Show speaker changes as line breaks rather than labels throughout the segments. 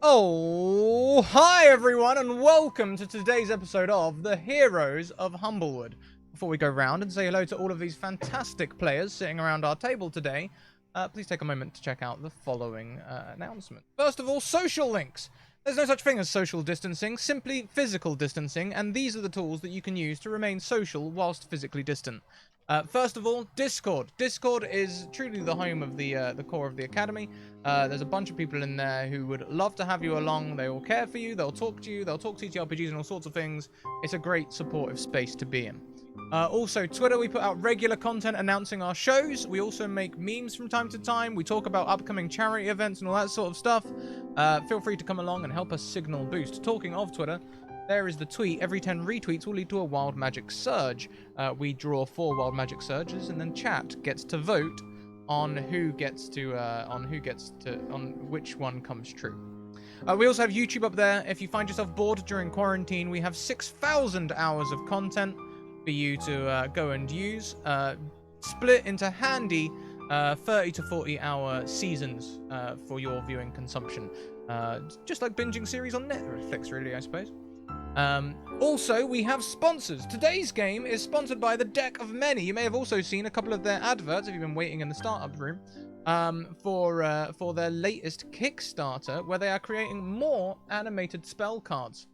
Oh, hi everyone, and welcome to today's episode of the Heroes of HumbleWood. Before we go round and say hello to all of these fantastic players sitting around our table today, please take a moment to check out the following announcement. First of all, social links. There's no such thing as social distancing, simply physical distancing, and these are the tools that you can use to remain social whilst physically distant. First of all, Discord. Discord is truly the home of the core of the academy. There's a bunch of people in there who would love to have you along. They will care for you. They'll talk to you. They'll talk TTRPGs and all sorts of things. It's a great supportive space to be in. Also, Twitter, we put out regular content announcing our shows. We also make memes from time to time. We talk about upcoming charity events and all that sort of stuff. Feel free to come along and help us signal boost. Talking of Twitter, there is the tweet. Every 10 retweets will lead to a wild magic surge. We draw 4 wild magic surges, and then chat gets to vote on which one comes true. We also have YouTube up there. If you find yourself bored during quarantine, we have 6,000 hours of content for you to go and use, split into handy 30 to 40 hour seasons for your viewing consumption. Just like binging series on Netflix, really, I suppose. Also, we have sponsors. Today's game is sponsored by The Deck of Many. You may have also seen a couple of their adverts if you've been waiting in the startup room for their latest Kickstarter, where they are creating more animated spell cards.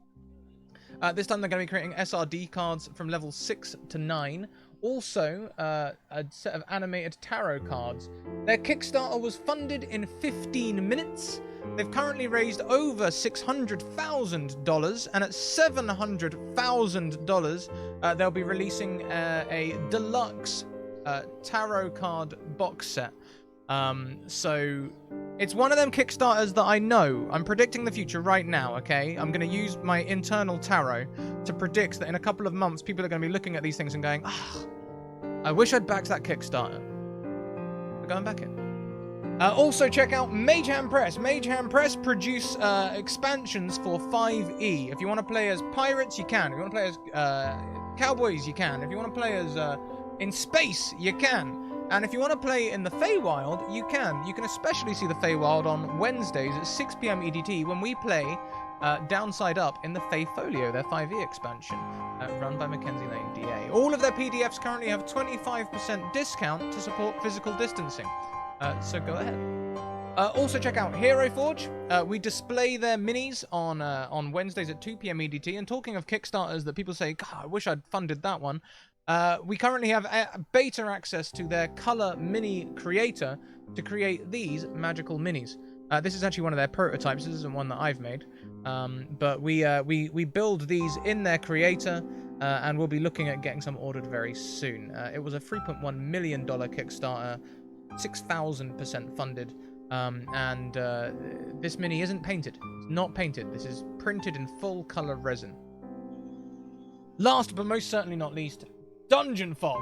This time they're going to be creating SRD cards from level 6 to 9. Also, a set of animated tarot cards. Their Kickstarter was funded in 15 minutes. They've currently raised over $600,000, and at $700,000, they'll be releasing a deluxe tarot card box set. So it's one of them Kickstarters that I know. I'm predicting the future right now, okay? I'm going to use my internal tarot to predict that in a couple of months, people are going to be looking at these things and going, I wish I'd backed that Kickstarter. We're going back in. Also, check out Mage Hand Press. Mage Hand Press produce expansions for 5e. If you want to play as pirates, you can. If you want to play as cowboys, you can. If you want to play as in space, you can. And if you want to play in the Feywild, you can. You can especially see the Feywild on Wednesdays at 6 p.m. EDT when we play Downside Up in the Feyfolio, their 5e expansion, run by Mackenzie Lane DA. All of their PDFs currently have 25% discount to support physical distancing. So go ahead. Also check out Hero Forge. We display their minis on Wednesdays at 2 p.m. EDT. And talking of Kickstarters that people say, God, I wish I'd funded that one. We currently have beta access to their color mini creator to create these magical minis. This is actually one of their prototypes. This isn't one that I've made. But we build these in their creator, and we'll be looking at getting some ordered very soon. It was a $3.1 million Kickstarter, 6,000% funded, and this mini isn't painted. It's not painted. This is printed in full color resin. Last but most certainly not least, Dungeon Fog.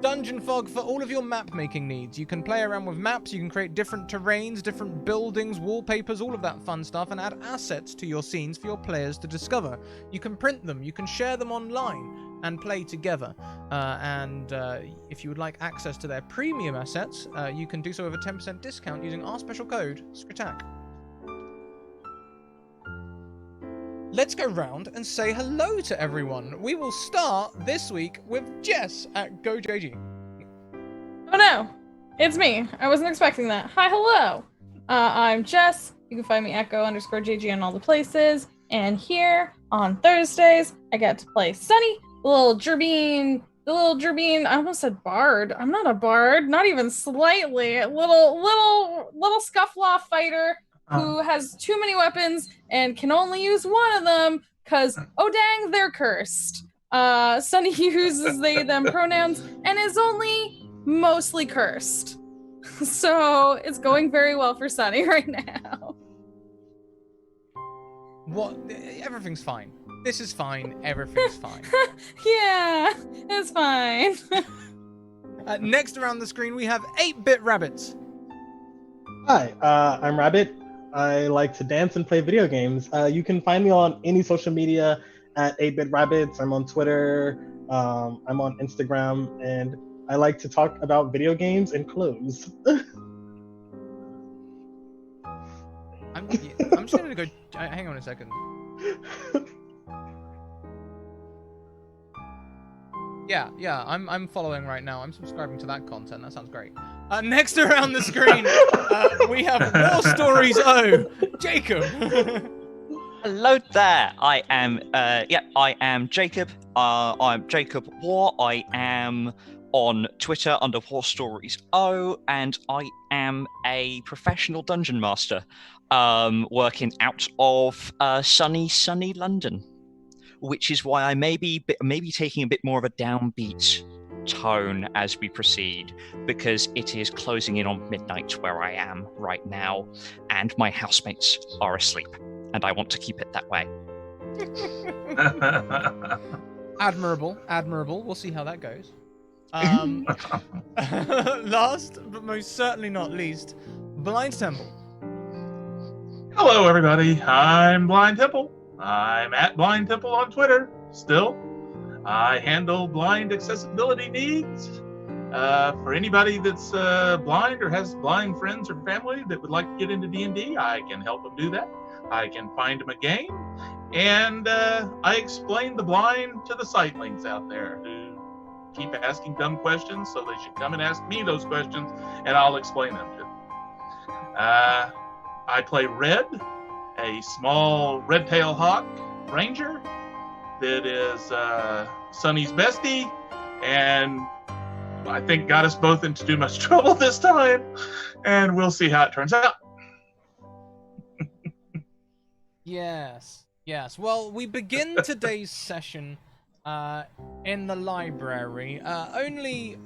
Dungeon Fog for all of your map making needs. You can play around with maps, you can create different terrains, different buildings, wallpapers, all of that fun stuff, and add assets to your scenes for your players to discover. You can print them, you can share them online and play together. And if you would like access to their premium assets, you can do so with a 10% discount using our special code, Scratticus. Let's go round and say hello to everyone. We will start this week with Jess at GoJG.
Oh no, it's me. I wasn't expecting that. Hi, hello. I'm Jess. You can find me at go_JG on all the places. And here on Thursdays, I get to play Sunny, the little Gerbine. I almost said bard. I'm not a bard, not even slightly. Little scufflaw fighter who has too many weapons and can only use one of them because, oh dang, they're cursed. Sunny uses they, them pronouns and is only mostly cursed. So it's going very well for Sunny right now.
What? Everything's fine. This is fine. Everything's fine.
Yeah, it's fine.
Next around the screen, we have 8-Bit Rabbits.
Hi, I'm Rabbit. I like to dance and play video games. You can find me on any social media at 8-Bit Rabbits. I'm on Twitter. I'm on Instagram, and I like to talk about video games and clothes.
I'm I'm just gonna go. Hang on a second. Yeah, I'm following right now. I'm subscribing to that content. That sounds great. Next around the screen, we have War Stories O, Jacob.
Hello there. I am Jacob. I'm Jacob War. I am on Twitter under War Stories O, and I am a professional dungeon master, working out of sunny London, which is why I may be taking a bit more of a downbeat tone as we proceed, because it is closing in on midnight where I am right now, and my housemates are asleep, and I want to keep it that way.
Admirable. We'll see how that goes. Last but most certainly not least, Blind Temple.
Hello, everybody. I'm Blind Temple. I'm at Blind Temple on Twitter. Still, I handle blind accessibility needs. For anybody that's blind or has blind friends or family that would like to get into D&D, I can help them do that. I can find them a game, and I explain the blind to the sightlings out there who keep asking dumb questions, so they should come and ask me those questions, and I'll explain them to them. I play Red, a small red-tailed hawk ranger that is Sunny's bestie, and I think got us both into too much trouble this time, and we'll see how it turns out.
Yes. Well, we begin today's session in the library, only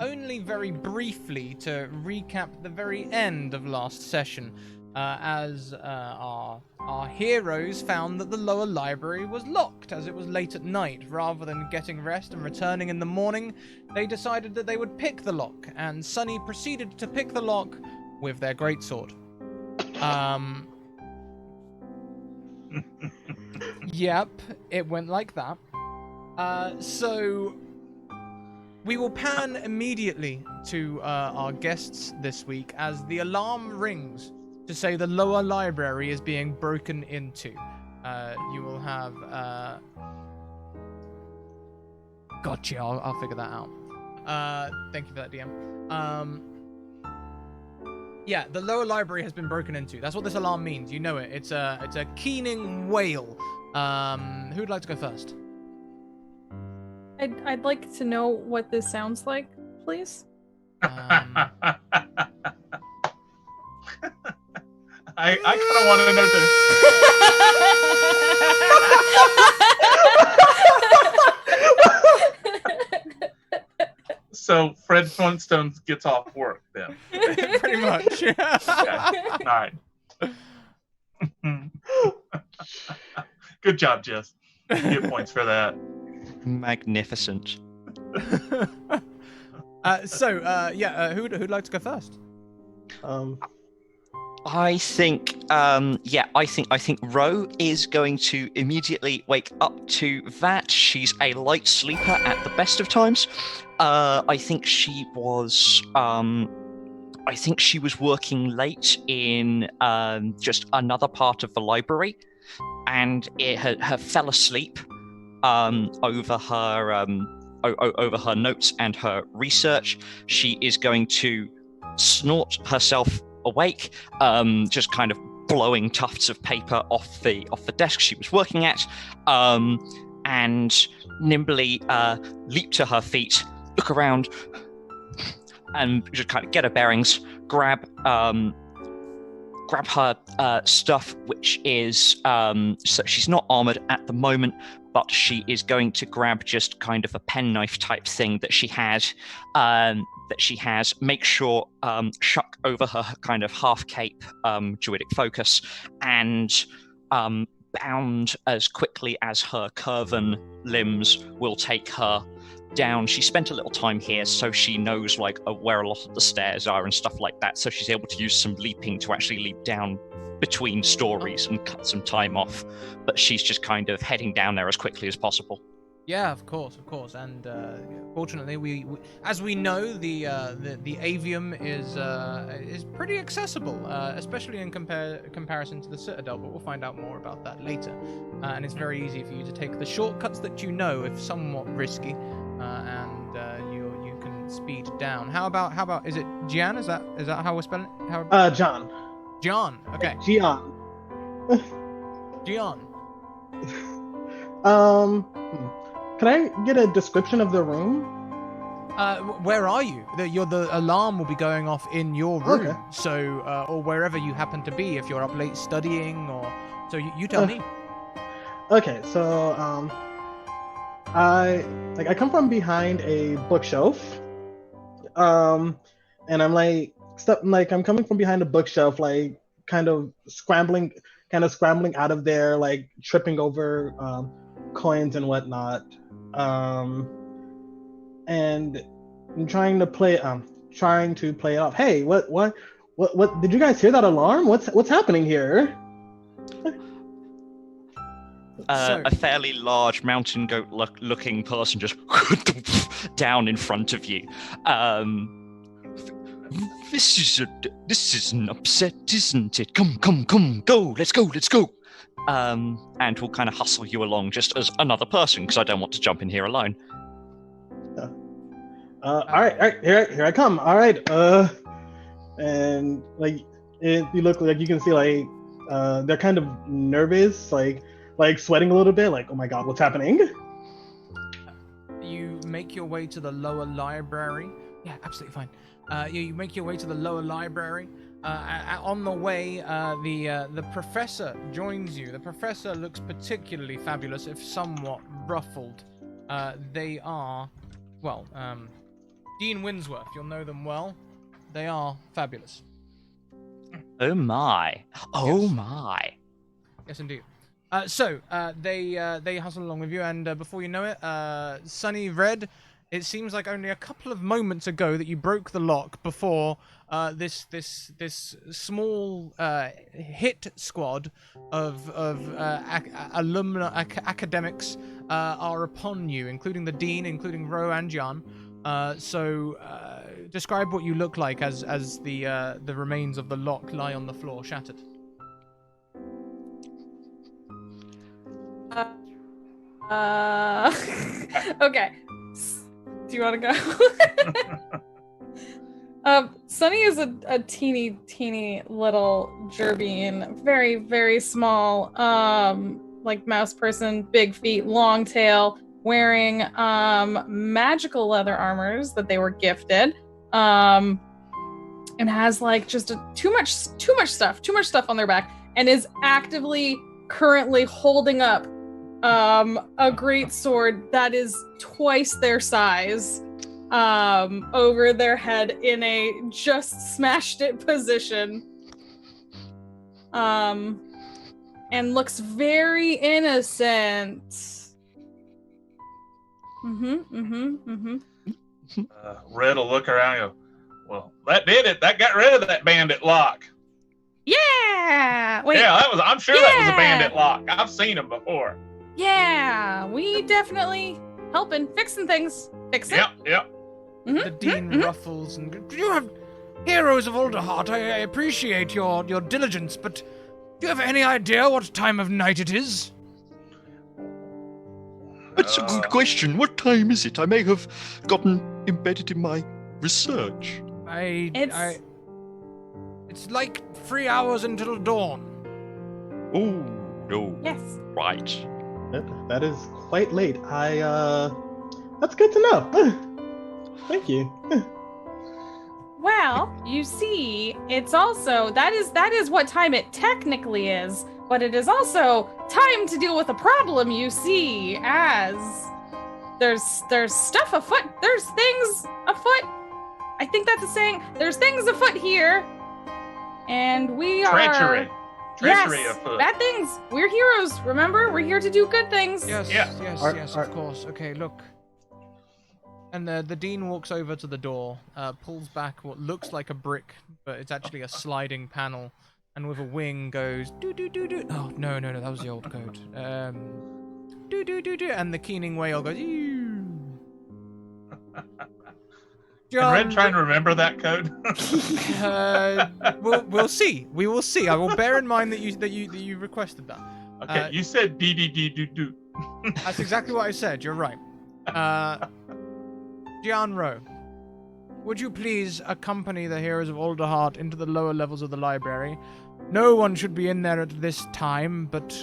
very briefly to recap the very end of last session, as our heroes found that the lower library was locked as it was late at night. Rather than getting rest and returning in the morning, they decided that they would pick the lock, and Sunny proceeded to pick the lock with their greatsword. Yep, it went like that. So we will pan immediately to our guests this week as the alarm rings to say the lower library is being broken into. You will have... Gotcha, I'll figure that out. Thank you for that, DM. Yeah, the lower library has been broken into. That's what this alarm means. You know it. It's a keening wail. Who'd like to go first?
I'd like to know what this sounds like, please.
I kind of want to know too. So Fred Flintstone gets off work then.
Pretty much.
Okay. All right. Good job, Jess. You get points for that.
Magnificent.
Who'd like to go first?
I think Ro is going to immediately wake up to that. She's a light sleeper at the best of times. I think she was working late in just another part of the library, and her fell asleep over her notes and her research. She is going to snort herself awake, just kind of blowing tufts of paper off the desk she was working at, and nimbly leap to her feet, look around, and just kind of get her bearings, grab her stuff, which is so she's not armored at the moment, but she is going to grab just kind of a penknife type thing that she has, make sure shuck over her kind of half cape druidic focus, and bound as quickly as her curven limbs will take her down. She spent a little time here, so she knows like where a lot of the stairs are and stuff like that, so she's able to use some leaping to actually leap down between stories and cut some time off, but she's just kind of heading down there as quickly as possible.
Yeah, of course, and fortunately, we as we know, the Avium is pretty accessible, especially in comparison to the Citadel. But we'll find out more about that later. And it's very easy for you to take the shortcuts that you know, if somewhat risky, and you can speed down. How about is it Gian? Is that how we're spelling it?
John.
Gian. Okay.
Gian.
Gian.
Can I get a description of the room?
Where are you? The alarm will be going off in your room,
Okay.
so or wherever you happen to be. If you're up late studying, or so you tell me.
Okay, so I come from behind a bookshelf, and I'm I'm coming from behind a bookshelf, like kind of scrambling out of there, like tripping over coins and whatnot. And I'm trying to play it off. Hey, what did you guys hear that alarm? What's happening here?
A fairly large mountain goat looking person just down in front of you. This is an upset, isn't it? Come, go, let's go. And we'll kind of hustle you along just as another person, because I don't want to jump in here alone.
All right, here I come. All right, and you look like you can see they're kind of nervous, like sweating a little bit, like, oh my god, what's happening?
You make your way to the lower library. Yeah, absolutely fine. You make your way to the lower library. On the way, the professor joins you. The professor looks particularly fabulous, if somewhat ruffled. They are, well, Dean Winsworth. You'll know them well. They are fabulous.
Oh my. Oh
Yes.
my.
Yes, indeed. So they hustle along with you, and before you know it, Sunny Red, it seems like only a couple of moments ago that you broke the lock before this small hit squad of academics are upon you, including the dean, including Ro and Jan. So describe what you look like as the remains of the lock lie on the floor, shattered.
Okay. Do you want to go? Sunny is a teeny little Jerbean, very, very small, like mouse person, big feet, long tail, wearing magical leather armors that they were gifted, and has like just too much stuff on their back, and is actively currently holding up a great sword that is twice their size over their head in a just smashed it position, and looks very innocent.
Red will look around and go, well, that did it. That got rid of that bandit lock.
Yeah. Wait.
Yeah, I'm sure that was a bandit lock. I've seen them before.
Yeah, we definitely helping, fixing things. Fixing.
Yep.
The dean ruffles and do you have Heroes of Alderheart? I appreciate your diligence, but do you have any idea what time of night it is?
That's a good question. What time is it? I may have gotten embedded in my research.
It's like 3 hours until dawn.
Oh, no.
Yes.
Right.
That is quite late. That's good to know. Thank you.
Well, you see, it's also that is what time it technically is, but it is also time to deal with a problem, you see, as there's stuff afoot. There's things afoot. I think that's a saying. There's things afoot here. And we are
Treachery afoot.
Bad things. We're heroes, remember? We're here to do good things.
Yes, of course. Okay, look. And the dean walks over to the door, pulls back what looks like a brick, but it's actually a sliding panel, and with a wing goes do do do do. Oh no, that was the old code. do, and the keening whale goes.
Can Red try and remember that code?
We'll see. We will see. I will bear in mind that you requested that.
Okay, you said do.
That's exactly what I said. You're right. Gianro, would you please accompany the Heroes of Alderheart into the lower levels of the library? No one should be in there at this time, but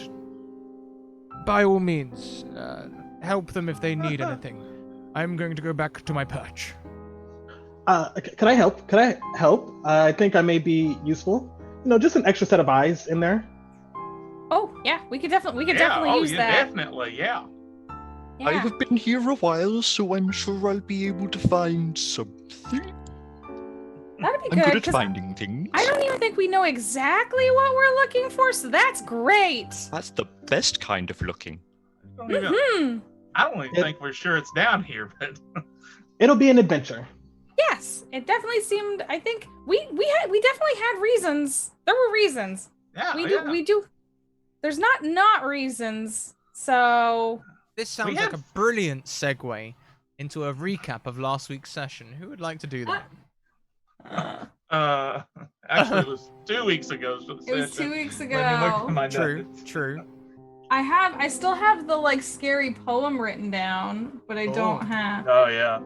by all means, help them if they need anything. I'm going to go back to my perch.
Can I help? I think I may be useful. Just an extra set of eyes in there.
Oh yeah, we could definitely use that.
Definitely, yeah.
I have been here a while, so I'm sure I'll be able to find something.
That'd be
I'm
good.
good at
'Cause
finding things.
I don't even think we know exactly what we're looking for, so that's great.
That's the best kind of looking.
I don't even think we're sure it's down here, but
It'll be an adventure.
Yes, it definitely seemed. I think we definitely had reasons. There were reasons.
yeah,
We do. There's not reasons. So
This sounds like a brilliant segue into a recap of last week's session. Who would like to do that?
Actually, it was 2 weeks ago.
it was 2 weeks
Let me look at
ago.
my
True,
notes.
true.
I still have the scary poem written down, but I don't have.
Oh yeah.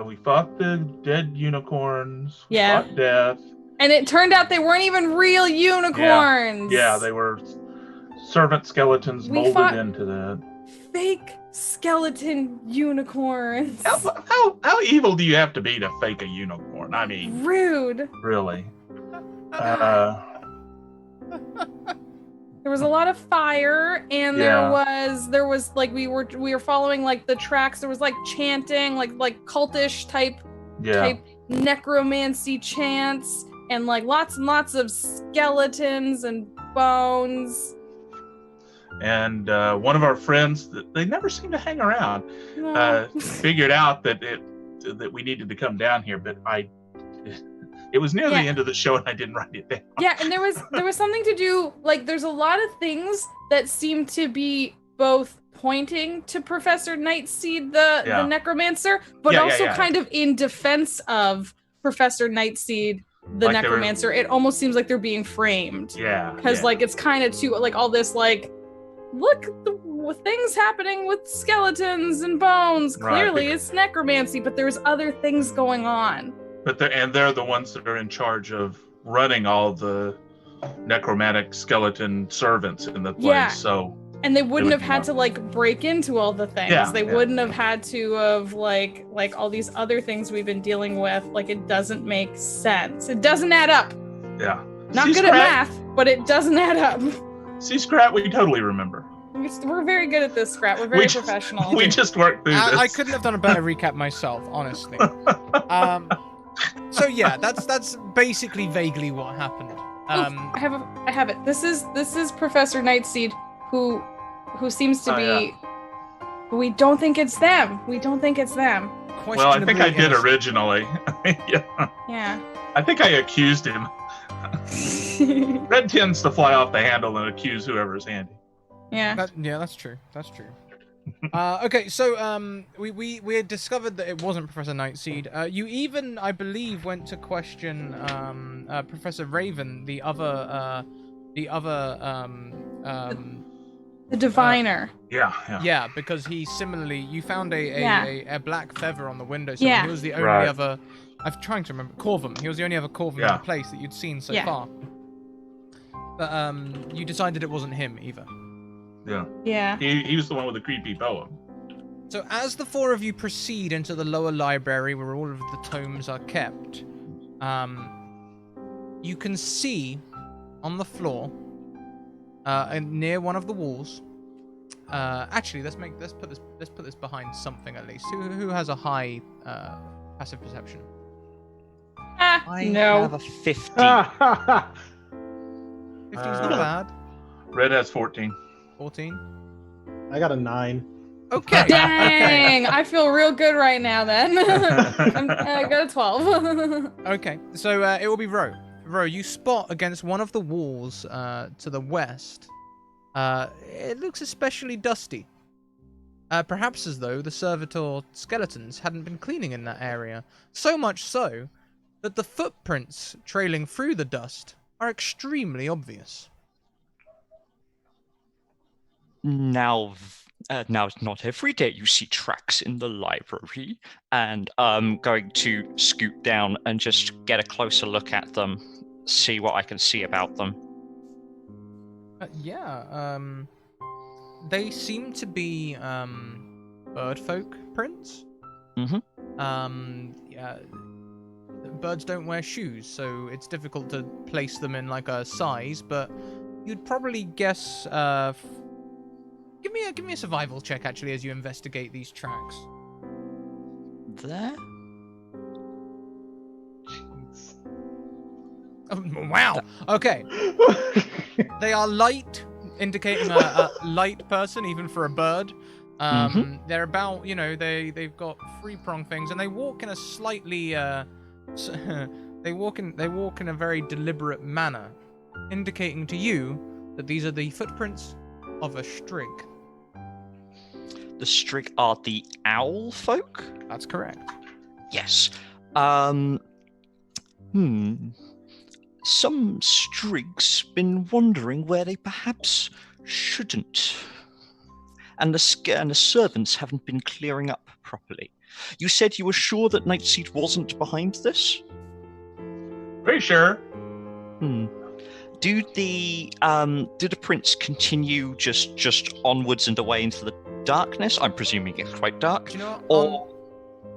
We fought the dead unicorns. We
Yeah.
fought death.
And it turned out they weren't even real unicorns.
Yeah, they were servant skeletons
We
molded
fought-
into that.
fake skeleton unicorns.
How evil do you have to be to fake a unicorn? I mean,
Rude.
really.
There was a lot of fire, and there was we were following the tracks. There was chanting, like cultish type necromancy chants, and lots and lots of skeletons and bones.
And one of our friends, they never seem to hang around, figured out that we needed to come down here, but it was near the end of the show and I didn't write it down.
Yeah, and there was something to do, there's a lot of things that seem to be both pointing to Professor Nightseed, the necromancer, but also kind of in defense of Professor Nightseed, the necromancer. It almost seems like they're being framed.
Yeah.
Because it's kind of too all this look the things happening with skeletons and bones. Clearly it's necromancy, but there's other things going on.
But they're the ones that are in charge of running all the necromantic skeleton servants in the place.
Yeah.
So
and they wouldn't have had to break into all the things.
Yeah,
they wouldn't have had to have like all these other things we've been dealing with. It doesn't make sense. It doesn't add up.
Yeah.
Not good at math, but it doesn't add up.
See, Scrat, we totally remember.
We're very good at this, Scrat. We're very professional.
We just worked through this.
I couldn't have done a better recap myself, honestly. So yeah, that's basically vaguely what happened.
I have it. This is Professor Nightseed, who seems to be. Yeah. We don't think it's them.
Well, I think I did originally.
Yeah.
I think I accused him. Red tends to fly off the handle and accuse whoever's handy.
Yeah.
That's true. Okay, so we had discovered that it wasn't Professor Nightseed. You even, I believe, went to question Professor Raven, the
diviner.
Yeah.
Because he similarly, you found a black feather on the windowsill.
Yeah.
He was the only other. I'm trying to remember. Corvum. He was the only other Corvum in the place that you'd seen so far. But you decided it wasn't him either.
Yeah. He was the one with the creepy poem.
So as the four of you proceed into the lower library where all of the tomes are kept, you can see on the floor, near one of the walls. Actually, let's put this behind something at least. Who has a high passive perception?
I have a 50.
15's not bad.
Red has 14.
14.
I got a 9.
Okay.
Dang! I feel real good right now. Then I got a 12.
Okay, so it will be Ro. Ro, you spot against one of the walls to the west It looks especially dusty. Perhaps as though the servitor skeletons hadn't been cleaning in that area. So much so that the footprints trailing through the dust are extremely obvious.
Now, not every day you see tracks in the library, and I'm going to scoot down and just get a closer look at them, see what I can see about them.
They seem to be birdfolk prints. Birds don't wear shoes, so it's difficult to place them in like a size, but you'd probably guess. Give me a survival check actually as you investigate these tracks.
There?
Jeez.
Oh, wow. Okay. They are light, indicating a light person, even for a bird. They're about, they've got 3-prong things, and they walk in a slightly, they walk in a very deliberate manner, indicating to you that these are the footprints of a strig.
The strig are the owl folk?
That's correct.
Yes. Some strigs been wandering where they perhaps shouldn't. And the servants haven't been clearing up properly. You said you were sure that Nightseed wasn't behind this?
Pretty sure.
Do the prints continue just onwards and away into the darkness? I'm presuming it's quite dark.
Do you know,
Or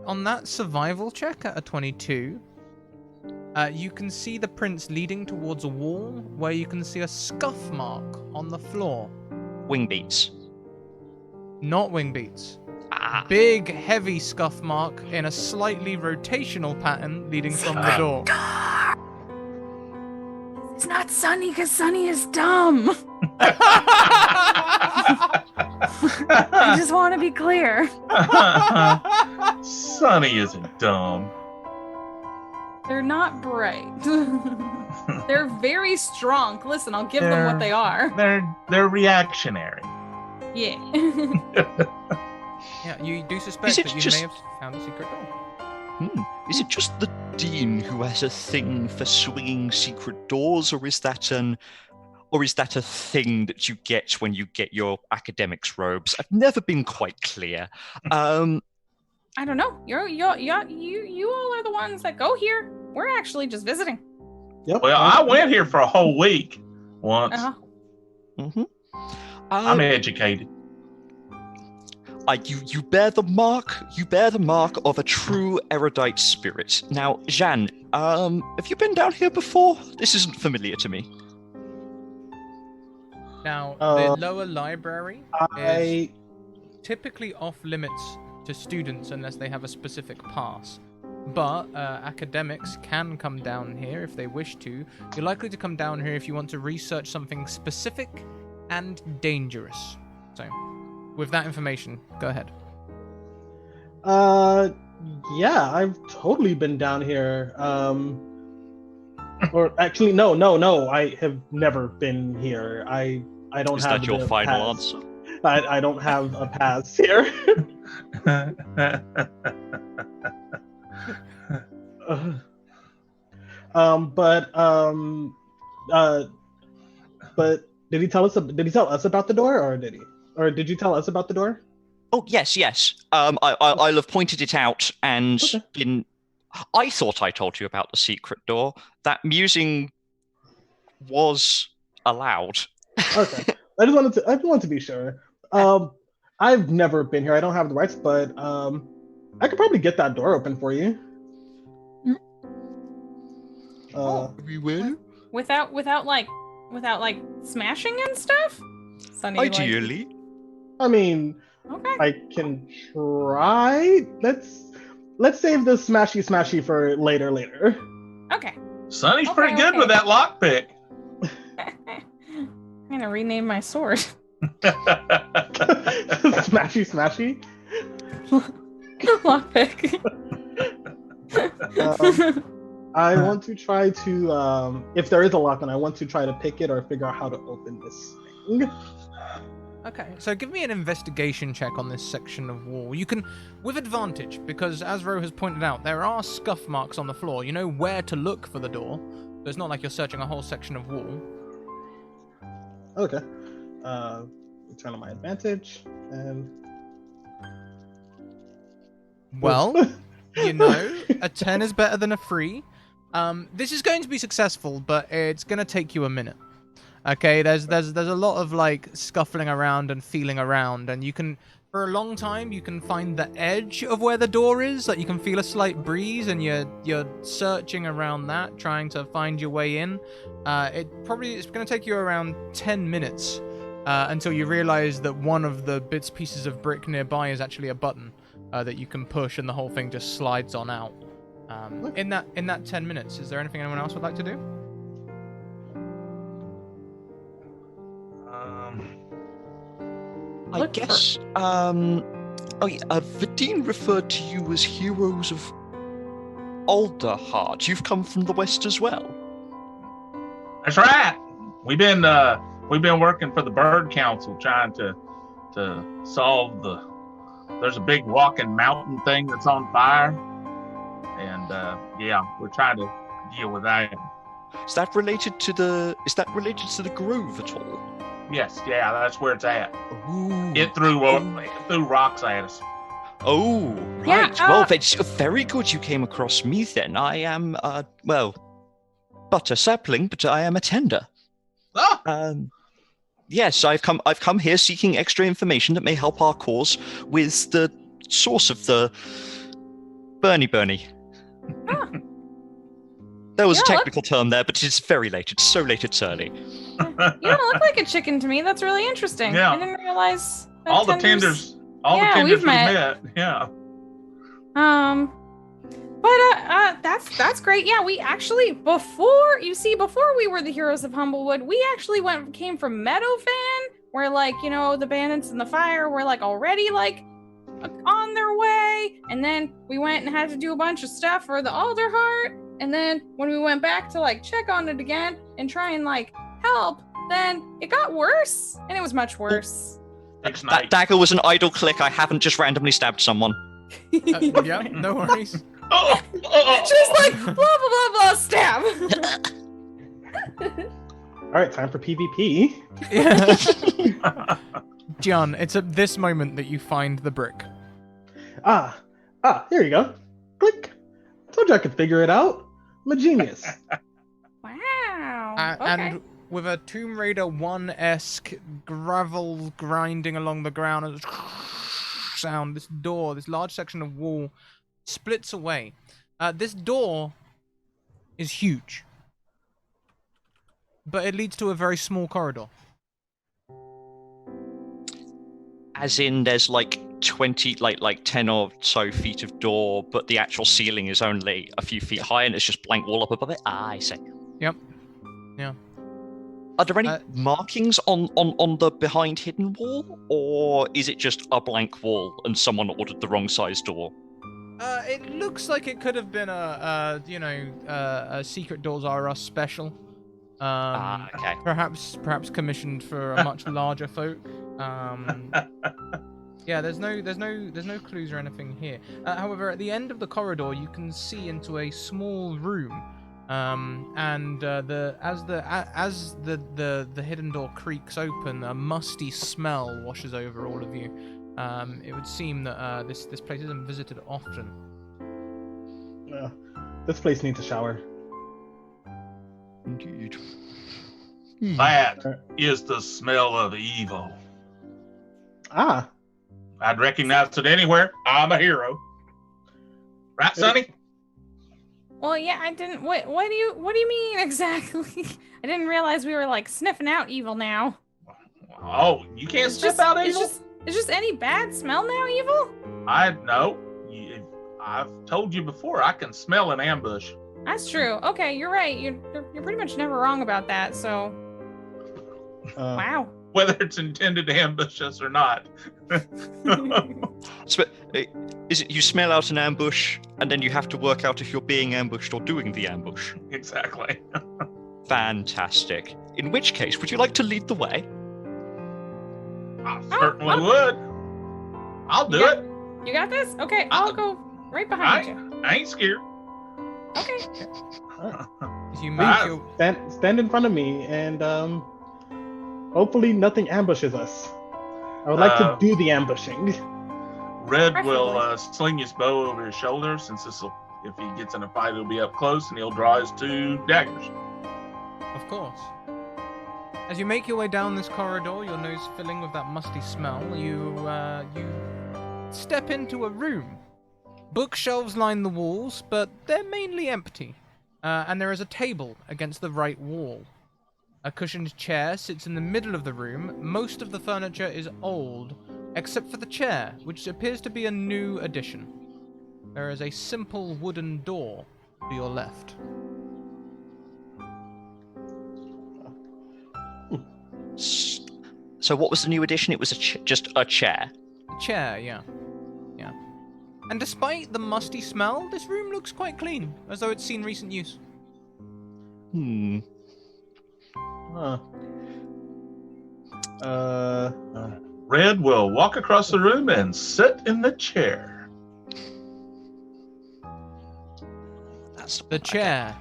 on that survival check at a 22, you can see the prints leading towards a wall where you can see a scuff mark on the floor.
wing beats.
Not wing beats.
Ah.
Big, heavy scuff mark in a slightly rotational pattern leading from the door.
It's not Sunny because Sunny is dumb. I just want to be clear.
Sunny isn't dumb.
They're not bright. They're very strong. Listen, I'll give them what they are.
They're reactionary.
Yeah.
Yeah, you do suspect that you may have found a secret door.
Is it just the Dean who has a thing for swinging secret doors, or is that a thing that you get when you get your academics robes? I've never been quite clear.
I don't know. You all are the ones that go here. We're actually just visiting.
Yep.
Well, I went here for a whole week once. I'm educated.
You bear the mark. You bear the mark of a true erudite spirit. Now, Jeanne, have you been down here before? This isn't familiar to me.
Now, the lower library is typically off limits to students unless they have a specific pass. But academics can come down here if they wish to. You're likely to come down here if you want to research something specific and dangerous. So, with that information, go ahead.
Yeah, I've totally been down here. Or actually, no, I have never been here. I don't
Is
have.
that your final
pass.
answer?
I don't have a pass here. But did he tell us about the door, or did he? Or did you tell us about the door?
Oh, yes. I'll have pointed it out and been... I thought I told you about the secret door. That musing was allowed.
Okay. I just wanted to be sure. I've never been here. I don't have the rights, but I could probably get that door open for you.
We will?
Without like smashing and stuff? Sunny,
Ideally.
I mean,
okay.
I can try. Let's save the smashy for later.
Okay.
Sunny's pretty good with that lockpick.
I'm gonna rename my sword.
Smashy.
Lockpick.
I want to try to, if there is a lock on, I want to try to pick it or figure out how to open this thing.
Okay, so give me an investigation check on this section of wall. You can, with advantage, because as Ro has pointed out, there are scuff marks on the floor. You know where to look for the door. So it's not like you're searching a whole section of wall.
Okay. Turn on my advantage and.
Well, you know, a 10 is better than a 3. This is going to be successful, but it's going to take you a minute. Okay, there's a lot of like scuffling around and feeling around, and you can, for a long time, you can find the edge of where the door is. Like you can feel a slight breeze, and you're searching around that, trying to find your way in. It's going to take you around 10 minutes until you realize that one of the pieces of brick nearby is actually a button that you can push, and the whole thing just slides on out. In that 10 minutes, is there anything anyone else would like to do?
I guess. Vidine referred to you as Heroes of Alderheart. You've come from the west as well.
That's right. We've been working for the Bird Council, trying to solve There's a big walking mountain thing that's on fire, and we're trying to deal with that.
Is that related to the grove at all?
Yes, yeah, that's where it's at.
Ooh.
It threw rocks at us.
Oh, right.
Yeah,
Well, it's very good you came across me then. I am, but a sapling, but I am a tender.
Oh!
Yes, I've come here seeking extra information that may help our cause with the source of the Bernie.
Ah.
There was a technical term there, but it's very late. It's so late it's early.
You don't look like a chicken to me. That's really interesting.
Yeah.
I didn't realize that
all the tenders
we've
we
met.
Yeah.
But that's great. Yeah, we actually before we were the Heroes of HumbleWood, we actually came from Meadowfan, where the bandits and the fire were already on their way, and then we went and had to do a bunch of stuff for the Alderheart, and then when we went back to check on it again and try and help, then it got worse, and it was much worse.
That dagger was an idle click. I haven't just randomly stabbed someone.
Yeah, no worries.
Just blah blah blah blah stab.
All right, time for PvP.
Yeah. John, it's at this moment that you find the brick.
Here you go. Click. Told you I could figure it out. I'm a genius.
Wow. Okay.
And with a Tomb Raider 1-esque gravel grinding along the ground and sound, this large section of wall splits away. This door is huge, but it leads to a very small corridor.
As in, there's 20, 10 or so feet of door, but the actual ceiling is only a few feet high, and it's just blank wall up above it. I see.
Yep. Yeah.
Are there any markings on the behind hidden wall, or is it just a blank wall and someone ordered the wrong size door?
It looks like it could have been a Secret Doors R Us special.
Okay.
Perhaps commissioned for a much larger folk. Yeah, there's no clues or anything here. However, at the end of the corridor, you can see into a small room. And as the hidden door creaks open, a musty smell washes over all of you. It would seem that this place isn't visited often.
This place needs a shower.
Indeed.
That is the smell of evil. I'd recognize it anywhere. I'm a hero. Right, Sonny?
Well, yeah, I didn't. What do you mean exactly? I didn't realize we were sniffing out evil now.
Oh, you can't sniff out evil?
It's just any bad smell now evil?
No. I've told you before, I can smell an ambush.
That's true. Okay, you're right. You're pretty much never wrong about that. So, wow.
Whether it's intended to ambush us or not.
So, is it you smell out an ambush, and then you have to work out if you're being ambushed or doing the ambush?
Exactly.
Fantastic. In which case, would you like to lead the way?
I certainly would. I'll do it.
You got this? Okay, I'll go right behind you.
I ain't scared.
Okay.
You make your
Stand in front of me, and hopefully nothing ambushes us. I would like to do the ambushing.
Red will sling his bow over his shoulder, since if he gets in a fight, it'll be up close, and he'll draw his 2 daggers.
Of course. As you make your way down this corridor, your nose filling with that musty smell, you step into a room. Bookshelves line the walls, but they're mainly empty. And there is a table against the right wall. A cushioned chair sits in the middle of the room. Most of the furniture is old, except for the chair, which appears to be a new addition. There is a simple wooden door to your left.
So what was the new addition? It was just a chair.
A chair, yeah. And despite the musty smell, this room looks quite clean, as though it's seen recent use.
Huh.
Red will walk across the room and sit in the chair.
That's
The chair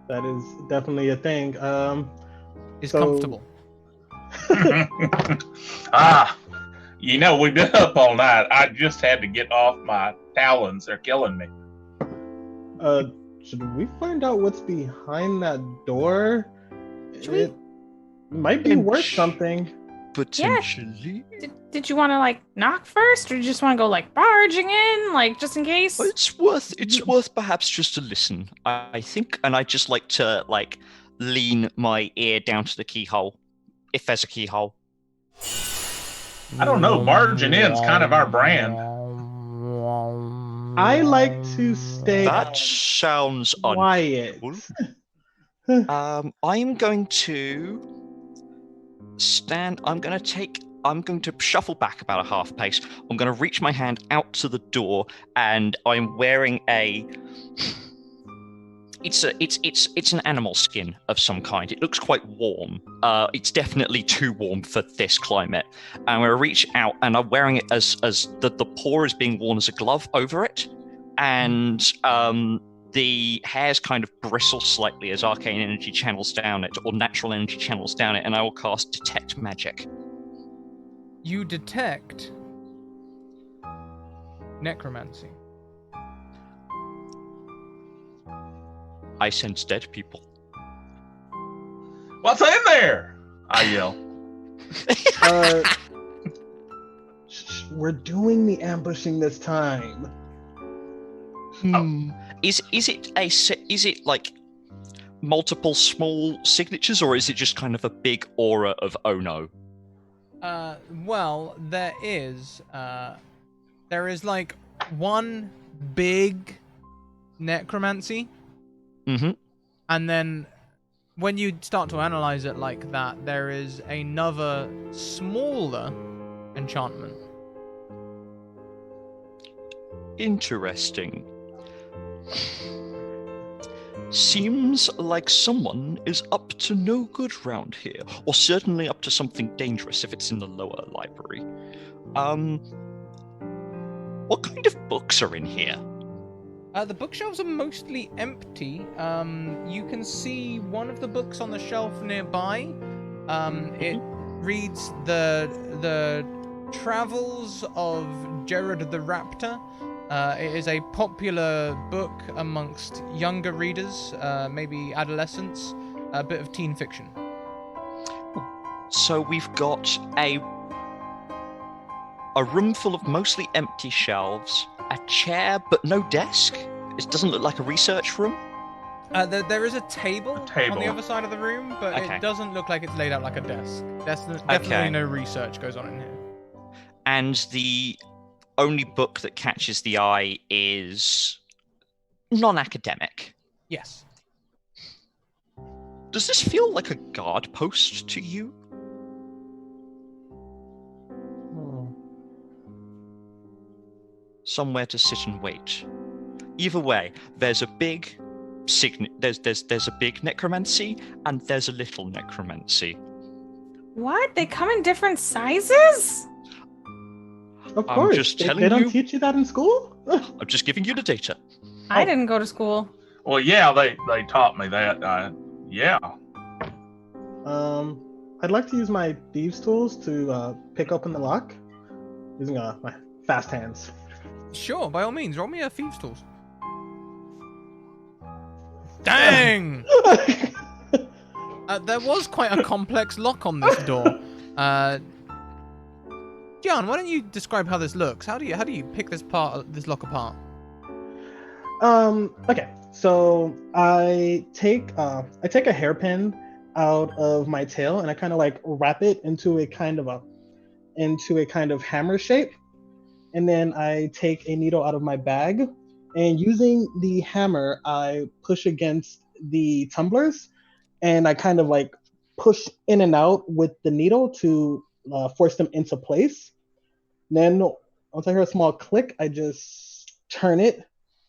That is definitely a thing.
is
so-
comfortable.
We've been up all night. I just had to get off my talons. They're killing me.
Should we find out what's behind that door?
Should we?
It might be worth something.
Potentially.
Did you want to knock first, or you just want to go barging in, just in case?
Well, it's worth perhaps just to listen. I think, and I just like to lean my ear down to the keyhole, if there's a keyhole.
I don't know. Barging in's kind of our brand.
I like to stay
That sounds
quiet.
I'm going to stand. I'm going to shuffle back about a half pace. I'm going to reach my hand out to the door, and I'm wearing a. It's an animal skin of some kind. It looks quite warm. It's definitely too warm for this climate. And I'm gonna reach out, and I'm wearing it as the paw is being worn as a glove over it, and the hairs kind of bristle slightly as arcane energy channels down it, or natural energy channels down it, and I will cast Detect Magic.
You detect necromancy.
I sense dead people.
What's in there? I yell.
We're doing the ambushing this time.
Is it like multiple small signatures, or is it just kind of a big aura of oh no?
Well, there is one big necromancy.
Mm-hmm.
And then when you start to analyze it like that, there is another smaller enchantment.
Interesting. Seems like someone is up to no good round here, or certainly up to something dangerous if it's in the lower library. What kind of books are in here?
The bookshelves are mostly empty. You can see one of the books on the shelf nearby. It reads the Travels of Jared the Raptor. It is a popular book amongst younger readers, maybe adolescents, a bit of teen fiction.
So we've got a room full of mostly empty shelves, a chair but no desk. It doesn't look like a research room.
There is a table on the other side of the room, but
Okay.
it doesn't look like it's laid out like a desk. Definitely no research goes on in here.
And the only book that catches the eye is non-academic.
Yes.
Does this feel like a guard post to you? Somewhere to sit and wait. Either way, there's a big there's a big necromancy and there's a little necromancy.
What? They come in different sizes?
Of
I'm
course.
just
they
telling
don't
you.
teach you that in school?
I'm just giving you the data.
I
Oh.
didn't go to school.
Well, yeah, they taught me that. Yeah.
I'd like to use my thieves tools to pick open the lock using my fast hands.
Sure, by all means, roll me a thieves' tools. Dang! There was quite a complex lock on this door. John, why don't you describe how this looks? How do you pick this lock apart?
Okay, so I take a hairpin out of my tail and I kind of like wrap it into a kind of hammer shape, and then I take a needle out of my bag, and using the hammer I push against the tumblers, and I kind of like push in and out with the needle to force them into place. Then once I hear a small click, I just turn it,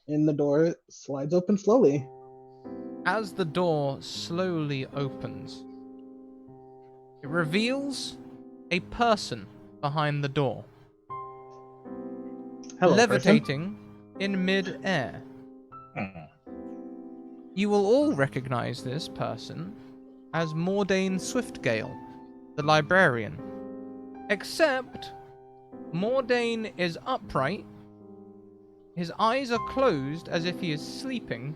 and the door slides open slowly.
As the door slowly opens, it reveals a person behind the door,
Hello,
levitating in mid-air.
Hmm.
You will all recognize this person as Mordain Swiftgale, the librarian. Except, Mordain is upright, his eyes are closed as if he is sleeping,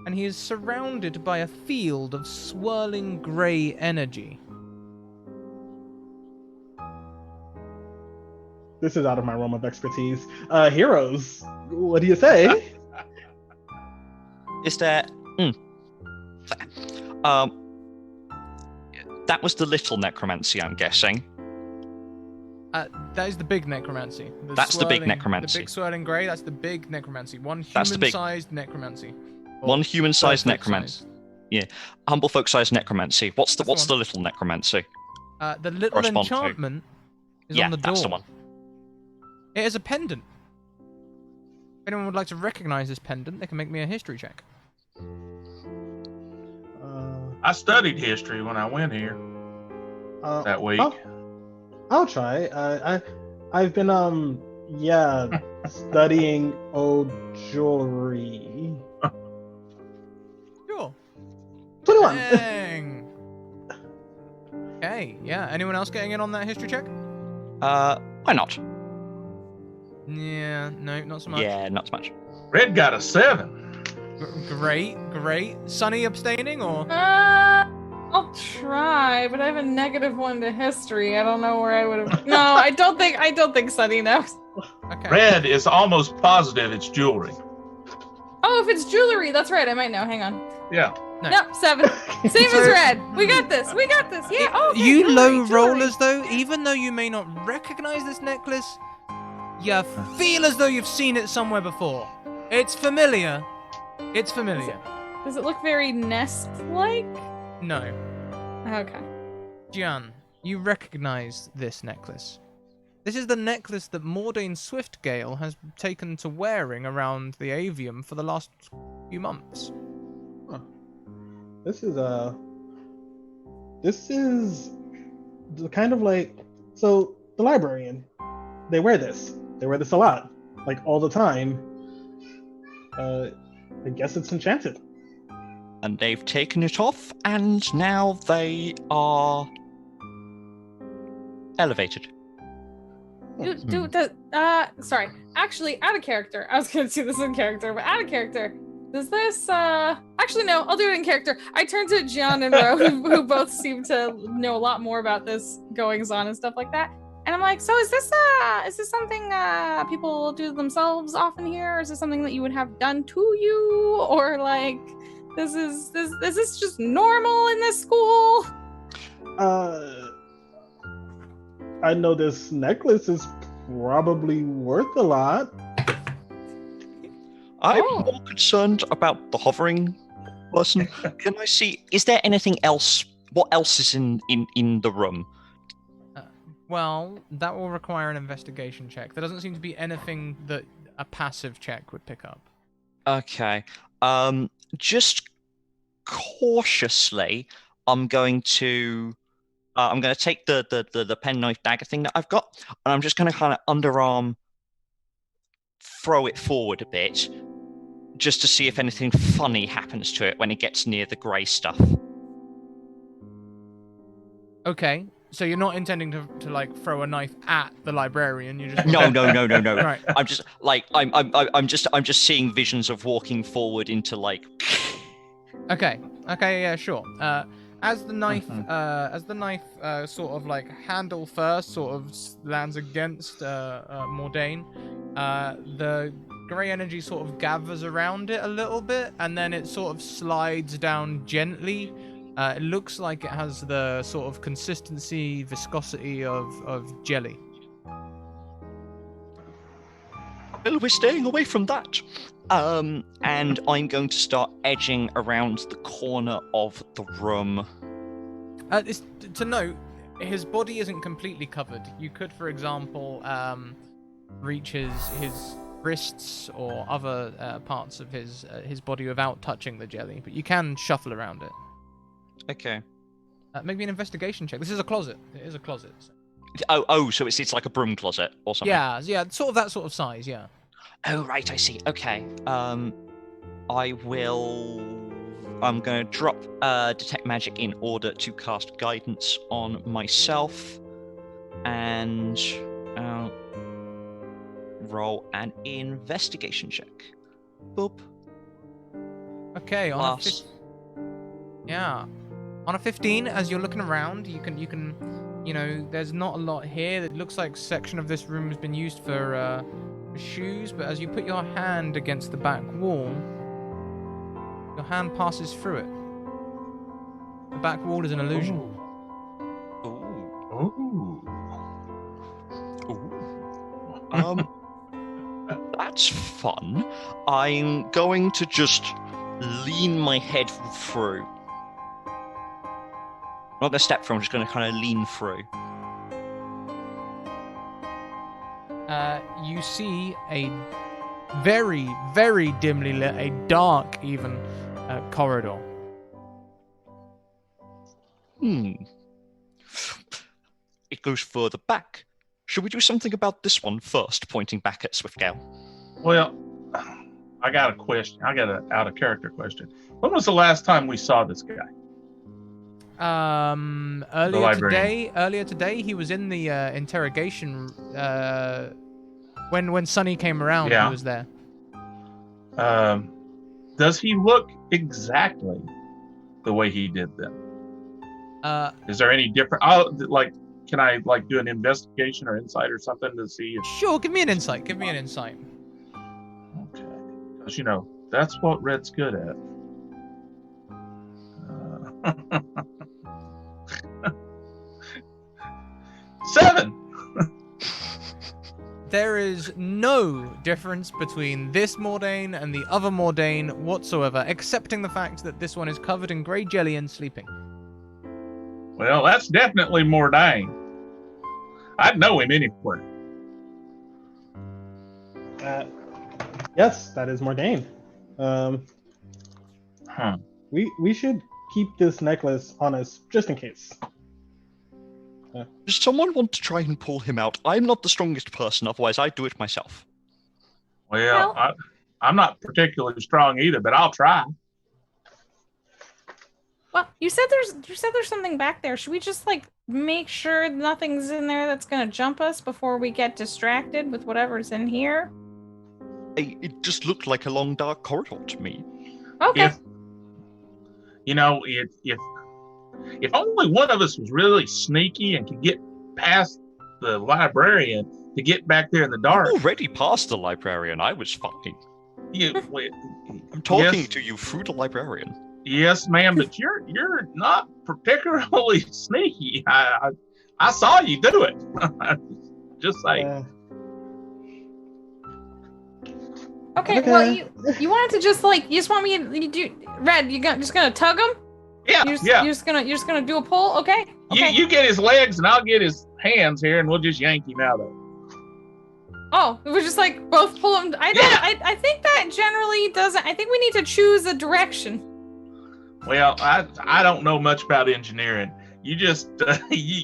and he is surrounded by a field of swirling grey energy.
This is out of my realm of expertise. Heroes, what do you say?
Is there? Fair. That was the little necromancy, I'm guessing.
That is the big necromancy.
That's the big necromancy.
The big swirling grey, that's the big necromancy. One
That's the big-
human-sized necromancy. Or
One human-sized
folk-sized.
necromancy. Yeah, humble folk-sized necromancy. What's the
That's the one.
little necromancy?
The little
Correspond to.
enchantment is
Yeah,
on the door.
that's the one.
It is a pendant. If anyone would like to recognize this pendant, they can make me a history check.
I studied history when I went here that week.
I'll try. I've been studying old jewelry.
Sure.
21.
Dang. Okay, yeah. Anyone else getting in on that history check?
Why not?
Yeah, no, not so much.
Yeah, not so much.
Red got a 7.
Great. Sunny abstaining or?
I'll try, but I have a -1 to history. I don't know where I would have. No, I don't think Sunny knows.
Okay.
Red is almost positive it's jewelry.
Oh, if it's jewelry, that's right. I might know. Hang on.
Yeah.
No.
Nope, 7. Same as red. We got this. Yeah. Oh, okay,
You
jewelry,
low
jewelry.
rollers, though, even though you may not recognize this necklace, you feel as though you've seen it somewhere before. It's familiar.
Does it look very nest-like?
No.
Okay.
Gian, you recognize this necklace. This is the necklace that Mordain Swiftgale has taken to wearing around the Avium for the last few months.
This is the kind of like, so the librarian, they wear this a lot, like all the time. I guess it's enchanted.
And they've taken it off, and now they are elevated.
Sorry. Actually, out of character. I was gonna do this in character, but out of character. Does this, actually, no, I'll do it in character. I turn to Gian and Ro, who both seem to know a lot more about this goings-on and stuff like that. And I'm like, so is this something, people do themselves often here? Or is this something that you would have done to you? Or, like, is this just normal in this school?
I know this necklace is probably worth a lot.
I'm more concerned about the hovering person. Can I see? Is there anything else? What else is in the room?
Well, that will require an investigation check. There doesn't seem to be anything that a passive check would pick up.
Okay. Just cautiously, I'm going to I'm going to take the penknife dagger thing that I've got, and I'm just going to kind of underarm throw it forward a bit, just to see if anything funny happens to it when it gets near the grey stuff.
Okay, so you're not intending to like throw a knife at the librarian. You just
No.
Right.
I'm just like I'm just seeing visions of walking forward into like.
Okay, yeah, sure. As the knife sort of like handle first sort of lands against Mordain, the grey energy sort of gathers around it a little bit, and then it sort of slides down gently. It looks like it has the sort of consistency, viscosity of jelly.
Well, we're staying away from that. And I'm going to start edging around the corner of the room.
To note, his body isn't completely covered. You could, for example, reach his wrists or other parts of his body without touching the jelly, but you can shuffle around it.
Okay.
Maybe an investigation check. This is a closet. It is a closet. So.
So it's like a broom closet or something.
Yeah, sort of that sort of size. Yeah.
Oh right, I see. Okay. I'm going to drop detect magic in order to cast guidance on myself, and roll an investigation check. Boop.
Okay. On a 15, as you're looking around, you can, there's not a lot here. It looks like a section of this room has been used for shoes, but as you put your hand against the back wall, your hand passes through it. The back wall is an illusion.
That's fun. I'm going to just lean my head through. I'm not going to step through, I'm just going to kind of lean through.
You see a very, very dimly lit, a dark even, corridor.
It goes further back. Should we do something about this one first, pointing back at Swiftgale?
Well, I got a question. I got an out-of-character question. When was the last time we saw this guy?
Earlier today, he was in the interrogation. When Sonny came around,
Yeah.
He was there.
Does he look exactly the way he did then? Is there any different? Can I do an investigation or insight or something to see if?
Sure, give me an insight.
Okay, because that's what Red's good at. 7.
There is no difference between this Mordain and the other Mordain whatsoever, excepting the fact that this one is covered in grey jelly and sleeping.
Well, that's definitely Mordain. I'd know him anywhere.
Yes, that is Mordain. We should keep this necklace on us just in case.
Does someone want to try and pull him out? I'm not the strongest person, otherwise I'd do it myself.
Well, I'm not particularly strong either, but I'll try.
Well, you said there's something back there. Should we just make sure nothing's in there that's gonna jump us before we get distracted with whatever's in here?
It just looked like a long dark corridor to me.
Okay.
If only one of us was really sneaky and could get past the librarian to get back there in the dark.
I'm already past the librarian. I was fine. I'm talking to you through the librarian.
Yes, ma'am, but you're not particularly sneaky. I saw you do it. Just saying.
Okay. Well, you wanted to just you just want me to do Red? Just gonna tug him?
Yeah,
You're just gonna do a pull, okay?
You get his legs and I'll get his hands here, and we'll just yank him out of it.
Oh, it was just both pull him. I think that generally doesn't. I think we need to choose a direction.
Well, I don't know much about engineering. You just,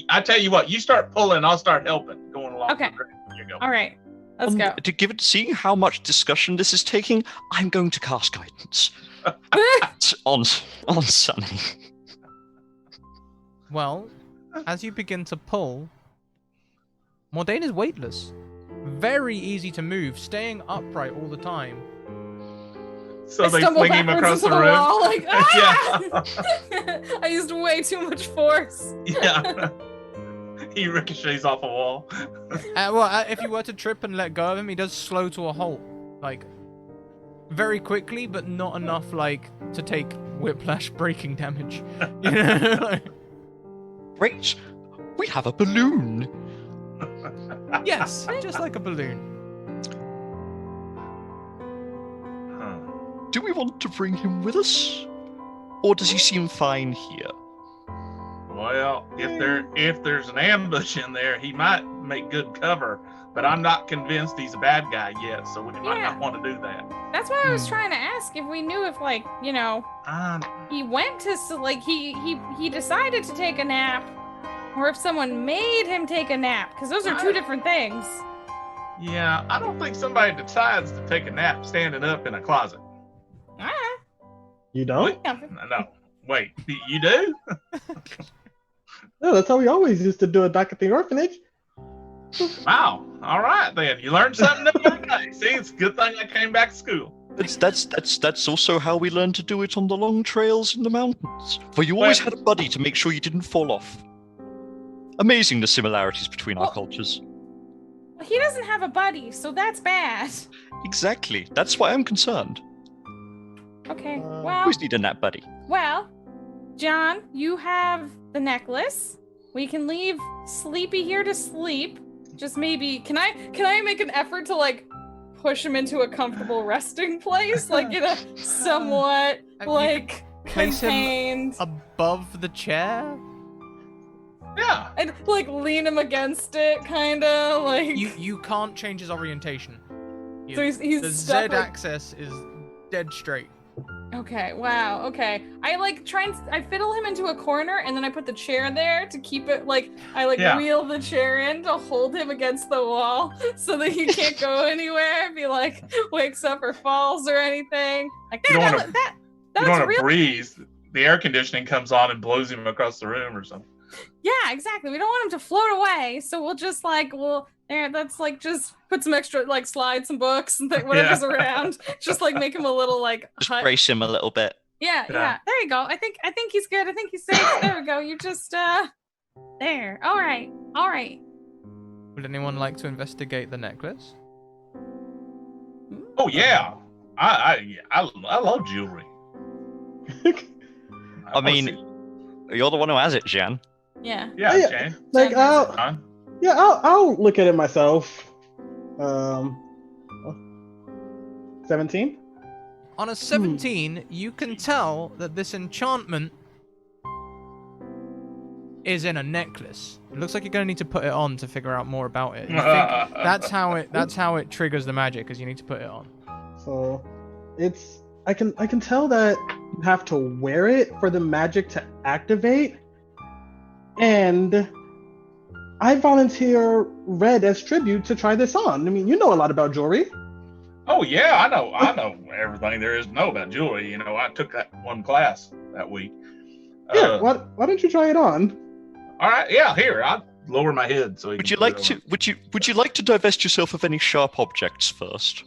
I tell you what, you start pulling, I'll start helping, going along.
Okay.
You go.
All right. Let's go.
Seeing how much discussion this is taking, I'm going to cast guidance on Sunny.
Well, as you begin to pull, Mordain is weightless. Very easy to move, staying upright all the time.
So
I
they
stumble
fling him
backwards
across
into
the room.
wall, like, ah!
Yeah.
I used way too much force.
Yeah. He ricochets off a wall.
If you were to trip and let go of him, he does slow to a halt. Like, very quickly, but not enough, like, to take whiplash breaking damage. You know?
Great. We have a balloon.
Yes, just like a balloon.
Do we want to bring him with us? Or does he seem fine here?
Well, if there's an ambush in there, he might make good cover, but I'm not convinced he's a bad guy yet, so we might not want to do that.
That's why I was trying to ask if we knew if, like, you know, he went to, like, he decided to take a nap, or if someone made him take a nap, because those are two different things.
Yeah, I don't think somebody decides to take a nap standing up in a closet.
You don't?
No. Wait, you do?
No, that's how we always used to do it back at the orphanage.
Wow. All right, then. You learned something new every day. See, it's a good thing I came back to school.
That's also how we learned to do it on the long trails in the mountains. For you always had a buddy to make sure you didn't fall off. Amazing the similarities between our cultures.
He doesn't have a buddy, so that's bad.
Exactly. That's why I'm concerned.
Okay,
We
well,
always need a nap buddy.
well, John, you have the necklace. We can leave Sleepy here to sleep. Just maybe, can I make an effort to, like, push him into a comfortable resting place? Like, in a somewhat, like,
place
contained...
him above the chair?
Yeah.
And, like, lean him against it, kinda, like...
You can't change his orientation.
So he's
the
stuck,
Z
like...
axis is dead straight.
Okay, wow, okay. I, like, I fiddle him into a corner, and then I put the chair there to keep it, like, I, like, wheel the chair in to hold him against the wall so that he can't go anywhere if he, like, wakes up or falls or anything. Like,
You don't
that's
want to
real.
breathe. The air conditioning comes on and blows him across the room or something.
Yeah, exactly. We don't want him to float away, so we'll just, like, that's, like, just put some extra, like, slide some books and whatever's around. Just, like, make him a little, like,
Just
hut.
brace him a little bit.
Yeah. There you go. I think he's good. I think he's safe. There we go. You just, there. All right.
Would anyone like to investigate the necklace?
Oh yeah, I love jewelry.
I mean, you're the one who has it, Jan.
Yeah.
Yeah, Jane.
Like,
Huh?
I'll look at it myself. 17?
On a 17, you can tell that this enchantment is in a necklace. It looks like you're going to need to put it on to figure out more about it. You think that's how it triggers the magic, because you need to put it on.
So I can tell that you have to wear it for the magic to activate. And I volunteer Red as tribute to try this on. I mean, you know a lot about jewelry.
Oh yeah, I know everything there is to know about jewelry. You know, I took that one class that week.
Yeah, why don't you try it on?
All right, yeah, here, I'll lower my head so.
Would you like to divest yourself of any sharp objects first?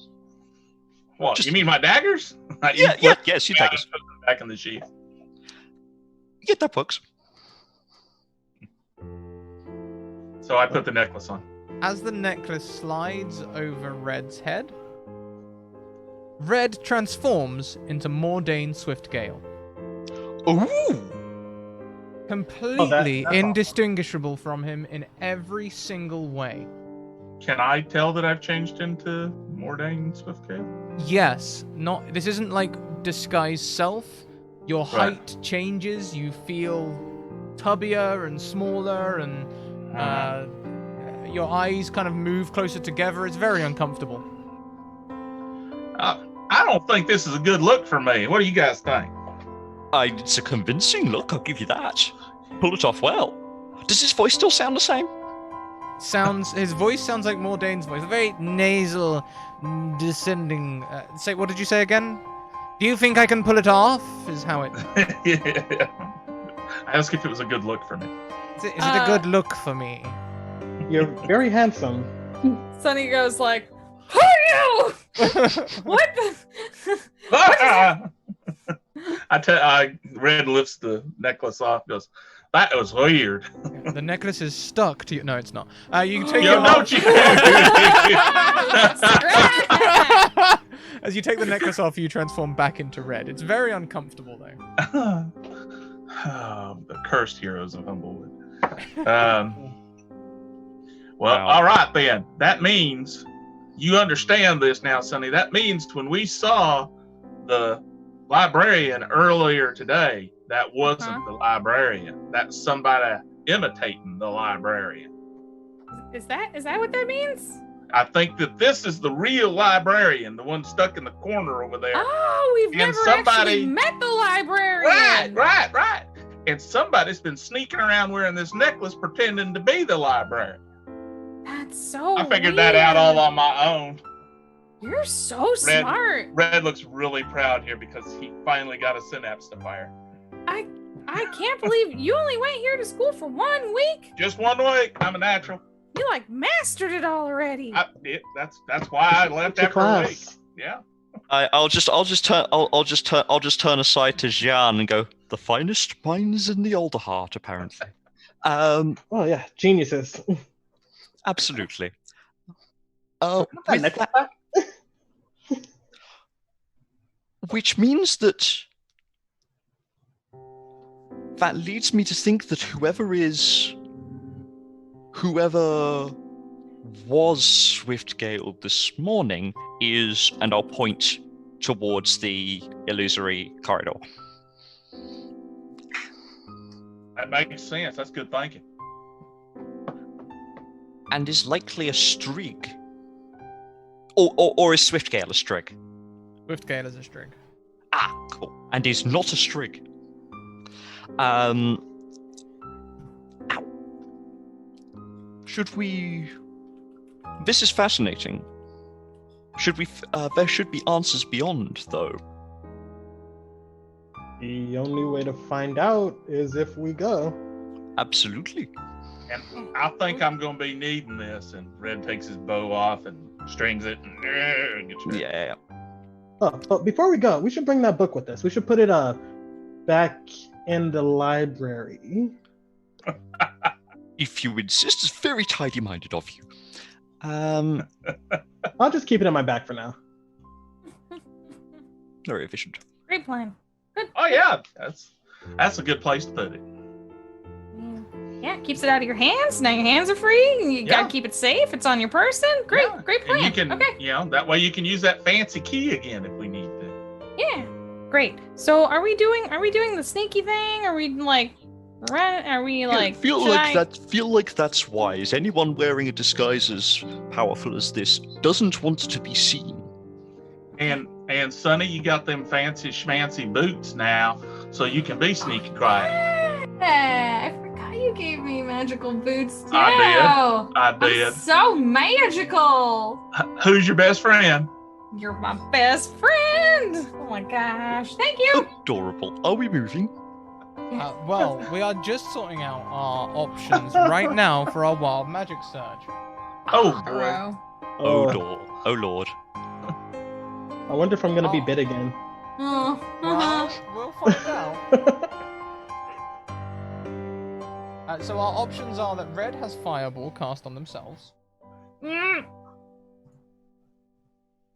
What? You mean my daggers?
Yes, your daggers.
Put them back in the sheath.
Yeah, that works.
So I put the necklace on.
As the necklace slides over Red's head, Red transforms into Mordain Swiftgale.
Ooh!
Completely
that's
indistinguishable from him in every single way.
Can I tell that I've changed into Mordain Swiftgale?
Yes, this isn't like disguise self. Your
Right.
height changes, you feel tubbier and smaller, and your eyes kind of move closer together. It's very uncomfortable.
I don't think this is a good look for me. What do you guys think?
It's a convincing look, I'll give you that. Pull it off well. Does his voice still sound the same?
His voice sounds like Mordane's voice, a very nasal, descending. What did you say again? Do you think I can pull it off? Is how it.
Yeah. I asked if it was a good look for me.
Is it a good look for me?
You're very handsome.
Sunny goes like, "Who are you? What the?"
Red lifts the necklace off. Goes, that was weird.
The necklace is stuck to you. No, it's not. You can take
Yo,
it off.
don't you?
As you take the necklace off, you transform back into Red. It's very uncomfortable, though.
The cursed heroes of HumbleWood.
Wow.
All right then. That means you understand this now, Sonny. That means when we saw the librarian earlier today, that wasn't the librarian. That's somebody imitating the librarian.
Is that what that means?
I think that this is the real librarian, the one stuck in the corner over there.
Oh, we've
And
never actually met the librarian.
Right. And somebody's been sneaking around wearing this necklace pretending to be the librarian.
That's so
I figured that out all on my own.
You're so smart.
Red looks really proud here because he finally got a synapse to fire.
I can't believe you only went here to school for 1 week.
Just 1 week. I'm a natural.
You like mastered it already.
That's why I left after a week. Yeah.
I'll just turn aside to Jean and go, the finest minds in the Alderheart, apparently.
Oh yeah, geniuses.
Absolutely. Which means that leads me to think that whoever was Swiftgale this morning is, and I'll point towards the illusory corridor.
That makes sense. That's good thinking.
And is likely a Strigg. Or is Swiftgale a Strigg?
Swiftgale is a Strigg.
Ah, cool. And is not a Strigg. Should we... This is fascinating. Should we... there should be answers beyond, though.
The only way to find out is if we go.
Absolutely.
And I think I'm going to be needing this. And Red takes his bow off and strings it and gets ready.
Yeah.
Oh, but before we go, we should bring that book with us. We should put it back in the library.
If you insist, it's very tidy-minded of you.
I'll just keep it in my bag for now.
Very efficient.
Great plan. Good.
Oh yeah, that's a good place to put it.
Yeah, keeps it out of your hands. Now your hands are free. You gotta keep it safe. It's on your person. Great plan.
And you can,
okay.
That way you can use that fancy key again if we need to.
Yeah, great. So are we doing the sneaky thing? Are we like,
feel like that's wise. Anyone wearing a disguise as powerful as this doesn't want to be seen.
And Sonny, you got them fancy schmancy boots now, so you can be sneaky quiet.
Yeah, I forgot you gave me magical boots too.
I did.
I'm so magical.
Who's your best friend?
You're my best friend. Oh my gosh, thank you.
Adorable. Are we moving?
Well, we are just sorting out our options right now for our wild magic search.
Oh boy.
Oh Lord.
I wonder if I'm gonna be bit again.
Oh.
Well, we'll find out. So our options are that Red has Fireball cast on themselves.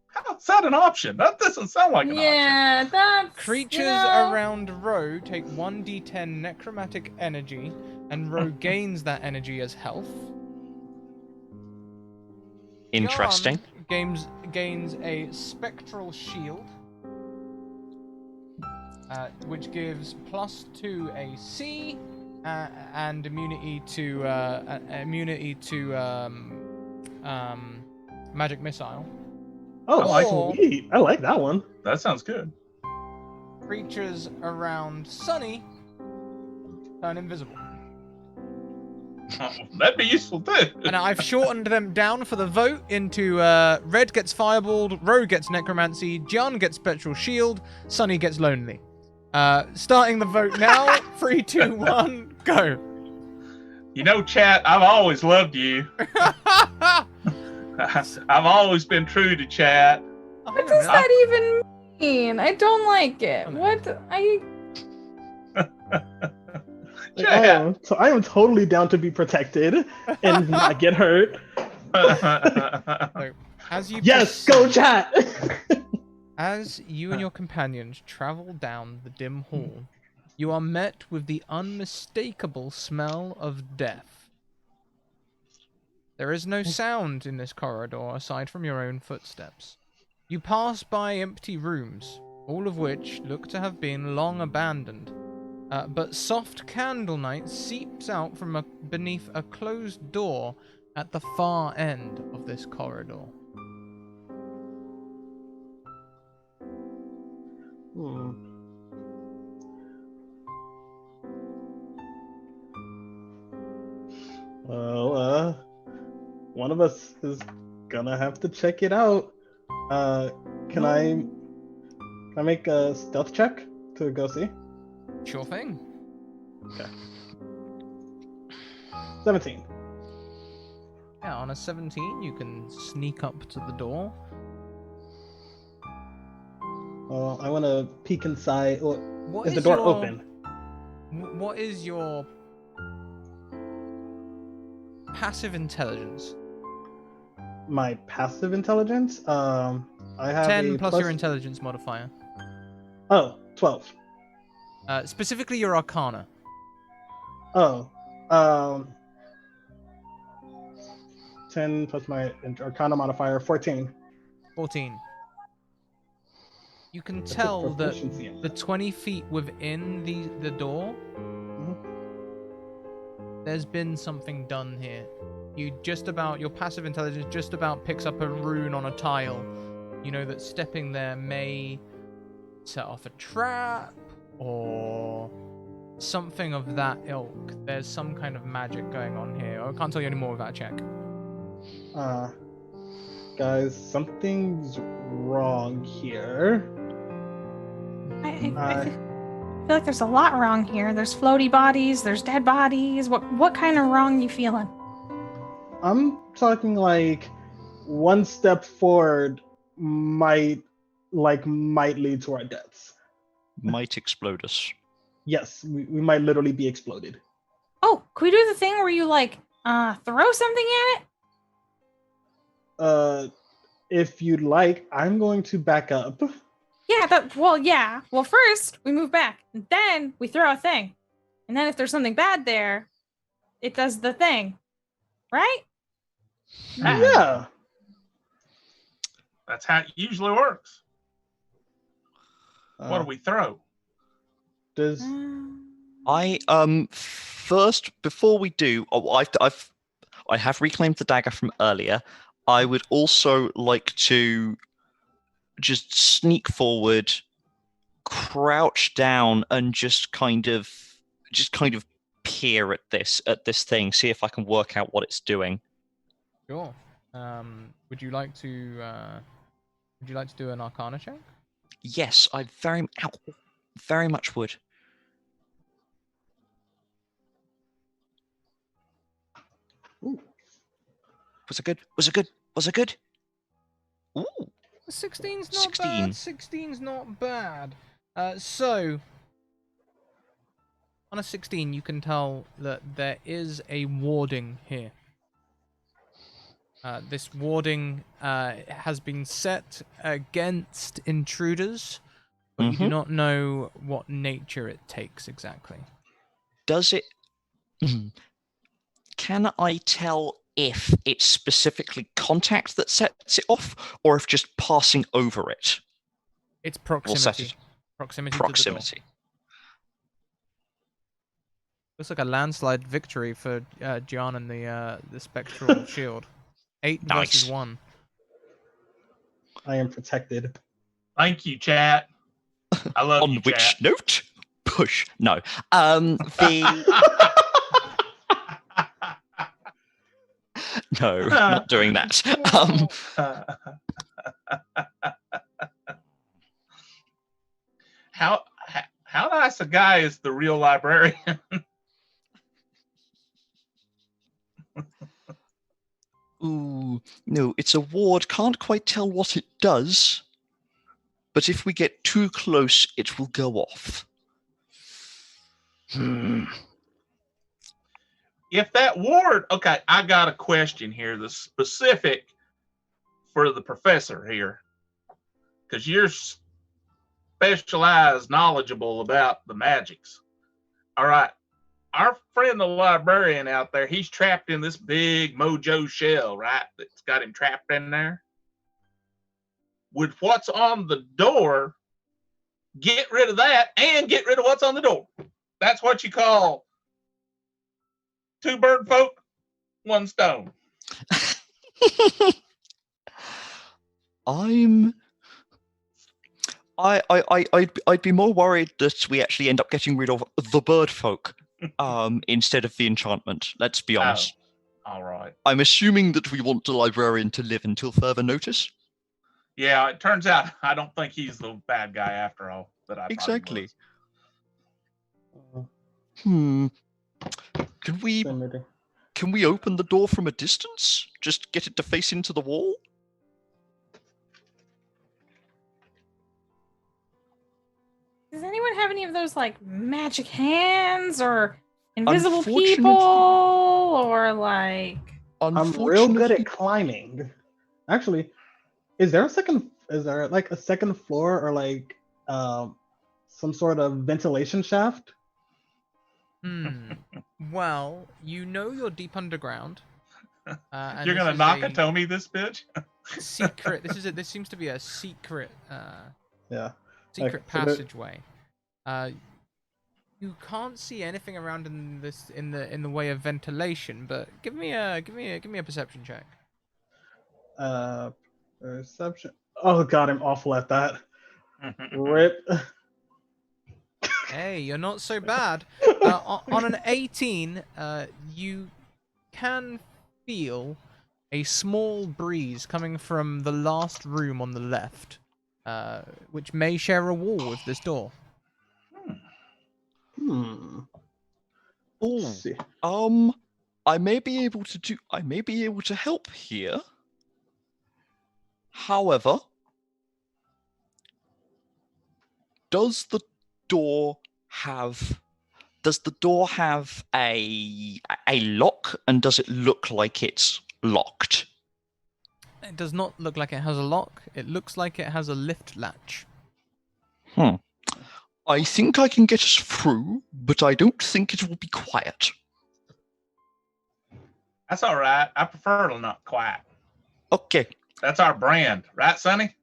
How's that an option? That doesn't sound like an option.
Yeah, that's...
Creatures around Ro take 1d10 necromantic energy, and Ro gains that energy as health.
Interesting.
Gains a spectral shield, which gives +2 AC and immunity to magic missile.
Oh, sweet! I like that one.
That sounds good.
Creatures around Sunny turn invisible.
Oh, that'd be useful too.
And I've shortened them down for the vote into Red gets Fireballed, Rogue gets Necromancy, Gian gets Spectral Shield, Sunny gets Lonely. Starting the vote now. 3, 2, 1, go.
You know, chat, I've always loved you. I've always been true to chat.
What does that even mean? I don't like it. What?
I am totally down to be protected and not get hurt.
So, as you
Yes, go chat.
As you and your companions travel down the dim hall, you are met with the unmistakable smell of death. There is no sound in this corridor aside from your own footsteps. You pass by empty rooms, all of which look to have been long abandoned. But soft candlelight seeps out from beneath a closed door at the far end of this corridor.
Well, one of us is gonna have to check it out. Can I make a stealth check to go see?
Sure thing.
Okay. 17.
Yeah, on a 17, you can sneak up to the door.
Well, I want to peek inside.
What
is the door
your-
open?
What is your passive intelligence?
My passive intelligence? I have
10
a
plus your intelligence modifier.
Oh, 12.
Specifically your arcana.
Oh, 10 plus my arcana modifier, 14.
14. You can
That's a
tell that
proficiency in
the 20 feet within the door, there's been something done here. Your passive intelligence just about picks up a rune on a tile. You know that stepping there may set off a trap or something of that ilk. There's some kind of magic going on here. I can't tell you any more without a check.
Guys, something's wrong here.
I feel like there's a lot wrong here. There's floaty bodies, there's dead bodies. What kind of wrong you feeling?
I'm talking like one step forward might lead to our deaths.
Might explode us.
Yes, we might literally be exploded.
Oh, can we do the thing where you throw something at it?
If you'd like, I'm going to back up.
Yeah, Well, first we move back, and then we throw a thing. And then if there's something bad there, it does the thing. Right?
Yeah.
That's how it usually works. What do we throw?
Does
I first before we do, I have reclaimed the dagger from earlier. I would also like to just sneak forward, crouch down, and just kind of peer at this thing, see if I can work out what it's doing.
Sure. Would you like to do an arcana check?
Yes, I very much would.
Ooh.
Was it good? Ooh.
16's not
16.
bad. 16's not bad. So on a 16, you can tell that there is a warding here. This warding has been set against intruders, but you do not know what nature it takes exactly.
Does it? Can I tell if it's specifically contact that sets it off, or if just passing over it?
It's
Will set
proximity.
it.
Proximity. To the door.
Proximity.
Looks like a landslide victory for Gian and the spectral shield. 8 versus
Nice.
1.
I am protected.
Thank you, chat. I love
On
you,
which
chat.
note? Push. No. The No, not doing that.
How nice a guy is the real librarian?
Ooh, no, it's a ward. Can't quite tell what it does. But if we get too close, it will go off.
If that ward, okay, I got a question here. The specific for the professor here, because you're specialized, knowledgeable about the magics. All right, our friend the librarian out there, he's trapped in this big mojo shell, right? That's got him trapped in there. Would what's on the door get rid of that and get rid of what's on the door? That's what you call two bird folk, one stone.
I'd be more worried that we actually end up getting rid of the bird folk instead of the enchantment. Let's be honest.
Oh, all right.
I'm assuming that we want the librarian to live until further notice.
Yeah, it turns out I don't think he's the bad guy after all. That I
Exactly.
Uh,
Can we
Similar.
open the door from a distance? Just get it to face into the wall?
Does anyone have any of those like magic hands or invisible
Unfortunately-
people or like?
I'm real good at climbing. Actually, is there like a second floor or like some sort of ventilation shaft?
Well, you know you're deep underground. And
You're
this
gonna
is
Nakatomi this bitch?
secret. This seems to be a secret.
Yeah.
Secret
so there-
passageway. You can't see anything around in the way of ventilation, but give me a perception check.
Perception. Oh god, I'm awful at that. Rip.
Hey, you're not so bad. On an 18, you can feel a small breeze coming from the last room on the left, which may share a wall with this door.
Oh,
Let's see.
I may be able to help here. However, does the door have a lock, and does it look like it's locked?
It does not look like it has a lock. It looks like it has a lift latch.
I think I can get us through, but I don't think it will be quiet.
That's all right. I prefer it not quiet.
Okay.
That's our brand, right, Sonny?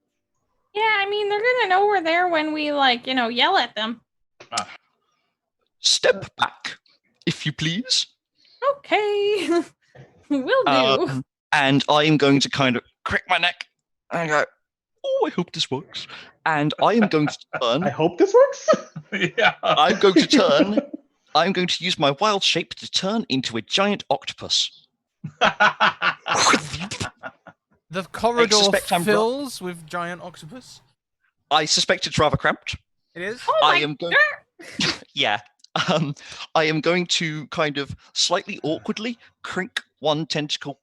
Yeah, I mean they're gonna know we're there when we yell at them.
Step back, if you please.
Okay, will do.
And I am going to kind of crack my neck and go, oh, I hope this works. And I am going to turn.
I hope this works.
Yeah.
I'm going to turn. I'm going to use my wild shape to turn into a giant octopus.
The corridor
suspect I'm
fills with giant octopus.
I suspect it's rather cramped.
It is.
Oh my
I am going. Yeah. I am going to kind of slightly awkwardly crink one tentacle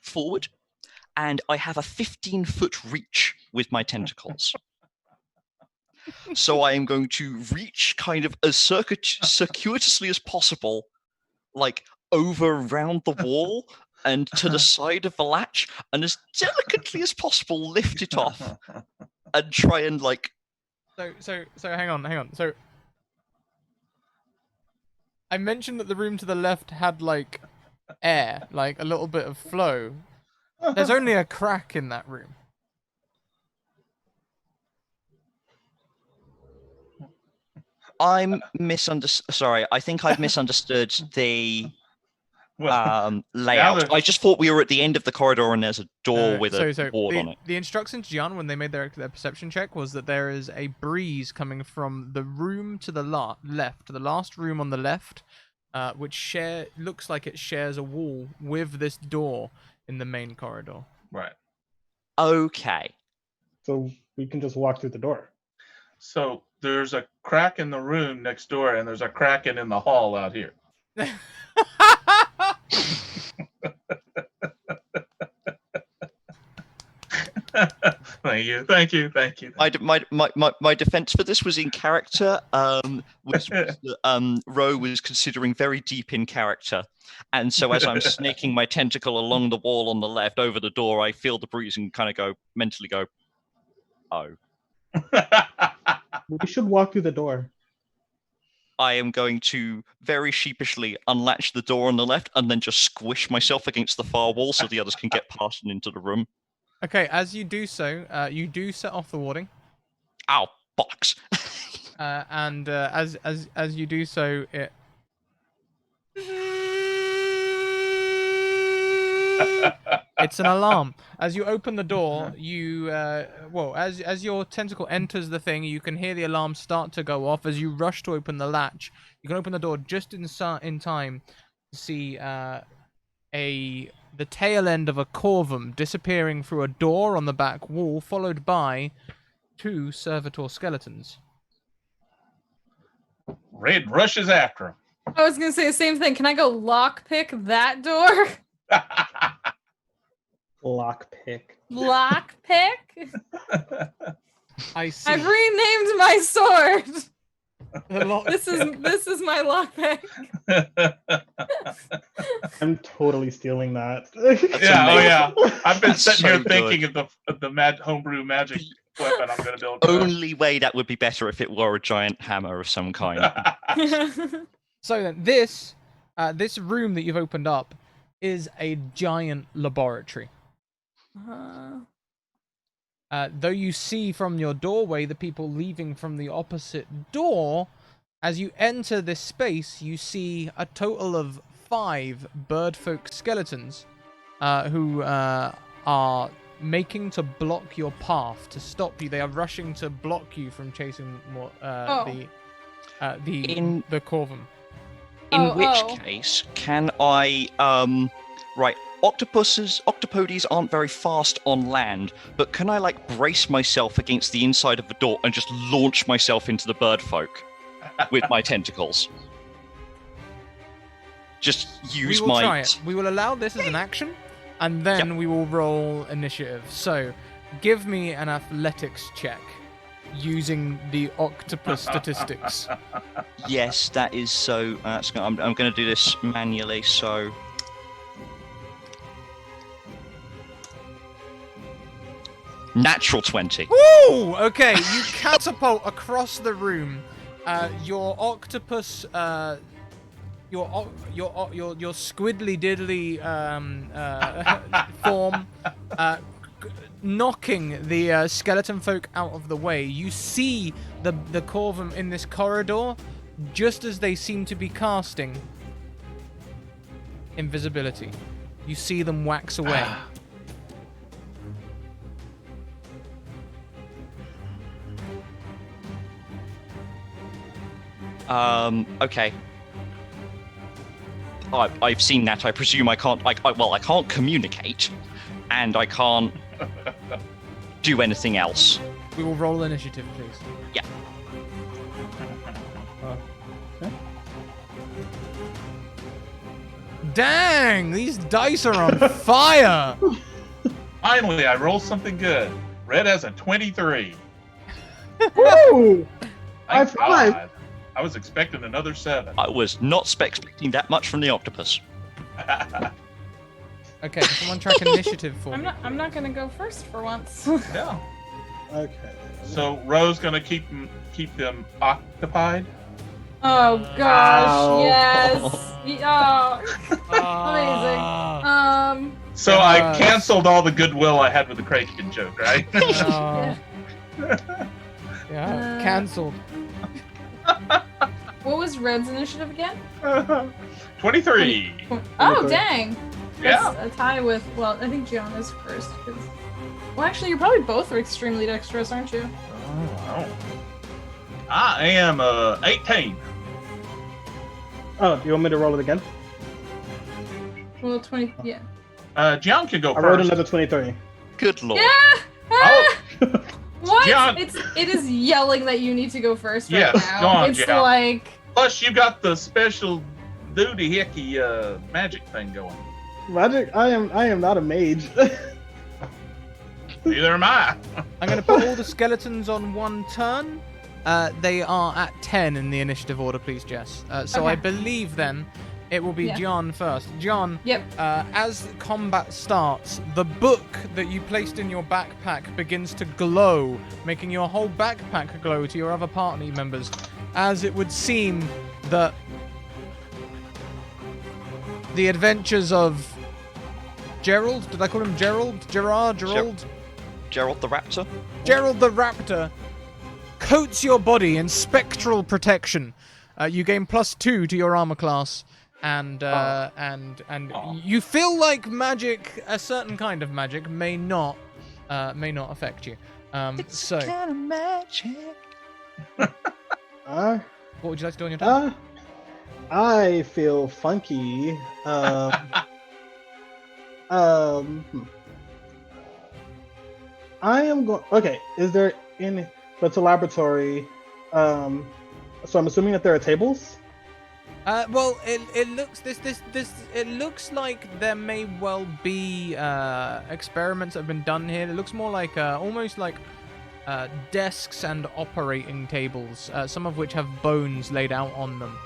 forward, and I have a 15-foot reach with my tentacles. So I am going to reach kind of as circuitously as possible, like over around the wall and to the side of the latch, and as delicately as possible lift it off and try and like.
So hang on. So I mentioned that the room to the left had like air, like a little bit of flow. There's only a crack in that room.
I'm Sorry, I think I've misunderstood the layout. I just thought we were at the end of the corridor and there's a door with a board on it.
The instructions, Gian, when they made their perception check, was that there is a breeze coming from the room to the left, the last room on the left, which looks like it shares a wall with this door in the main corridor.
Right.
Okay.
So we can just walk through the door.
So there's a crack in the room next door, and there's a crack in the hall out here. Thank you.
My defense for this was in character. Ro was considering very deep in character, and so as I'm snaking my tentacle along the wall on the left over the door, I feel the breeze and kind of mentally go, oh.
We should walk through the door.
I am going to very sheepishly unlatch the door on the left and then just squish myself against the far wall so the others can get past and into the room.
Okay, as you do so, you do set off the warding.
Ow, bollocks.
And as you do so, it... It's an alarm. As you open the door, you as your tentacle enters the thing, you can hear the alarm start to go off. As you rush to open the latch, you can open the door just in time to see the tail end of a corvum disappearing through a door on the back wall, followed by 2 servitor skeletons.
Red rushes after him.
I was gonna say the same thing. Can I go lockpick that door?
Lockpick.
Lockpick?
I see.
I've renamed my sword. This is my lockpick.
I'm totally stealing that.
Yeah. I've been sitting
So
here
good.
thinking of the homebrew magic weapon I'm going to build.
Only way that would be better if it were a giant hammer of some kind.
So then, this room that you've opened up is a giant laboratory. Though you see from your doorway the people leaving from the opposite door, as you enter this space, you see a total of 5 birdfolk skeletons who are making to block your path, to stop you. They are rushing to block you from chasing more, the corvum.
In which case, can I right, octopodes aren't very fast on land, but can I brace myself against the inside of the door and just launch myself into the birdfolk with my tentacles? Just use
We will
my
try it. We will allow this as an action, and then we will roll initiative. So, give me an athletics check using the octopus statistics.
Yes, that is so. I'm going to do this manually. So, natural 20.
Woo! Okay, you catapult across the room. Your octopus, your squiddly diddly form, knocking the skeleton folk out of the way. You see the corvum in this corridor, just as they seem to be casting invisibility. You see them wax away.
Okay. I've seen that. I presume I can't. I can't communicate, and I can't do anything else.
We will roll initiative, please.
Yeah.
Dang! These dice are on fire!
Finally, I rolled something good. Red has a 23.
Woo!
Thank
High five.
God. I was expecting another 7.
I was not expecting that much from the octopus.
Okay, can someone track initiative for me?
I'm not gonna go first for once.
Yeah.
Okay.
So Ro's gonna keep them occupied.
Oh gosh,
Ow.
yes. Oh,
Ah.
amazing.
So I canceled all the goodwill I had with the Kraken joke, right?
Ah. Yeah, cancelled.
What was Red's initiative again?
23.
Oh, dang.
Yeah.
That's a tie with, well, I think Gianna's first. Well, actually, you probably both are extremely dexterous, aren't you?
Oh, wow. I am 18.
Oh, you want me to roll it again?
Well, 20. Yeah.
John can go
I
first.
rolled another 23.
Good lord.
Yeah.
Oh,
What?
John.
It is yelling that you need to go first right
Yes,
now.
go on,
It's
John.
like
Plus, you got the special duty hickey magic thing going.
Magic? I am not a mage.
Neither am I.
I'm going to put all the skeletons on one turn. They are at 10 in the initiative order, please, Jess. So
Okay.
I believe then it will be
Yeah.
John first. John,
Yep.
as combat starts, the book that you placed in your backpack begins to glow, making your whole backpack glow to your other party members, as it would seem that the adventures of Gerald, did I call him Gerald? Gerard? Gerald?
Gerald the Raptor?
Gerald the Raptor coats your body in spectral protection. You gain +2 to your armor class, and you feel like magic, a certain kind of magic, may not affect you. So,
kind of magic.
uh,
what would you like to do on your turn?
I feel funky. I am going. Okay, is there in? But it's a laboratory. So I'm assuming that there are tables.
Well, it looks it looks like there may well be experiments that have been done here. It looks more like almost like desks and operating tables, some of which have bones laid out on them.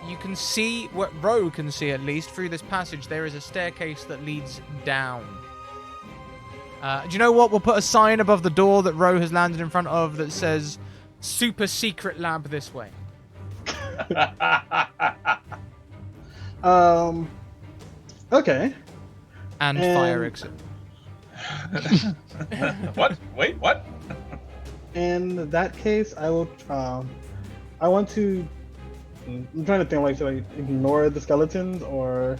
You can see, what Ro can see at least, through this passage, there is a staircase that leads down. Do you know what? We'll put a sign above the door that Ro has landed in front of that says, "Super secret lab this way."
Okay.
And fire exit.
What? Wait, what?
In that case, I will. I want to. I'm trying to think. Like, should I ignore the skeletons or?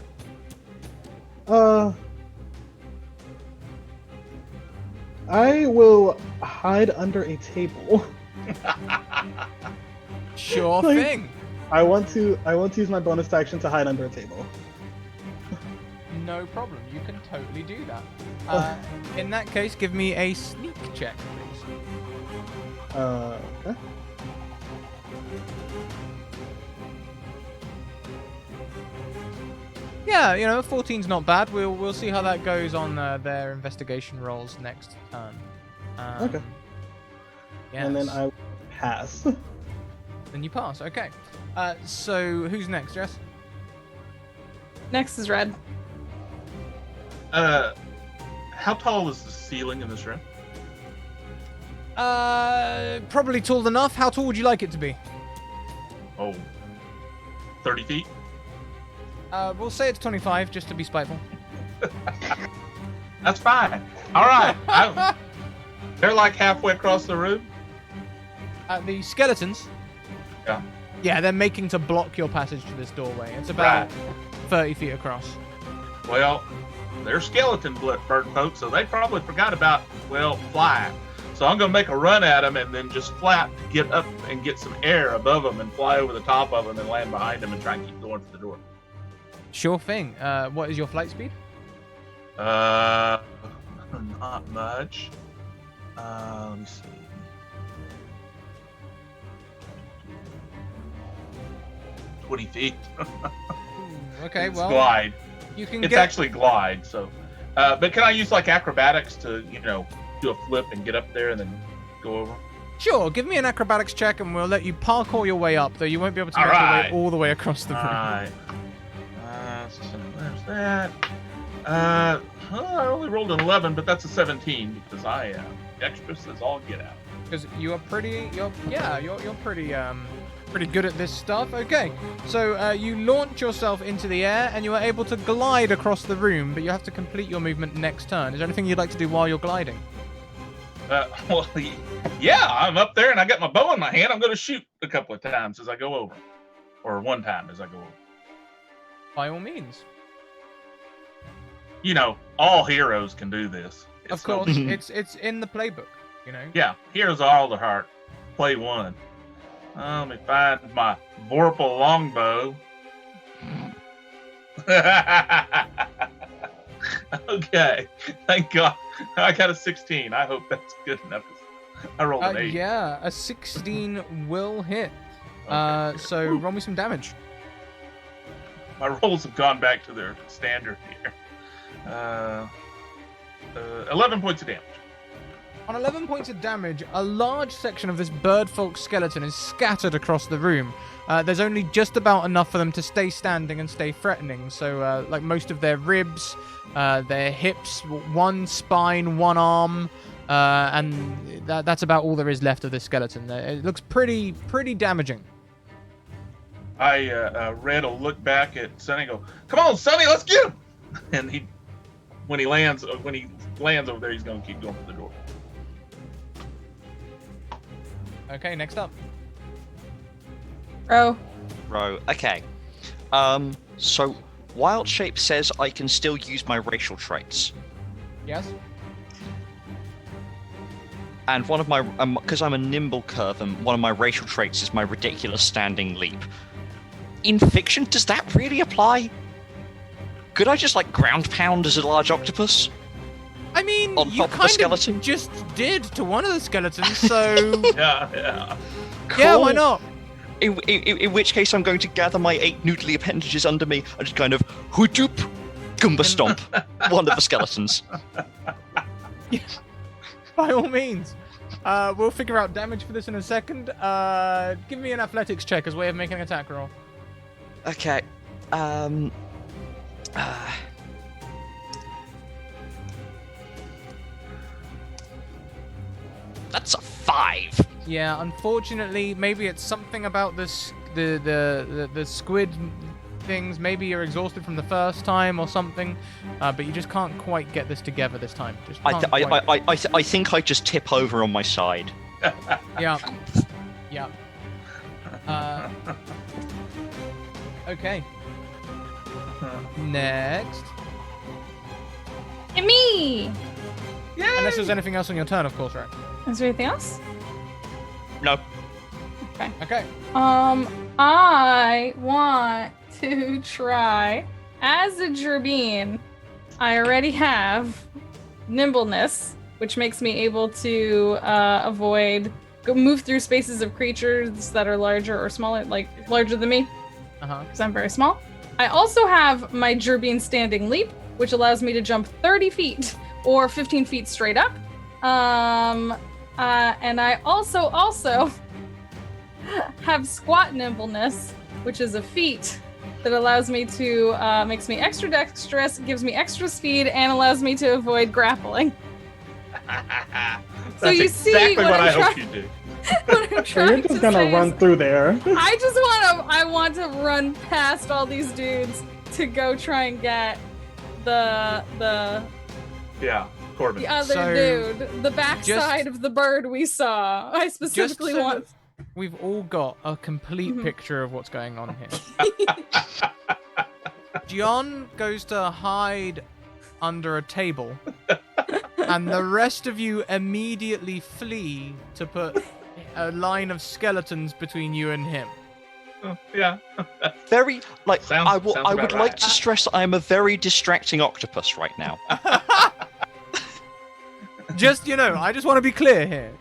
I will hide under a table.
Sure
Like-
thing.
I want to use my bonus action to hide under a table.
No problem. You can totally do that. In that case, give me a sneak check, please.
Okay.
Yeah, 14's not bad. We'll see how that goes on their investigation rolls next turn.
Okay. And then
yes.
I pass.
Then you pass. Okay. So who's next, Jess?
next is red.
How tall is the ceiling in this room?
Probably tall enough. How tall would you like it to be?
Oh, 30 feet?
We'll say it's 25, just to be spiteful.
That's fine. All right. They're like halfway across the room?
The skeletons.
Yeah.
Yeah, they're making to block your passage to this doorway. It's about 30 feet across.
Well, they're skeleton bird folks, so they probably forgot about, flying. So I'm going to make a run at them and then just flap to get up and get some air above them and fly over the top of them and land behind them and try and keep going for the door.
Sure thing. What is your flight speed?
Not much. Let me see. "20 feet.
Okay,
It's
well,
glide.
you can
It's
get...
actually glide. So, but can I use like acrobatics to, do a flip and get up there and then go over?
Sure, give me an acrobatics check and we'll let you parkour your way up, though you won't be able to make your
Alright.
way all the way across the room.
Alright. So there's that. I only rolled an 11, but that's a 17 because I am dexterous as all get out.
Because you're pretty good at this stuff. Okay, so you launch yourself into the air and you are able to glide across the room, but you have to complete your movement next turn. Is there anything you'd like to do while you're gliding?
Yeah, I'm up there and I got my bow in my hand. I'm going to shoot a couple of times as I go over, or one time as I go over.
By all means.
All heroes can do this.
Of course, it's in the playbook,
Yeah, Heroes of Alderheart, play 1. Let me find my Vorpal longbow. Okay, thank God. I got a 16. I hope that's good enough. I rolled an 8.
Yeah, a 16 will hit.
Okay.
So roll me some damage.
My rolls have gone back to their standard here. 11 points of damage.
On 11 points of damage, a large section of this birdfolk skeleton is scattered across the room. There's only just about enough for them to stay standing and stay threatening. So, like most of their ribs, their hips, one spine, one arm, and that's about all there is left of this skeleton. It looks pretty damaging.
Red will look back at Sonny and go, "Come on, Sonny, let's get him!" And when he lands over there, he's going to keep going for the door.
Okay, next up.
Ro.
Okay. So Wild Shape says I can still use my racial traits.
Yes?
And one of my, because I'm a nimble curve, and one of my racial traits is my ridiculous standing leap. In fiction, does that really apply? Could I just like ground pound as a large octopus?
I mean,
On
you
top of the
kind
skeleton?
of just did to one of the skeletons, so
Yeah.
yeah, why
Cool.
not?
In which case, I'm going to gather my 8 noodly appendages under me and just kind of hoodoop, goomba stomp one of the skeletons.
By all means. We'll figure out damage for this in a second. Give me an athletics check as way of making an attack roll.
Okay. That's a 5.
Yeah, unfortunately, maybe it's something about this the squid things. Maybe you're exhausted from the first time or something, but you just can't quite get this together this time. Just can't quite.
I think I just tip over on my side.
Yeah. Okay. Next.
And me.
Unless there's anything else on your turn, of course, right?
Is there anything else?
No.
Okay.
I want to try as a Gerbine. I already have nimbleness, which makes me able to move through spaces of creatures that are larger or smaller, like larger than me, because I'm very small. I also have my Gerbine standing leap, which allows me to jump 30 feet or 15 feet straight up. And I also have squat nimbleness, which is a feat that allows me to makes me extra dexterous, gives me extra speed, and allows me to avoid grappling.
That's
So you
exactly
see
what I
I'm
hope you do.
What I'm
So you're
trying
just
to
gonna
say
run
is
through there.
I want to run past all these dudes to go try and get the
Yeah, Corbin.
other
So,
dude, the backside of the bird we saw. I specifically
so
want.
We've all got a complete
Mhm.
picture of what's going on here. John goes to hide under a table, and the rest of you immediately flee to put a line of skeletons between you and him.
Yeah.
Very, like,
Sounds
I
about
would
right.
like to stress that I am a very distracting octopus right now.
Just, I just want to be clear here,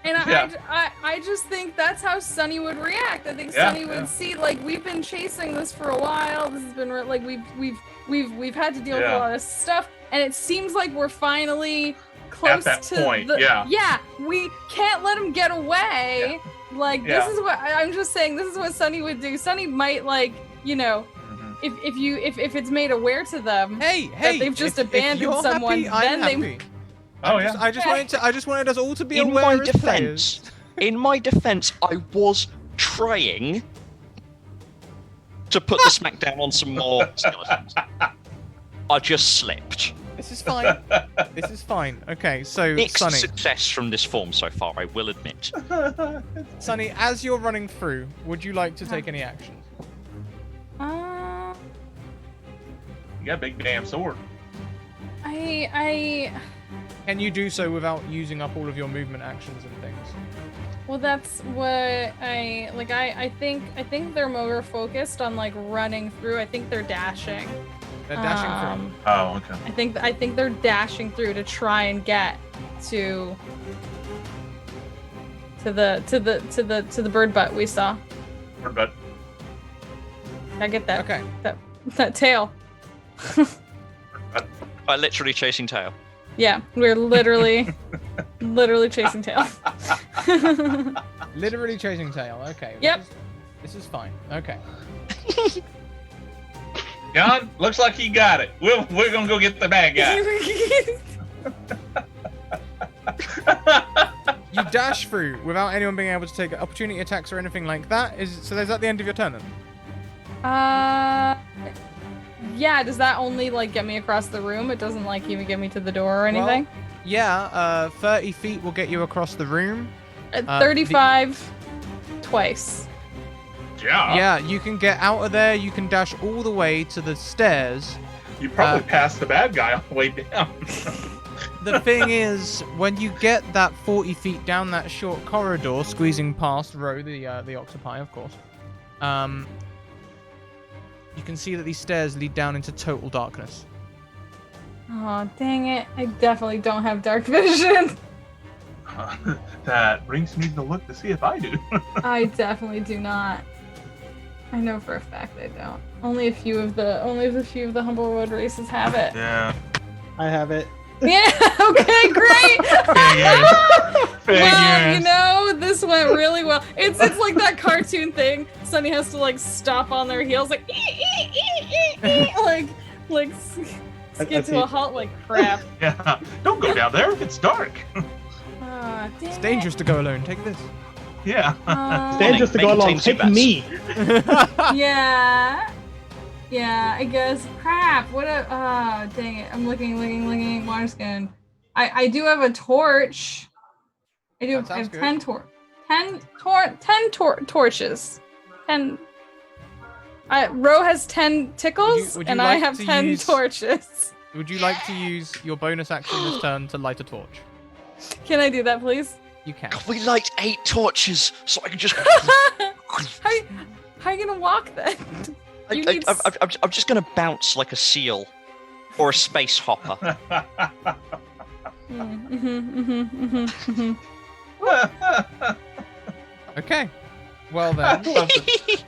I just think that's how Sunny would react. I think
Yeah,
Sunny would see, like, we've been chasing this for a while. This has been like we've had to deal with a
Yeah.
lot of stuff, and it seems like we're finally close
that
to
point,
the,
yeah.
we can't let him get away. Like,
Yeah.
this is what I'm just saying. This is what Sunny would do. Sunny might, like,
Mhm.
if it's made aware to them.
Hey,
that they've just
if
abandoned
you're
someone,
happy, I'm
then they-
happy.
Oh,
I just wanted us all to be
In
aware
my
as players.
defense, I was trying to put the smack down on some more skeletons. I just slipped.
This is fine. This is fine. Okay, so
Mixed
Sonny,
success from this form so far, I will admit.
Sonny, as you're running through, would you like to take any action?
Uh,
You got a big damn sword.
Can you do so without using up all of your movement actions and things?
Well, that's what I like. I think they're more focused on like running through. I think they're dashing.
They're dashing through.
Oh, okay.
I think they're dashing through to try and get to the bird butt we saw.
Bird butt.
I get that.
Okay.
That tail.
By literally chasing tail.
Yeah, we're literally chasing tail.
Literally chasing tail. Okay.
Yep.
This is fine. Okay.
John, looks like he got it. We're gonna go get the bad guy.
You dash through without anyone being able to take opportunity attacks or anything like that. So is that the end of your turn then?
Yeah, does that only like get me across the room? It doesn't like even get me to the door or anything?
Well, yeah, 30 feet will get you across the room.
35 twice.
Yeah.
Yeah, you can get out of there. You can dash all the way to the stairs.
You probably passed the bad guy on the way down.
The thing is, when you get that 40 feet down that short corridor, squeezing past Ro, the octopi, of course, you can see that these stairs lead down into total darkness.
Oh, dang it. I definitely don't have dark vision.
That brings me to look to see if I do.
I definitely do not. I know for a fact I don't. Only a few of the HumbleWood races have it.
Yeah.
I have it.
Yeah, okay, great.
Figures.
Well, you know, this went really well. It's like that cartoon thing. Sunny has to like stop on their heels, like like skid to a halt like crap.
Yeah. Don't go down there. It's dark.
It's dangerous to go alone. Take this.
Yeah.
It's dangerous to go along. Take me.
Yeah, I guess. Crap. What a. Dang it. I'm looking. Water skin. I do have a torch. I have
good.
10 torches. 10. Ro has 10 tickles,
Would you
and
like
I have
to
10
use-
Would
Would you like to use your bonus action this turn to light a torch?
Can I do that, please?
You can.
We light 8 torches, so I can just.
How are you gonna walk then? You need
I'm just gonna bounce like a seal or a space hopper.
Okay. Well then.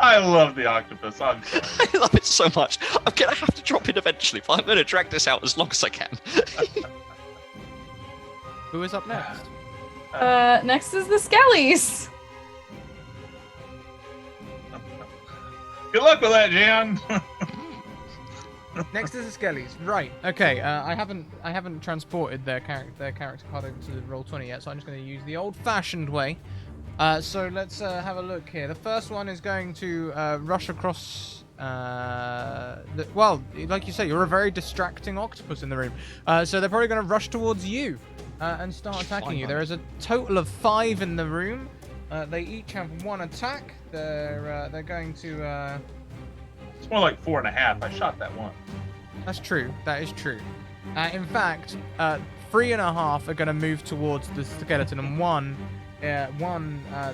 I love the octopus. I'm sorry.
I love it so much. I'm gonna have to drop it eventually, but I'm gonna drag this out as long as I can.
Who is up next?
Next is the Skellies.
Good luck with that, Jan.
Next is the Skellies. Right. Okay. I haven't transported their character card over to the Roll20 yet, so I'm just going to use the old-fashioned way. So let's have a look here. The first one is going to rush across. Well, like you say, you're a very distracting octopus in the room. So they're probably going to rush towards you and start attacking you. There is a total of 5 in the room. They each have 1 attack. They're going to.
It's more like 4.5. I shot that one.
That's true. That is true. In fact, 3.5 are going to move towards the skeleton, and one,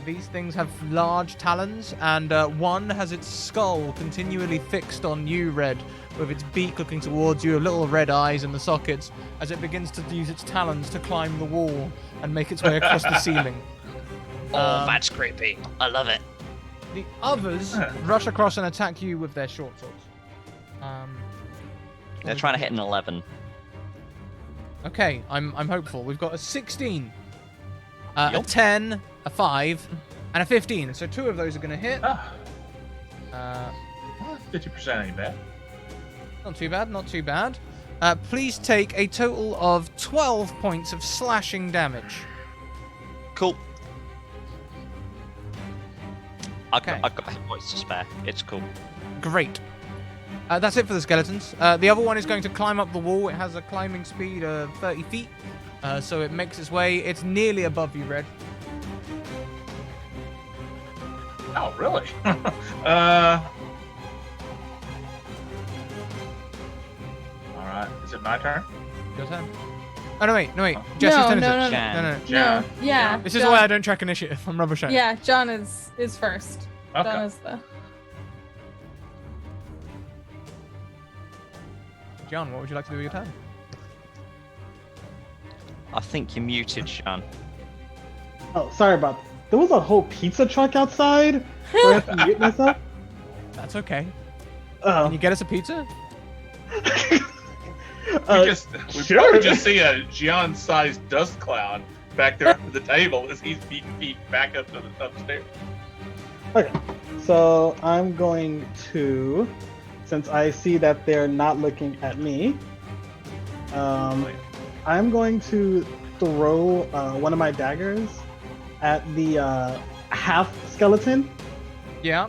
these things have large talons, and one has its skull continually fixed on you, Red, with its beak looking towards you, little red eyes in the sockets, as it begins to use its talons to climb the wall and make its way across the ceiling.
Oh, that's creepy. I love it.
The others rush across and attack you with their short swords.
They're trying to hit an 11.
Okay, I'm hopeful. We've got a 16, a 10, a 5, and a 15. So 2 of those are going to hit.
50% ain't bad.
Not too bad, not too bad. Please take a total of 12 points of slashing damage.
Cool.
Okay.
I've got hit points to spare. It's cool.
Great. That's it for the skeletons. The other one is going to climb up the wall. It has a climbing speed of 30 feet. So it makes its way. It's nearly above you, Red.
Oh, really? All right. Is it my turn?
Your turn. Oh no wait. Jesse's turn is it?
no.
No.
No, yeah.
This is
John,
why I don't track initiative. I'm rubbish at it.
Yeah, John is first.
Okay.
John is the.
John, what would you like to do with your turn?
I think you're muted, Sean.
Oh, sorry about that. There was a whole pizza truck outside. So I have to mute myself.
That's okay.
Oh.
Can you get us a pizza?
We
sure.
probably just see a Gian-sized dust cloud back there under the table as he's beating feet back up to the upstairs.
Okay, so I'm going to, since I see that they're not looking at me, I'm going to throw one of my daggers at the half skeleton.
Yeah.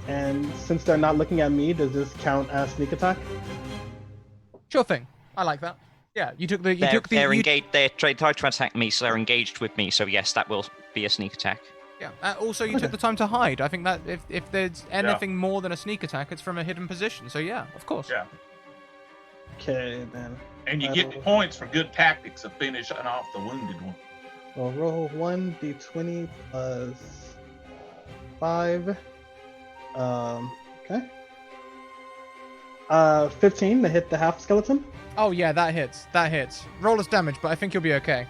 And since they're not looking at me, does this count as sneak attack?
Sure thing. I like that. Yeah, you took the.
They're engaged. They tried to attack me, so they're engaged with me. So yes, that will be a sneak attack.
Yeah. Also, you took the time to hide. I think that if there's anything more than a sneak attack, it's from a hidden position. So yeah, of course.
Yeah.
Okay, then.
And you get points for good tactics of finishing off the wounded one.
We'll roll 1d20 plus 5. Okay. 15 to hit the half skeleton.
Oh yeah, that hits. That hits. Roll us damage, but I think you'll be okay.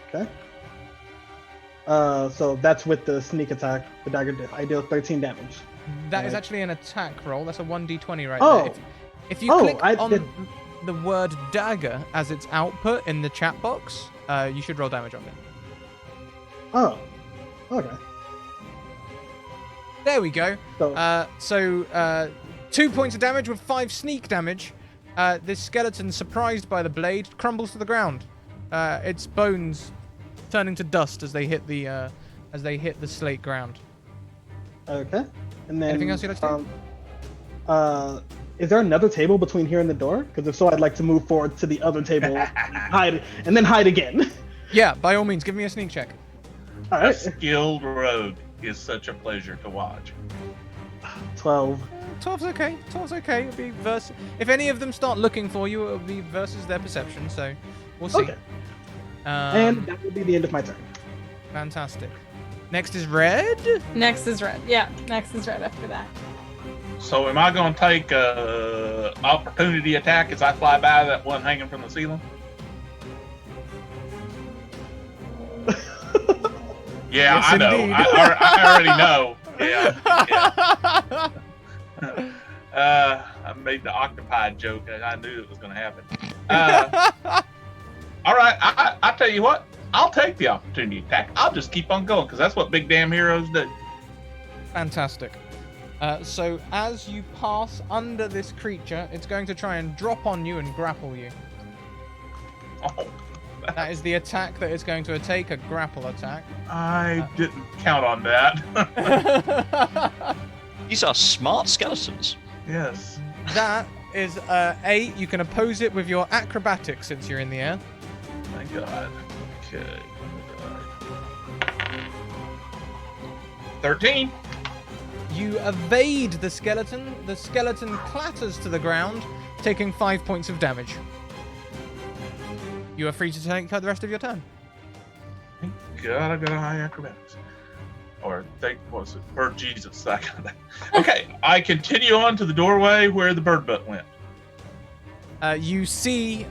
Okay. So that's with the sneak attack. The dagger I deal 13 damage.
That is actually an attack roll. That's a 1d20 right
Oh.
there. If you click on the word dagger as its output in the chat box, you should roll damage on it.
Oh. Okay.
There we go.
So,
2 points of damage with 5 sneak damage. This skeleton, surprised by the blade, crumbles to the ground. Its bones turning to dust as they hit the slate ground.
okay. And then
Anything else you'd like to do?
Is there another table between here and the door? Because if so, I'd like to move forward to the other table, hide, and then hide again.
Yeah, by all means, give me a sneak check.
All
A
right.
skilled rogue is such a pleasure to watch.
12.
12's okay. 12's okay. It'll be if any of them start looking for you, it'll be versus their perception. So we'll see.
Okay. And that will be the end of my turn.
Fantastic. Next is red.
Next is red. Yeah, next is red after that.
So am I going to take opportunity attack as I fly by that one hanging from the ceiling? Yeah,
Yes,
I know.
indeed.
I already know. Yeah. I made the octopi joke, and I knew it was going to happen. All right, I tell you what. I'll take the opportunity attack. I'll just keep on going, because that's what big damn heroes do.
Fantastic. So as you pass under this creature, it's going to try and drop on you and grapple you.
Oh,
That is the attack that it's going to take, a grapple attack.
I didn't count on that.
These are smart skeletons.
Yes.
That is 8. You can oppose it with your acrobatics since you're in the air.
Thank God. Okay. 13.
You evade the skeleton. The skeleton clatters to the ground, taking 5 points of damage. You are free to take the rest of your turn.
Thank God I got a high acrobatics. Or or Jesus, that kind of thing. Okay, I continue on to the doorway where the bird butt went.
You see,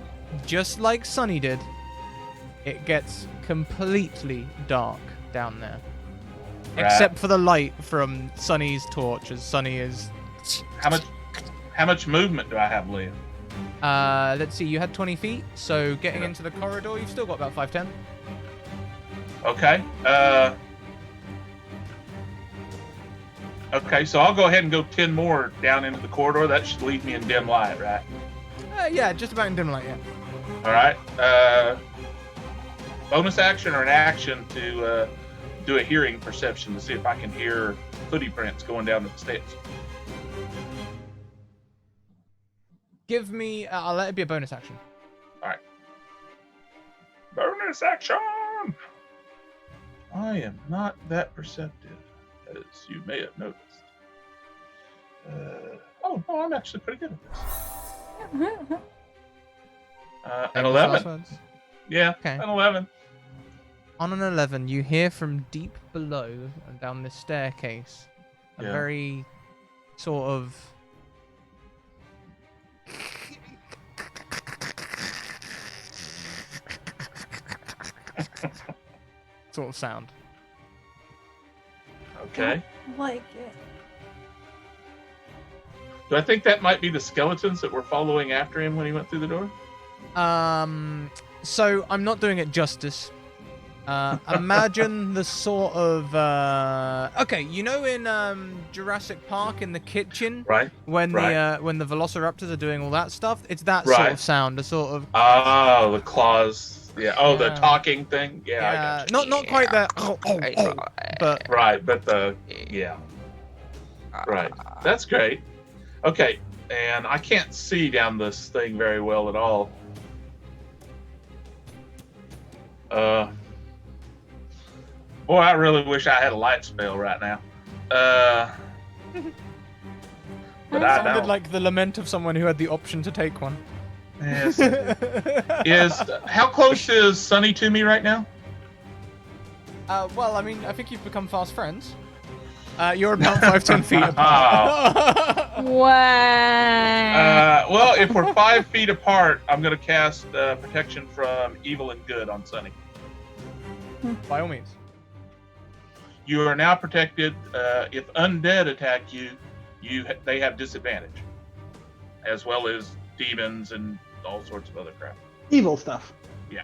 just like Sunny did, it gets completely dark down there.
Right.
Except for the light from Sunny's torch, as Sunny is...
How much movement do I have left?
Let's see, you had 20 feet, so getting into the corridor, you've still got about 5'10".
Okay. Okay, so I'll go ahead and go 10 more down into the corridor. That should leave me in dim light, right?
Yeah, just about in dim light, yeah.
All right. Bonus action or an action to do a hearing perception to see if I can hear footy prints going down the steps.
Give me... I'll let it be a bonus action.
All right. Bonus action! I am not that perceptive, as you may have noticed. Oh, no, I'm actually pretty good at this. An
Famous last
11.
words?
Yeah,
Okay.
an 11.
On an 11, you hear from deep below and down this staircase a
Yeah.
very sort of sound.
Okay.
Like it.
Do I think that might be the skeletons that were following after him when he went through the door?
So I'm not doing it justice. Imagine the sort of okay, you know in Jurassic Park in the kitchen
Right.
when
Right.
the velociraptors are doing all that stuff, it's that
Right.
sort of sound, a sort of
Oh, the claws. Yeah. Oh, the
Yeah.
talking thing. Yeah, I got you.
not quite that, but
Right, but yeah. Right. That's great. Okay, and I can't see down this thing very well at all. Boy, I really wish I had a light spell right now. But I
sounded
don't.
like the lament of someone who had the option to take one.
Yes, I do. How close is Sunny to me right now?
Well, I mean, I think you've become fast friends. You're about 5-10 feet apart.
Wow.
Well, if we're 5 feet apart, I'm going to cast protection from evil and good on Sunny.
By all means.
You are now protected. If undead attack you, they have disadvantage, as well as demons and all sorts of other crap.
Evil stuff.
Yeah.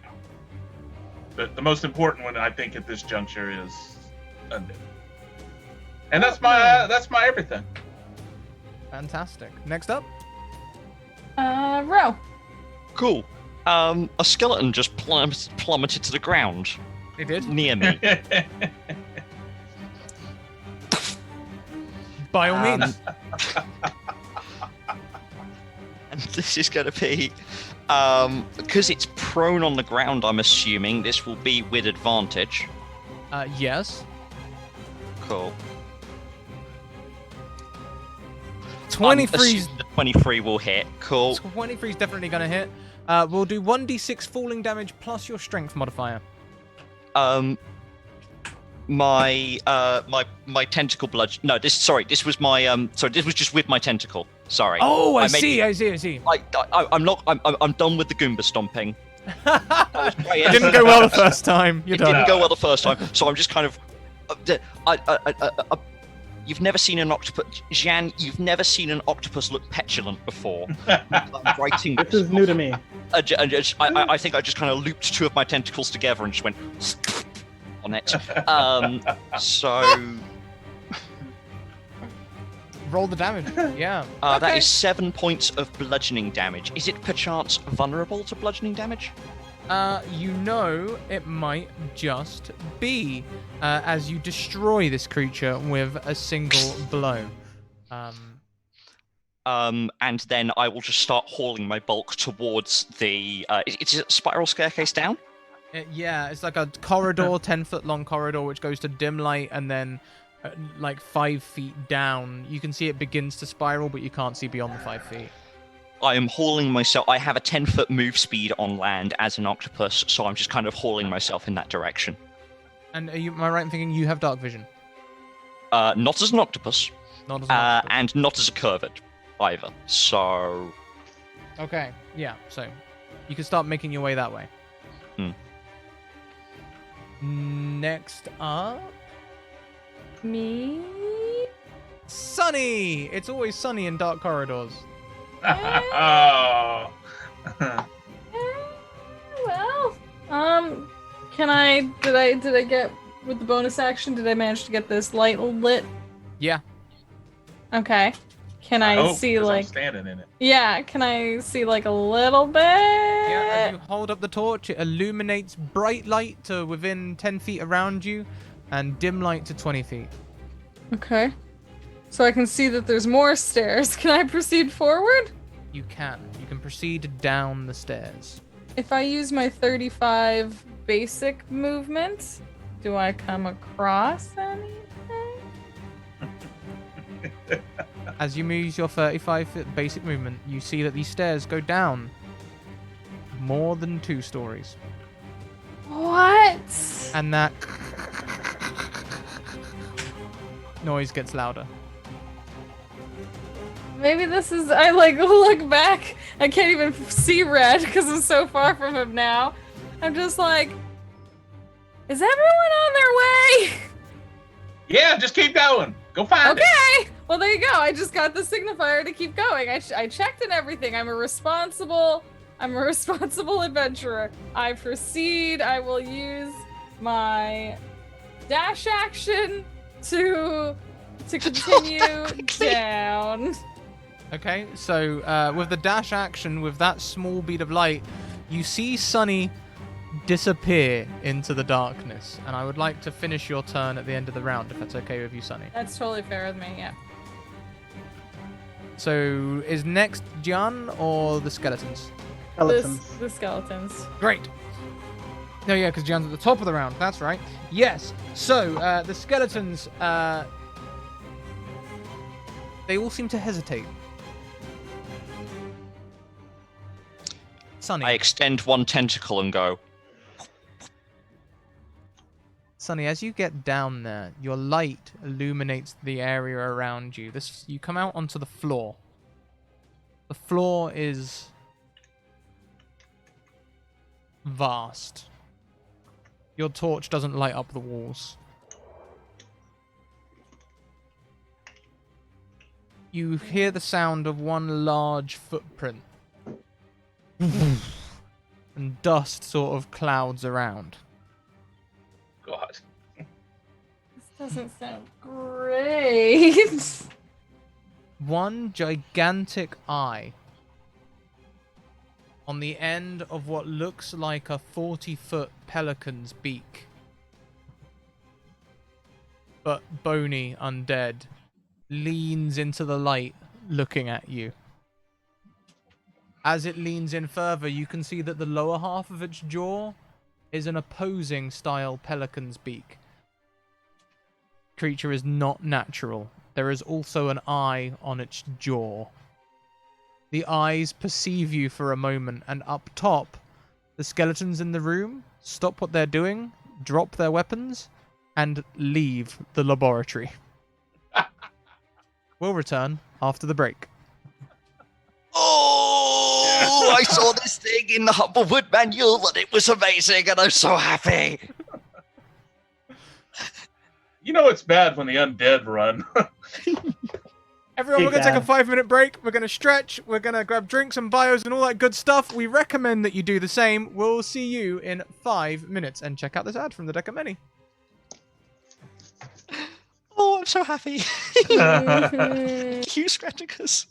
But the most important one, I think, at this juncture is undead. And that's my everything.
Fantastic. Next up.
Row.
Cool. A skeleton just plummeted to the ground
It did.
near me.
By all means.
And this is going to be, because it's prone on the ground, I'm assuming this will be with advantage.
Yes.
Cool.
23 's
The 23 will hit. Cool.
23 is definitely going to hit. We'll do 1d6 falling damage plus your strength modifier.
My tentacle bludge. No, this was my this was just with my tentacle. Sorry.
Oh, I
made
see.
I'm done with the Goomba stomping.
It didn't go well the first time. You're
It
done.
didn't go well the first time, so I'm just kind of. You've never seen an octopus, Jan. You've never seen an octopus look petulant before. I'm writing.
This is new to me.
I think I just kind of looped two of my tentacles together and just went on it. So
Roll the damage. Yeah.
that
Okay.
is 7 points of bludgeoning damage. Is it perchance vulnerable to bludgeoning damage?
You know it might just be as you destroy this creature with a single blow.
And then I will just start hauling my bulk towards the. It's a spiral staircase down.
Yeah, it's like a corridor, 10-foot long corridor, which goes to dim light, and then like 5 feet down, you can see it begins to spiral, but you can't see beyond the 5 feet.
I am hauling myself. I have a 10-foot move speed on land as an octopus, so I'm just kind of hauling myself in that direction.
And am I right in thinking you have dark vision?
Not as an octopus,
Not as an octopus.
and not as a curvid either. So
Okay, yeah, so you can start making your way that way. Next up,
Me.
Sunny! It's always sunny in dark corridors.
Oh.
Well, can I? Did I get with the bonus action? Did I manage to get this light lit?
Yeah.
Okay. Can I
hope,
see
'cause I'm
like?
standing in it.
Yeah. Can I see like a little bit?
Yeah, as you hold up the torch, it illuminates bright light to within 10 feet around you, and dim light to 20 feet.
Okay. So I can see that there's more stairs. Can I proceed forward?
You can. You can proceed down the stairs.
If I use my 35 basic movement, do I come across anything?
As you use your 35-foot basic movement, you see that these stairs go down more than 2 stories.
What?
And that noise gets louder.
Maybe this is, I like look back, I can't even see Red because I'm so far from him now. I'm just like, is everyone on their way?
Yeah, just keep going. Go find it.
Okay, well there you go. I just got the signifier to keep going. I checked and everything. I'm a responsible adventurer. I proceed. I will use my dash action to continue down.
Okay, so with the dash action, with that small bead of light, you see Sunny disappear into the darkness. And I would like to finish your turn at the end of the round, if that's okay with you, Sunny.
That's totally fair with me, yeah.
So is next Jian or the skeletons?
Skeletons.
The skeletons.
Great. No, yeah, because Jian's at the top of the round. That's right. Yes. So the skeletons, they all seem to hesitate. Sunny.
I extend one tentacle and go.
Sunny, as you get down there, your light illuminates the area around you. You come out onto the floor. The floor is vast. Your torch doesn't light up the walls. You hear the sound of one large footprint. And dust sort of clouds around.
God.
This doesn't sound great.
One gigantic eye on the end of what looks like a 40-foot pelican's beak, but bony undead, leans into the light looking at you. As it leans in further, you can see that the lower half of its jaw is an opposing style pelican's beak. Creature is not natural. There is also an eye on its jaw. The eyes perceive you for a moment, and up top, the skeletons in the room stop what they're doing, drop their weapons, and leave the laboratory. We'll return after the break.
Oh, I saw this thing in the HumbleWood manual and it was amazing and I'm so happy.
You know it's bad when the undead run.
Everyone, we're going to take a 5-minute break. We're going to stretch. We're going to grab drinks and bios and all that good stuff. We recommend that you do the same. We'll see you in 5 minutes. And check out this ad from the Deck of Many.
Oh, I'm so happy. Thank you, Scratticus.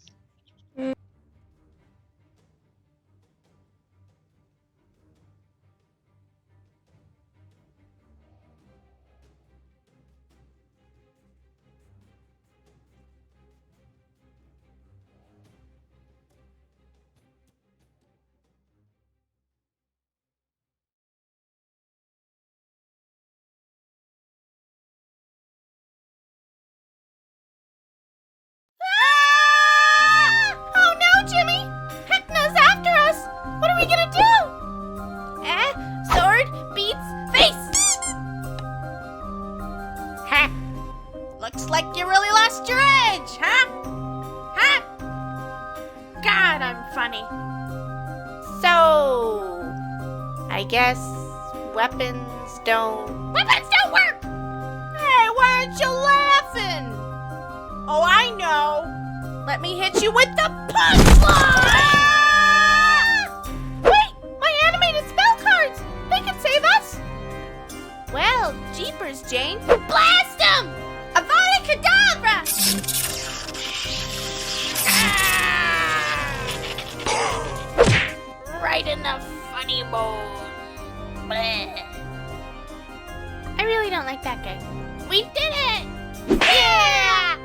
Oh no, Jimmy! Heckna's after us! What are we gonna do? Sword beats face! Ha! Looks like you really lost your edge, huh? Huh? God, I'm funny. So, I guess weapons don't... Weapons don't work! Hey, why aren't you laughing? Oh, I know! Let me hit you with the punchline! Ah! Wait! My animated spell cards! They can save us! Well, jeepers, Jane. Blast them! Avada Kedavra! Ah! Right in the funny bone. Bleh. I really don't like that guy. We did it! Yeah!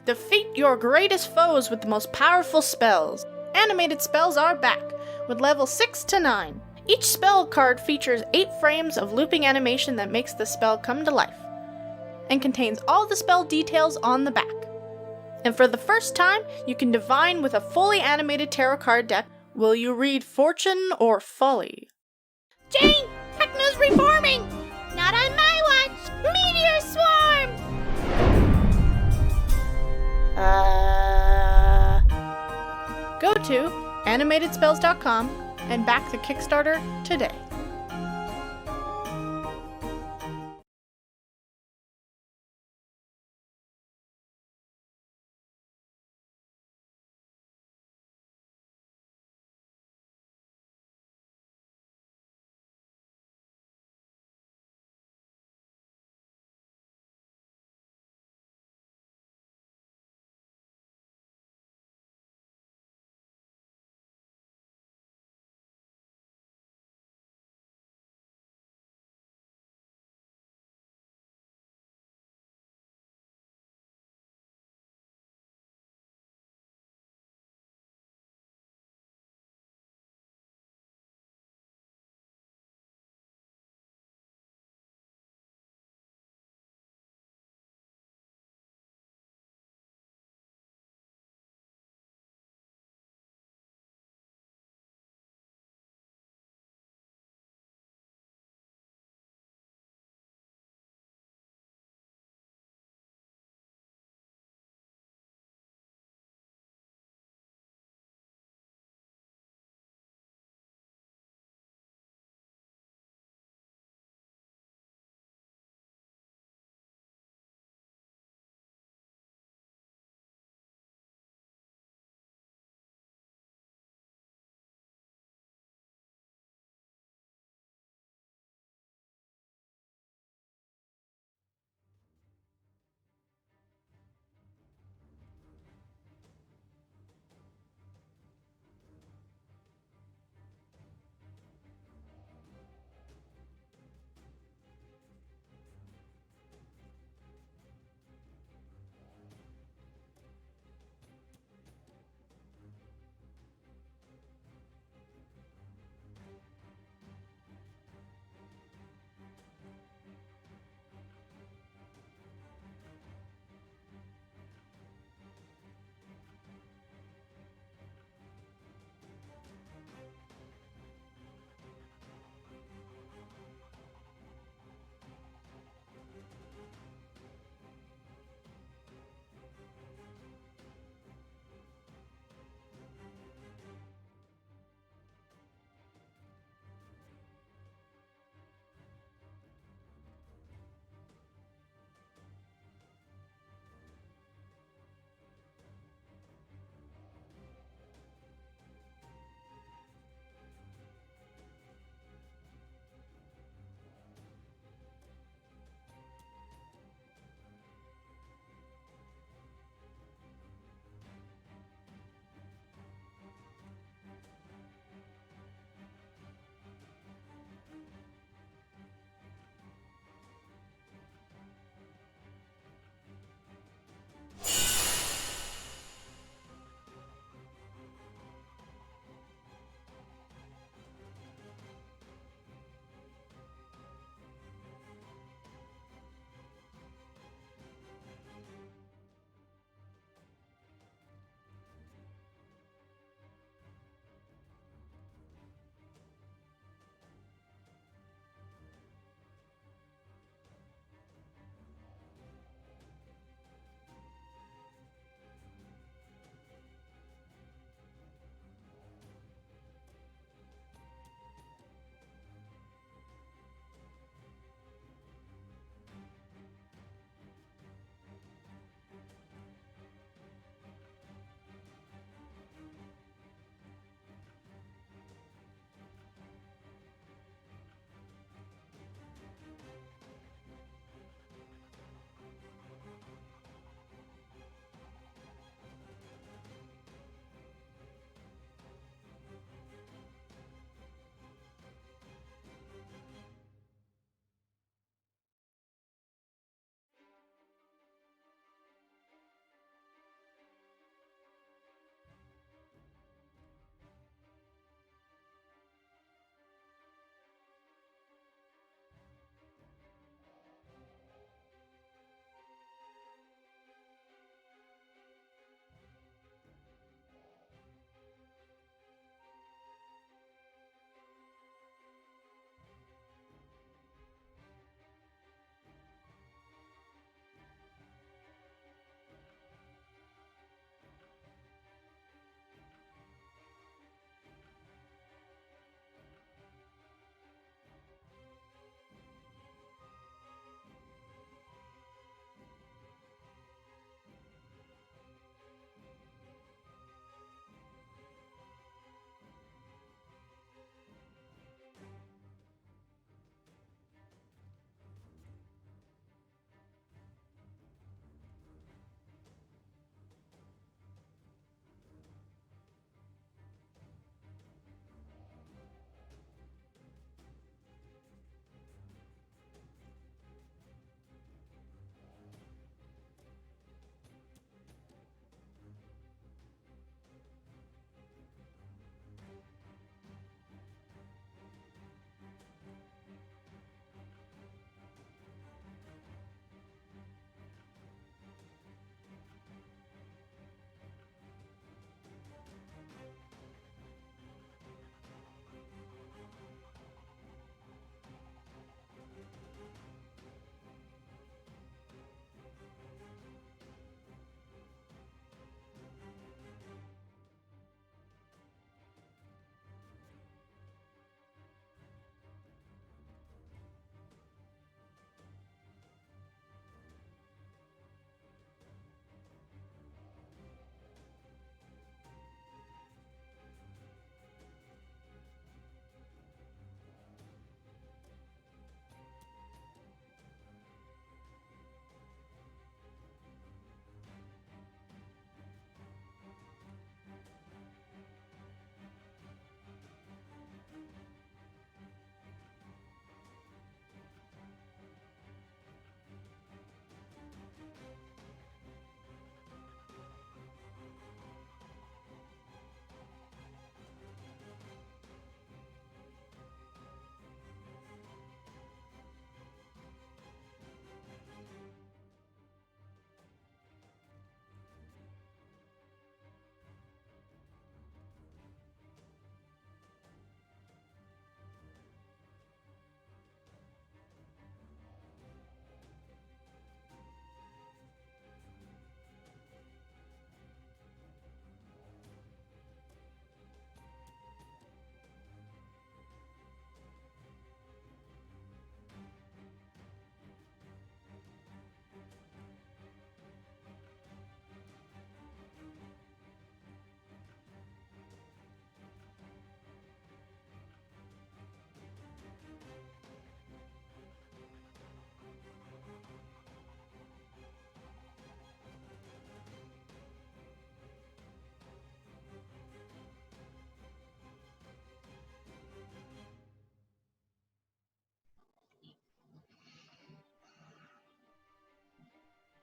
Defeat your greatest foes with the most powerful spells. Animated spells are back, with level 6 to 9. Each spell card features 8 frames of looping animation that makes the spell come to life, and contains all the spell details on the back. And for the first time, you can divine with a fully animated tarot card deck Will you read Fortune or Folly?
Jane, Techno's reforming! Not on my watch! Meteor swarm!
Go to animatedspells.com and back the Kickstarter today.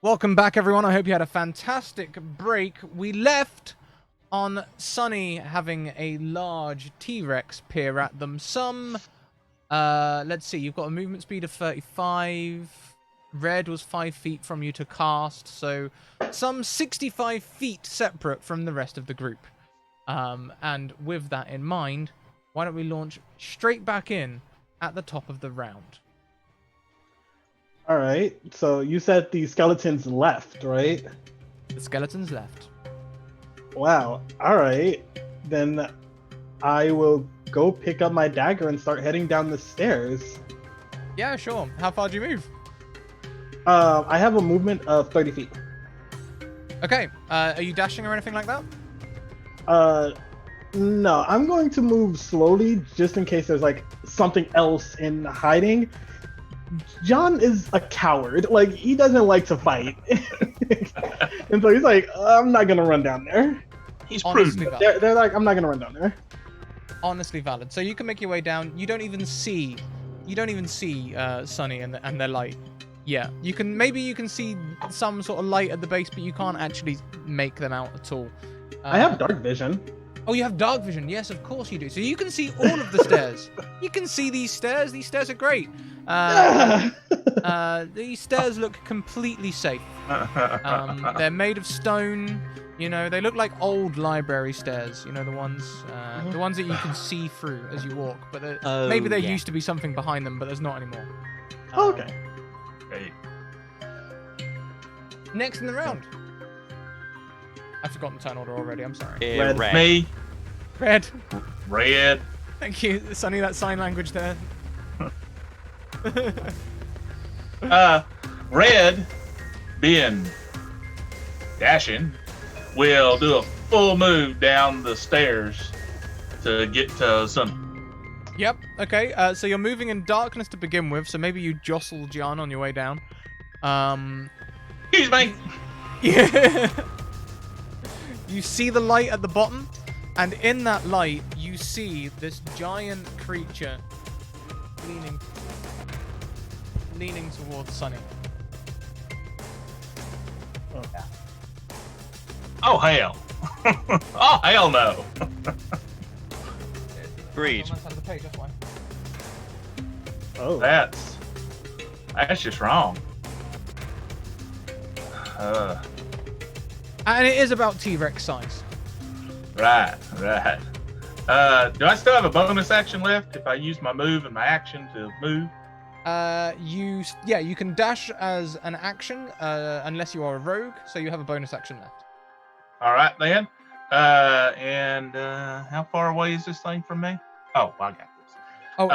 Welcome back, everyone. I hope you had a fantastic break. We left on Sunny having a large T-Rex peer at them. Let's see, you've got a movement speed of 35. Red was 5 feet from you to cast, so some 65 feet separate from the rest of the group. And with that in mind, why don't we launch straight back in at the top of the round?
All right. So you said the skeletons left, right?
The skeletons left.
Wow. All right. Then I will go pick up my dagger and start heading down the stairs.
Yeah, sure. How far do you move?
I have a movement of 30 feet.
Okay. Are you dashing or anything like that?
No, I'm going to move slowly just in case there's like something else in hiding. John is a coward. Like, he doesn't like to fight. And so he's like, I'm not going to run down there.
He's
Honestly
prudent.
valid.
They're like, I'm not going to run down there.
Honestly valid. So you can make your way down. You don't even see Sunny and their light. Yeah, maybe you can see some sort of light at the base, but you can't actually make them out at all.
I have dark vision.
Oh, you have dark vision. Yes, of course you do. So you can see all of the stairs. You can see these stairs. These stairs are great. These stairs look completely safe. They're made of stone. You know, they look like old library stairs. You know, the ones that you can see through as you walk. But maybe there used to be something behind them, but there's not anymore.
Okay.
Great.
Next in the round. I've forgotten turn order already. I'm sorry.
Red.
Me,
Red.
red.
Thank you, Sunny. That sign language there.
Red, being dashing, will do a full move down the stairs to get to Sunny.
Yep. Okay. So you're moving in darkness to begin with. So maybe you jostle John on your way down.
Excuse me.
Yeah. You see the light at the bottom, and in that light, you see this giant creature leaning towards Sunny.
Oh hell. Oh hell no.
Agreed.
On that side of the page, that's why.
Oh.
That's just wrong.
And it is about T-Rex size.
Right. Do I still have a bonus action left if I use my move and my action to move?
You can dash as an action, unless you are a rogue, so you have a bonus action left.
All right then. And how far away is this thing from me? Oh, I got this.
Oh,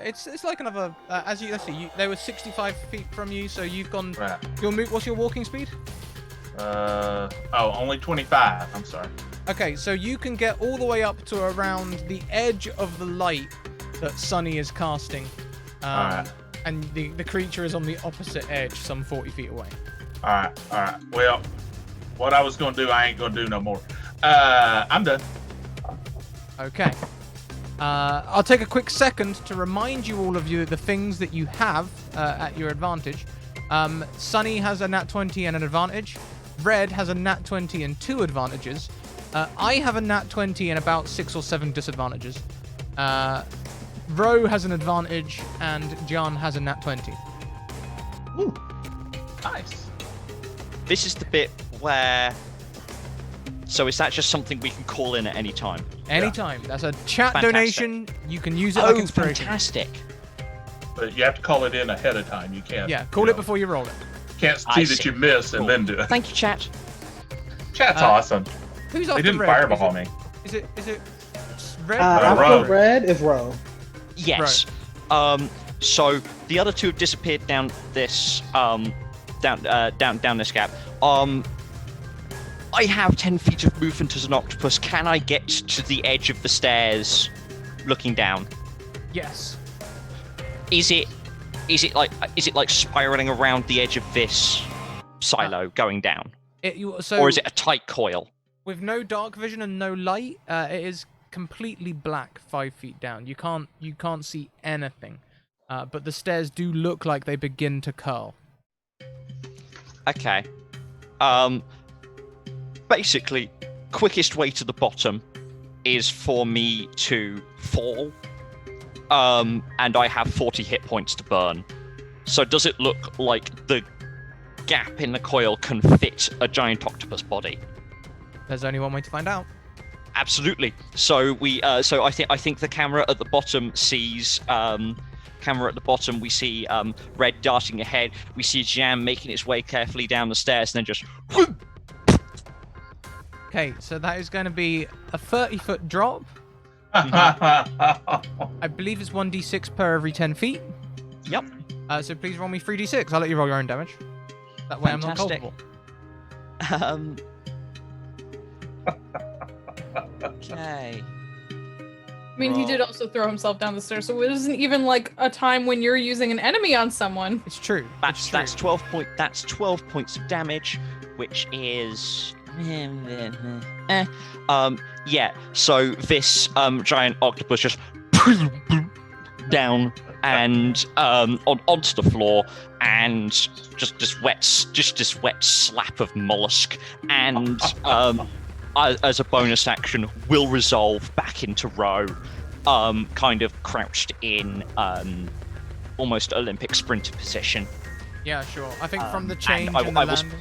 it's like another. Let's see. They were 65 feet from you, so you've gone.
Right.
What's your walking speed?
Only 25. I'm sorry.
Okay, so you can get all the way up to around the edge of the light that Sunny is casting.
All right.
And the creature is on the opposite edge, some 40 feet away.
All right. Well, what I was gonna do, I ain't gonna do no more. I'm done.
Okay. I'll take a quick second to remind you all of you the things that you have at your advantage. Sunny has a nat 20 and an advantage. Red has a nat 20 and 2 advantages. I have a nat 20 and about 6 or 7 disadvantages. Ro has an advantage, and John has a nat 20.
Ooh, nice.
This is the bit where... So is that just something we can call in at any time?
Anytime. That's a chat
Fantastic.
donation. You can use it like inspiration.
Fantastic.
But you have to call it in ahead of time. You can't.
Yeah, call it before you roll it.
Can't see
I
that
see.
you miss and
Cool.
then do it.
Thank you, chat.
Chat's awesome.
Who's
They
after
didn't
Red?
fireball me.
Is it Red?
After
Row.
red is row.
Yes. So the other two have disappeared down this down this gap. I have 10 feet of movement as an octopus. Can I get to the edge of the stairs, looking down?
Yes.
Is it like spiraling around the edge of this silo going down, or is it a tight coil?
With no dark vision and no light, it is completely black 5 feet down. You can't see anything, but the stairs do look like they begin to curl.
Okay. Basically, quickest way to the bottom is for me to fall. And I have 40 hit points to burn. So does it look like the gap in the coil can fit a giant octopus body?
There's only one way to find out.
Absolutely. So I think the camera at the bottom sees. We see Red darting ahead. We see Jam making its way carefully down the stairs, and then just.
Okay, so that is going to be a 30-foot drop. I believe it's 1d6 per every 10 feet.
Yep.
So please roll me 3d6. I'll let you roll your own damage. That way
Fantastic.
I'm not culpable.
Okay.
I mean, he did also throw himself down the stairs, so it isn't even like a time when you're using an enemy on someone.
It's true.
That's 12 points of damage, which is yeah. So this giant octopus just down and onto the floor, and just this wet slap of mollusk, and as a bonus action, will resolve back into row, kind of crouched in almost Olympic sprinter position.
Yeah, sure. I think from the change in the landing,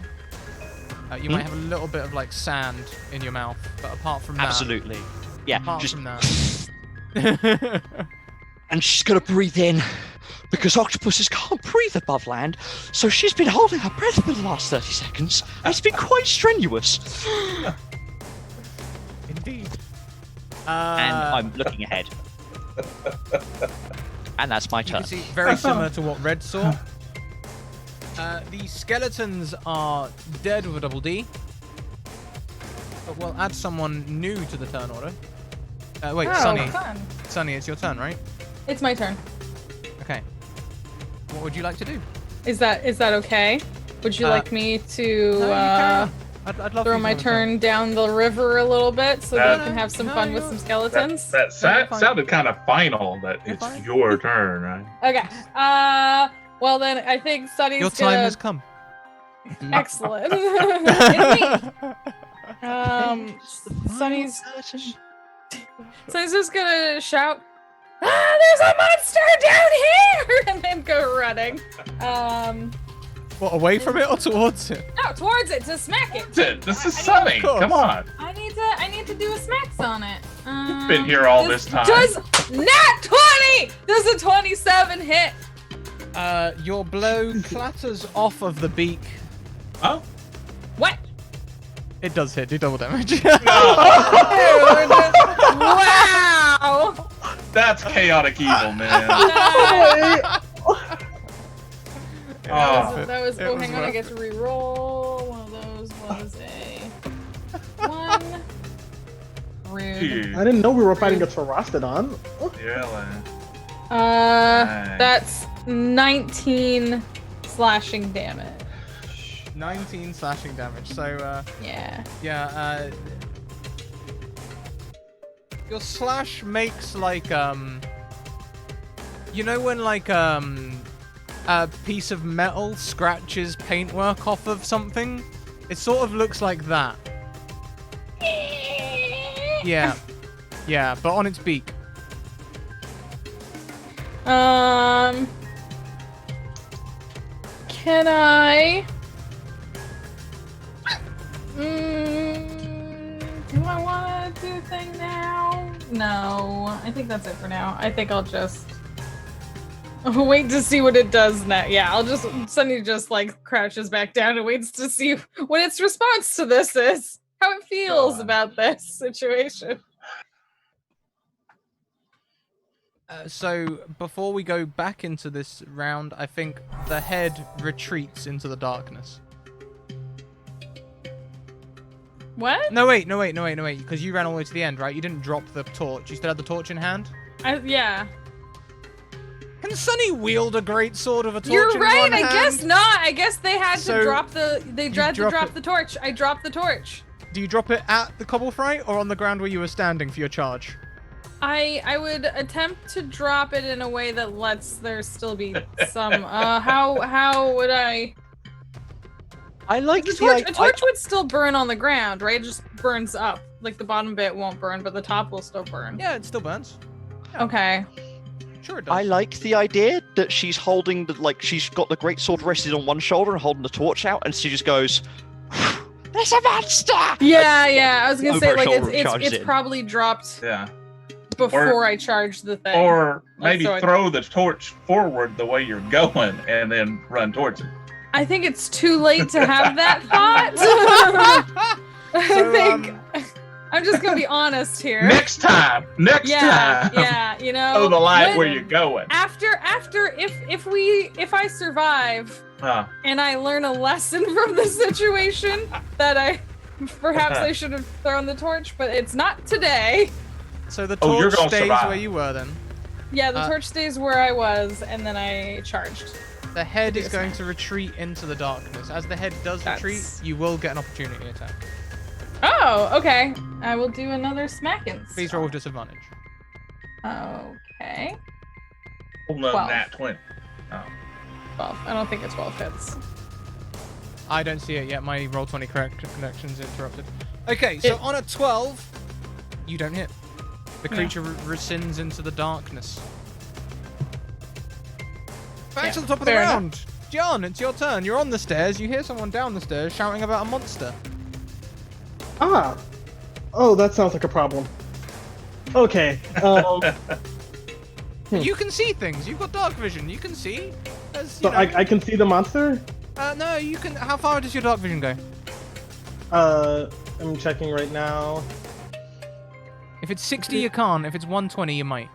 you might have a little bit of like sand in your mouth, but apart from that,
absolutely, yeah.
Apart
Just
from that,
and she's gonna breathe in, because octopuses can't breathe above land, so she's been holding her breath for the last 30 seconds. It's been quite strenuous.
indeed.
And I'm looking ahead. And that's my
You
turn.
can see very similar to what Red saw. The skeletons are dead with a double D. But we'll add someone new to the turn order. Wait, Sunny.
Fun.
Sunny, it's your turn, right?
It's my turn.
Okay. What would you like to do?
Is that okay? Would you like me to
No, you carry on. I'd love
throw
for you
my
to
turn down the river a little bit so that we can have some
No,
fun with
you're-
some skeletons?
That
fine.
sounded kind of final. That
You're
it's
fine.
your turn, right?
Okay. Well then, I think Sunny's
Your time
gonna.
has come.
Excellent. It's me. Sunny's just gonna shout, "Ah, there's a monster down here!" and then go running.
What, away from it or towards it?
No, towards it to smack it.
That's it. This is
I
Sunny.
Of course.
Come on.
I need to do a smacks on it.
Been here all this time.
Does nat 20! Does a 27 hit?
Your blow clatters off of the beak.
Oh.
What?
It does hit. Do double damage.
Wow!
That's chaotic evil, man.
That was.
It
Oh,
was
hang on. I
worth
get to re-roll. One of those was a 1. Rude.
Dude.
I didn't know we were fighting a Pterostodon.
Really?
That's 19 slashing damage.
19 slashing damage. So,
Yeah.
yeah, your slash makes like, you know when like, a piece of metal scratches paintwork off of something? It sort of looks like that. Yeah. Yeah, but on its beak.
Can I? Do I want to do a thing now? No, I think that's it for now. I think I'll just wait to see what it does now. Yeah, I'll just Sunny just like crouches back down and waits to see what its response to this is, how it feels about this situation.
So before we go back into this round, I think the head retreats into the darkness.
What?
No, wait, because you ran all the way to the end, right? You didn't drop the torch. You still had the torch in hand?
Yeah.
Can Sunny wield a great sword of a torch
You're
in
right.
one
I
hand?
guess not. I guess they had
So,
to drop the. They had to
drop
drop
it.
the torch. I dropped the torch.
Do you drop it at the Cobblefright or on the ground where you were standing for your charge?
I would attempt to drop it in a way that lets there still be some. How would I?
I like
The torch, a torch would still burn on the ground, right? It just burns up. Like the bottom bit won't burn, but the top will still burn.
Yeah, it still burns.
Okay.
Sure it does.
I like the idea that she's holding she's got the great sword rested on one shoulder and holding the torch out, and she just goes, "There's a monster!"
Yeah. I was gonna
Over
say
her
like
shoulder and
it's
charges in.
probably dropped
Yeah.
before I charged the thing.
Or maybe
so
throw the torch forward the way you're going and then run towards it.
I think it's too late to have that thought. I think I'm just gonna be honest here.
Next time.
Yeah, you know.
Throw the light
when-
where you're going.
After if I survive and I learn a lesson from the situation that perhaps I should have thrown the torch, but it's not today.
So the
Oh, you're
torch
gonna
stays
survive.
where you were then.
Yeah, the torch stays where I was, and then I charged.
The head is
Yes,
going
ma'am.
to retreat into the darkness. As the head does retreat,
That's-
you will get an opportunity attack.
Oh, okay. I will do another smackin'.
Please roll with disadvantage.
Okay.
Oh, no,
12.
nat 20.
12. I don't think a 12 hits.
I don't see it yet. My roll 20 connection's interrupted. Okay, so on a 12, you don't hit. The creature rescinds into the darkness. Back to the top of the
fair enough.
round. John, it's your turn. You're on the stairs. You hear someone down the stairs shouting about a monster.
Ah. Oh, that sounds like a problem. Okay.
You can see things. You've got dark vision. You can see. There's, you
So
know,
I can see the monster?
no, you can. How far does your dark vision go?
I'm checking right now.
If it's 60, you can't. If it's 120, you might.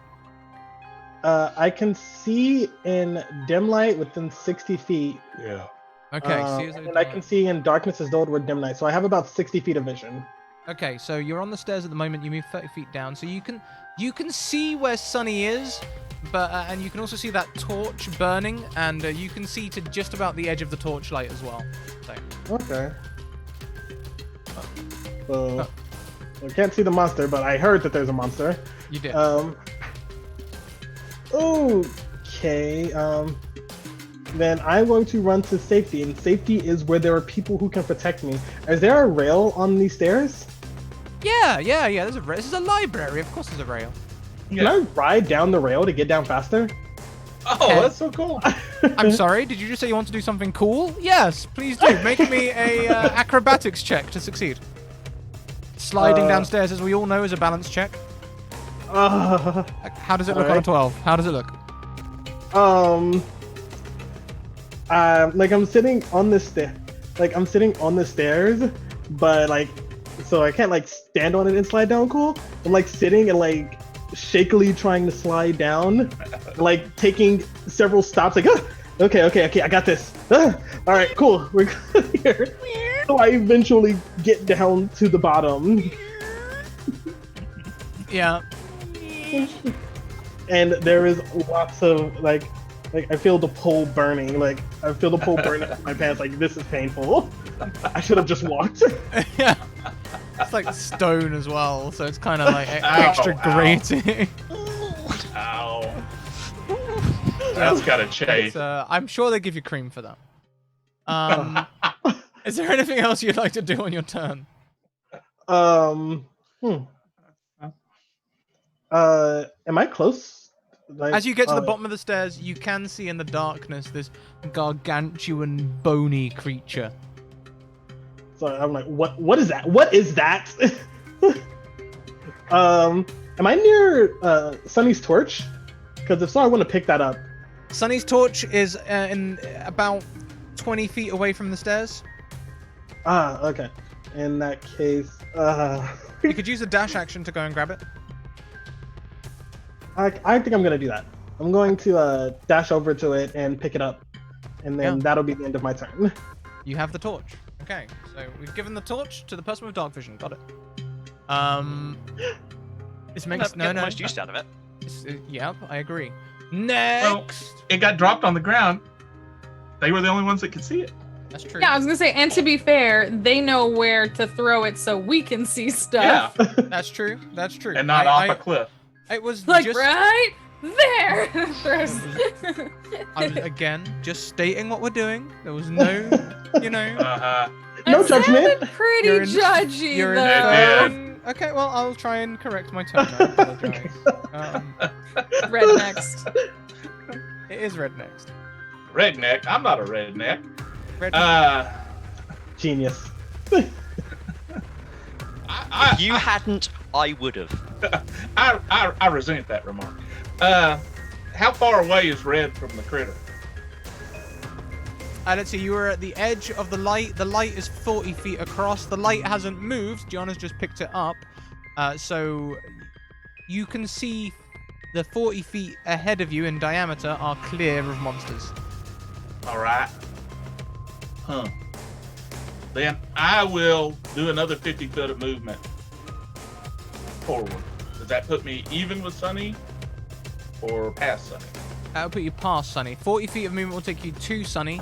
I can see in dim light within 60 feet.
Yeah.
Okay, see as
And I can see in darkness as though it were dim light. So I have about 60 feet of vision.
Okay, so you're on the stairs at the moment. You move 30 feet down, so you can see where Sunny is, but and you can also see that torch burning, and you can see to just about the edge of the torchlight as well. So.
Okay. So I can't see the monster, but I heard that there's a monster.
You did.
Okay. Then I'm going to run to safety, and safety is where there are people who can protect me. Is there a rail on these stairs?
Yeah. There's a this is a library. Of course, there's a rail.
Can I ride down the rail to get down faster?
Oh, that's so cool.
I'm sorry. Did you just say you want to do something cool? Yes, please do. Make me a acrobatics check to succeed. Sliding downstairs, as we all know, is a balance check. How does it look on a
Alright.
12? How does it look?
Like I'm sitting on the stairs, but like, so I can't like stand on it and slide down cool. I'm like sitting and like shakily trying to slide down, like taking several stops, like, okay, I got this. All right, cool, we're good here. So I eventually get down to the bottom.
Yeah.
And there is lots of like I feel the pole burning. Like I feel the pole burning in my pants. Like this is painful. I should have just walked.
Yeah. It's like stone as well, so it's kind of like
Ow,
extra
ow.
grating.
Ow. That's gotta change.
I'm sure they give you cream for that. Is there anything else you'd like to do on your turn?
Am I close? Like,
As you get to the bottom of the stairs, you can see in the darkness this gargantuan, bony creature.
So I'm like, what is that? What is that? Am I near Sunny's torch? Because if so, I want to pick that up.
Sunny's torch is in about 20 feet away from the stairs.
Ah, okay. In that case,
You could use a dash action to go and grab it.
I think I'm gonna do that. I'm going to dash over to it and pick it up, and then that'll be the end of my turn.
You have the torch. Okay, so we've given the torch to the person with dark vision. Got it. This makes
Get the most use out of it.
Yep, I agree.
Well,
Next.
it got dropped on the ground. They were the only ones that could see it.
That's true.
Yeah, I was gonna say, and to be fair, they know where to throw it so we can see stuff.
Yeah.
That's true. That's true.
And not off a cliff.
It was
Like,
just
right? There! Throws-
I was, again, just stating what we're doing. There was no, you know.
Uh-huh.
No
It sounded
judgment.
pretty
You're in-
judgy,
You're
though.
inferring. Okay, well, I'll try and correct my tone. I apologize.
Red next.
It is red next.
Redneck. I'm not a redneck.
Red
Genius.
If you hadn't, I would have.
I resent that remark. How far away is Red from the critter?
Let's see, you were at the edge of the light. The light is 40 feet across. The light hasn't moved. Gianna's just picked it up. So you can see the 40 feet ahead of you in diameter are clear of monsters.
All right. Huh. Then I will do another 50 foot of movement forward. Does that put me even with Sunny or past Sunny?
That'll put you past Sunny. 40 feet of movement will take you to Sunny,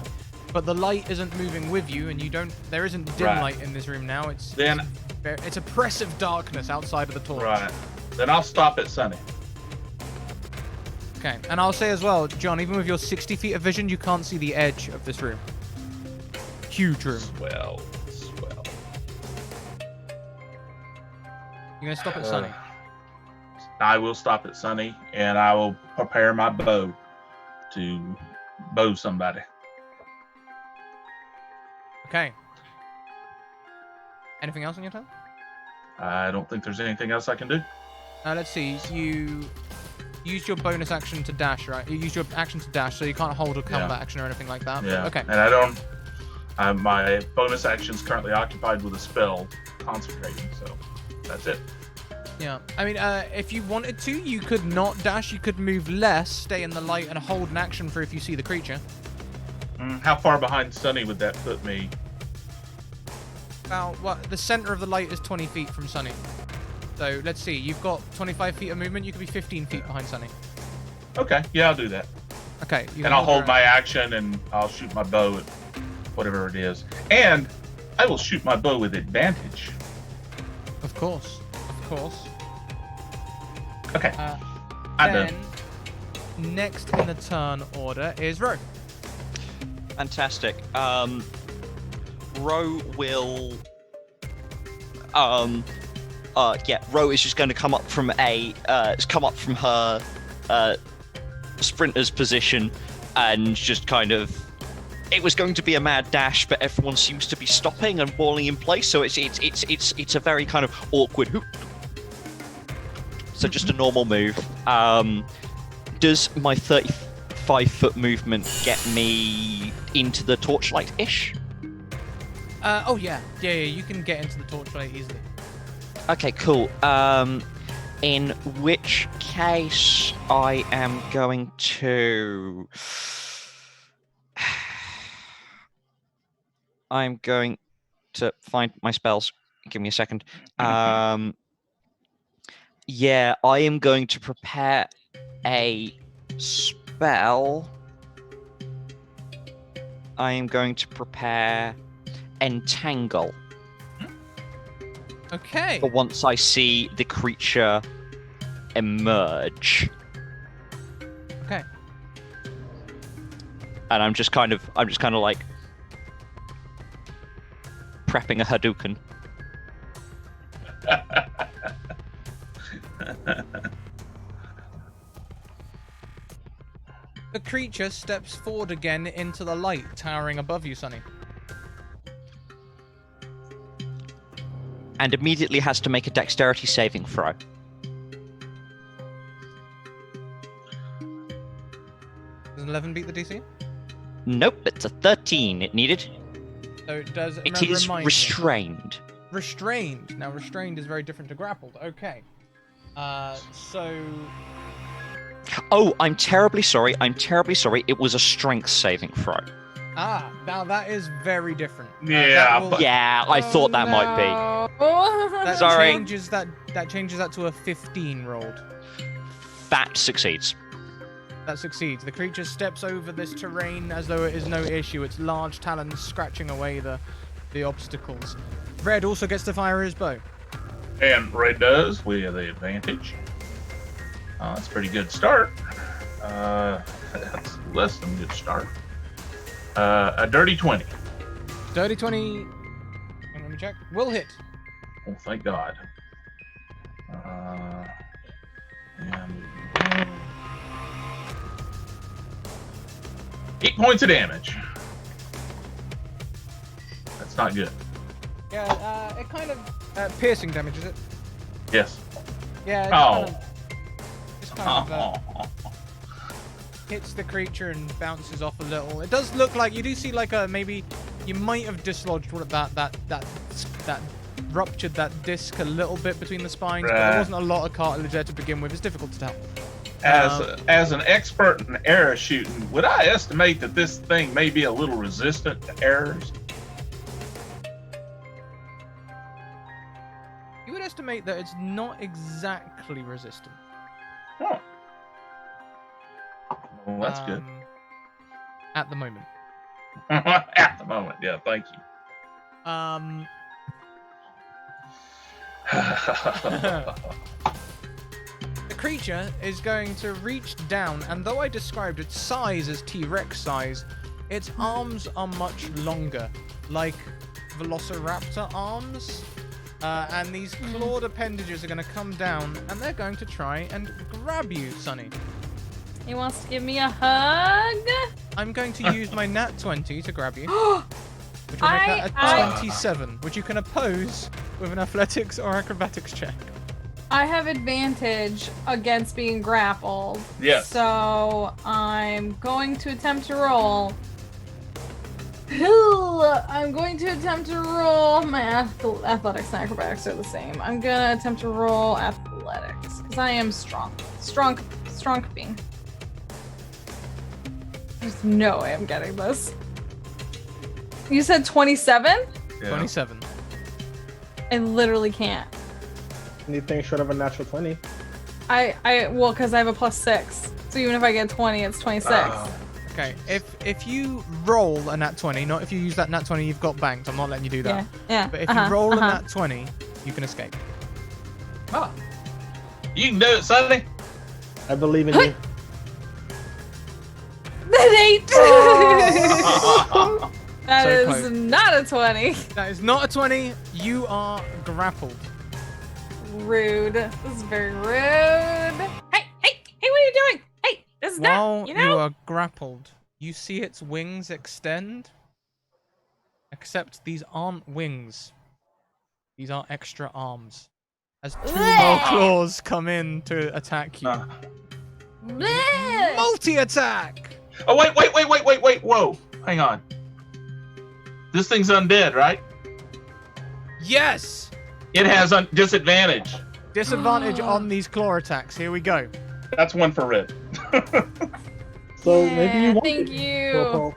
but the light isn't moving with you, and you don't. There isn't dim
Right.
light in this room now. It's oppressive darkness outside of the torch.
Right. Then I'll stop at Sunny.
Okay, and I'll say as well, John, even with your 60 feet of vision, you can't see the edge of this room. Huge room.
Swell.
You're gonna stop at Sunny.
I will stop at Sunny, and I will prepare my bow to bow somebody.
Okay. Anything else on your turn?
I don't think there's anything else I can do.
Let's see. You used your bonus action to dash, right? You used your action to dash, so you can't hold a combat action or anything like that.
Yeah.
Okay.
And I don't. My bonus action is currently occupied with a spell, concentrating. So that's it.
Yeah. I mean, if you wanted to, you could not dash. You could move less, stay in the light, and hold an action for if you see the creature.
How far behind Sunny would that put me?
About what? The center of the light is 20 feet from Sunny. So let's see. You've got 25 feet of movement. You could be 15 feet behind Sunny.
Okay, yeah, I'll do that.
Okay.
And I'll hold my action, and I'll shoot my bow at whatever it is. And I will shoot my bow with advantage.
Of course. Of course.
Okay. I'm
then,
done.
next in the turn order is Ro.
Fantastic. Ro will. Ro is just going to come up from her sprinter's position and just kind of. It was going to be a mad dash, but everyone seems to be stopping and walling in place, so it's a very kind of awkward hoop. So just a normal move. Does my 35-foot movement get me into the torchlight-ish?
Oh yeah, you can get into the torchlight easily.
Okay, cool. In which case, I am going to. I'm going to find my spells. Give me a second. Yeah, I am going to prepare a spell. I am going to prepare Entangle.
Okay.
For once I see the creature emerge.
Okay.
And I'm just kind of like prepping a Hadouken.
The creature steps forward again into the light, towering above you, Sunny.
And immediately has to make a dexterity saving throw.
Does an 11 beat the DC?
Nope, it's a 13 it needed.
So it does.
It is restrained.
Restrained. Now, restrained is very different to grappled. Okay. So.
Oh, I'm terribly sorry. It was a strength saving throw.
Ah, now that is very different.
Yeah,
Yeah, I thought that might be.
That
Sorry.
changes that to a 15 rolled.
That succeeds.
That succeeds. The creature steps over this terrain as though it is no issue. Its large talons scratching away the obstacles. Red also gets to fire his bow.
And Red does with the advantage. That's a pretty good start. That's less than a good start. A dirty 20.
Dirty 20. Let me check. Will hit.
Oh, thank God. And 8 points of damage. That's not good.
Yeah, it kind of piercing damage, is it?
Yes.
Yeah. Just kind of hits the creature and bounces off a little. It does look like you do see like maybe you might have dislodged what that ruptured that disc a little bit between the spines, but there wasn't a lot of cartilage there to begin with. It's difficult to tell.
As an expert in arrow shooting, would I estimate that this thing may be a little resistant to arrows?
You would estimate that it's not exactly resistant.
Oh. Well, that's good.
At the moment.
At the moment, yeah, thank you.
The creature is going to reach down, and though I described its size as T-Rex size, its arms are much longer, like Velociraptor arms. And these clawed appendages are going to come down, and they're going to try and grab you, Sunny.
He wants to give me a hug.
I'm going to use my nat 20 to grab you, which will make that a 27, which you can oppose with an athletics or acrobatics check.
I have advantage against being grappled.
Yes.
So I'm going to attempt to roll. I'm going to attempt to roll. My athletics and acrobatics are the same. I'm gonna attempt to roll athletics because I am strong being. There's no way I'm getting this. You said 27?
Yeah.
27.
I literally can't.
Anything short of a natural 20.
Well, because I have a +6. So even if I get 20, it's 26.
Okay, if you roll a nat 20, not if you use that nat 20 you've got banked, I'm not letting you do that.
Yeah.
But if you roll a nat 20, you can escape.
Oh. You can do it, Sonny.
I believe in you.
That 8!
Oh.
That
So
is
close.
not a 20.
That is not a 20. You are grappled.
Rude. This is very rude. Hey, what are you doing? Hey, this is
While
not,
you
know?
are grappled, you see its wings extend. Except these aren't wings. These are extra arms. As 2 more claws come in to attack you.
Bleh.
Multi-attack!
Oh, wait. Whoa. Hang on. This thing's undead, right?
Yes!
It has disadvantage.
Disadvantage on these claw attacks. Here we go.
That's one for Red.
So
Yeah,
maybe you won't.
thank you.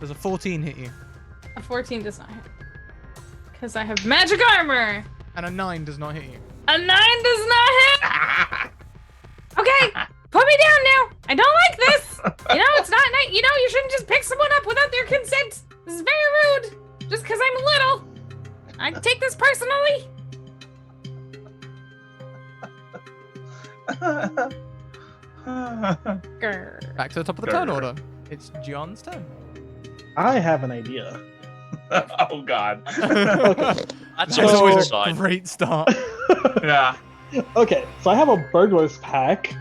Does a 14 hit you?
A 14 does not hit. Because I have magic armor.
And a 9 does not hit you.
A 9 does not hit. Okay, put me down now. I don't like this. It's not nice. You shouldn't just pick someone up without their consent. This is very rude. Just because I'm little. I take this personally. Grr.
Back to the top of the turn order. It's John's turn.
I have an idea.
Oh, God.
Okay.
That's
So-
always a
a
sign.
great start.
Yeah.
Okay, so I have a burglar's pack,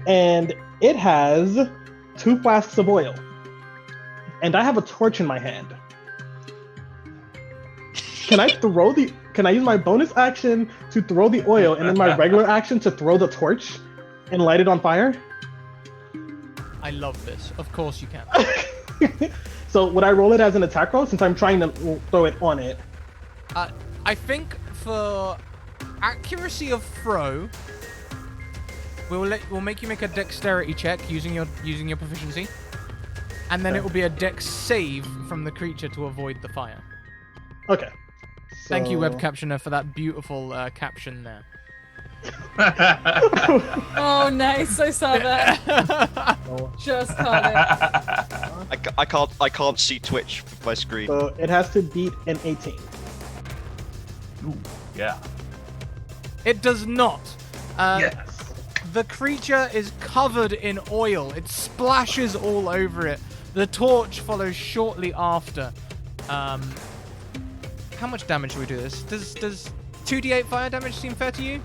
and it has 2 flasks of oil. And I have a torch in my hand. Can I use my bonus action to throw the oil and then my regular action to throw the torch and light it on fire?
I love this. Of course you can.
So would I roll it as an attack roll since I'm trying to throw it on it?
I think for accuracy of throw, we'll make you make a dexterity check using your proficiency, and then it will be a dex save from the creature to avoid the fire.
Okay.
Thank you,
So-
web captioner, for that beautiful caption there.
Oh, nice. I saw that. Just caught it.
I can't see Twitch with my screen.
So it has to beat an 18.
Ooh, yeah.
It does not.
Yes.
The creature is covered in oil. It splashes all over it. The torch follows shortly after. How much damage should we do this? Does 2d8 fire damage seem fair to you?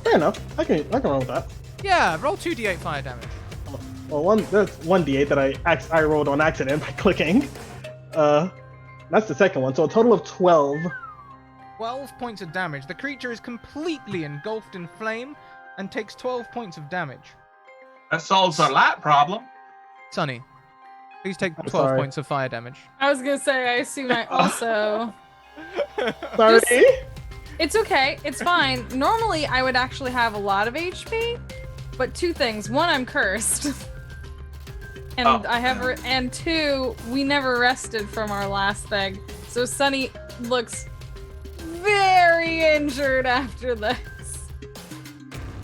Fair enough. I can roll with that.
Yeah, roll 2d8 fire damage.
Well, that's 1d8 that I rolled on accident by clicking. That's the second one. So a total of 12.
12 points of damage. The creature is completely engulfed in flame and takes 12 points of damage.
That solves our light problem.
Sunny, please take
I'm
12
sorry.
points of fire damage.
I was gonna say, I assume I also.
Sorry.
It's okay. It's fine. Normally, I would actually have a lot of HP, but two things: one, I'm cursed, and and two, we never rested from our last thing. So Sunny looks very injured after this.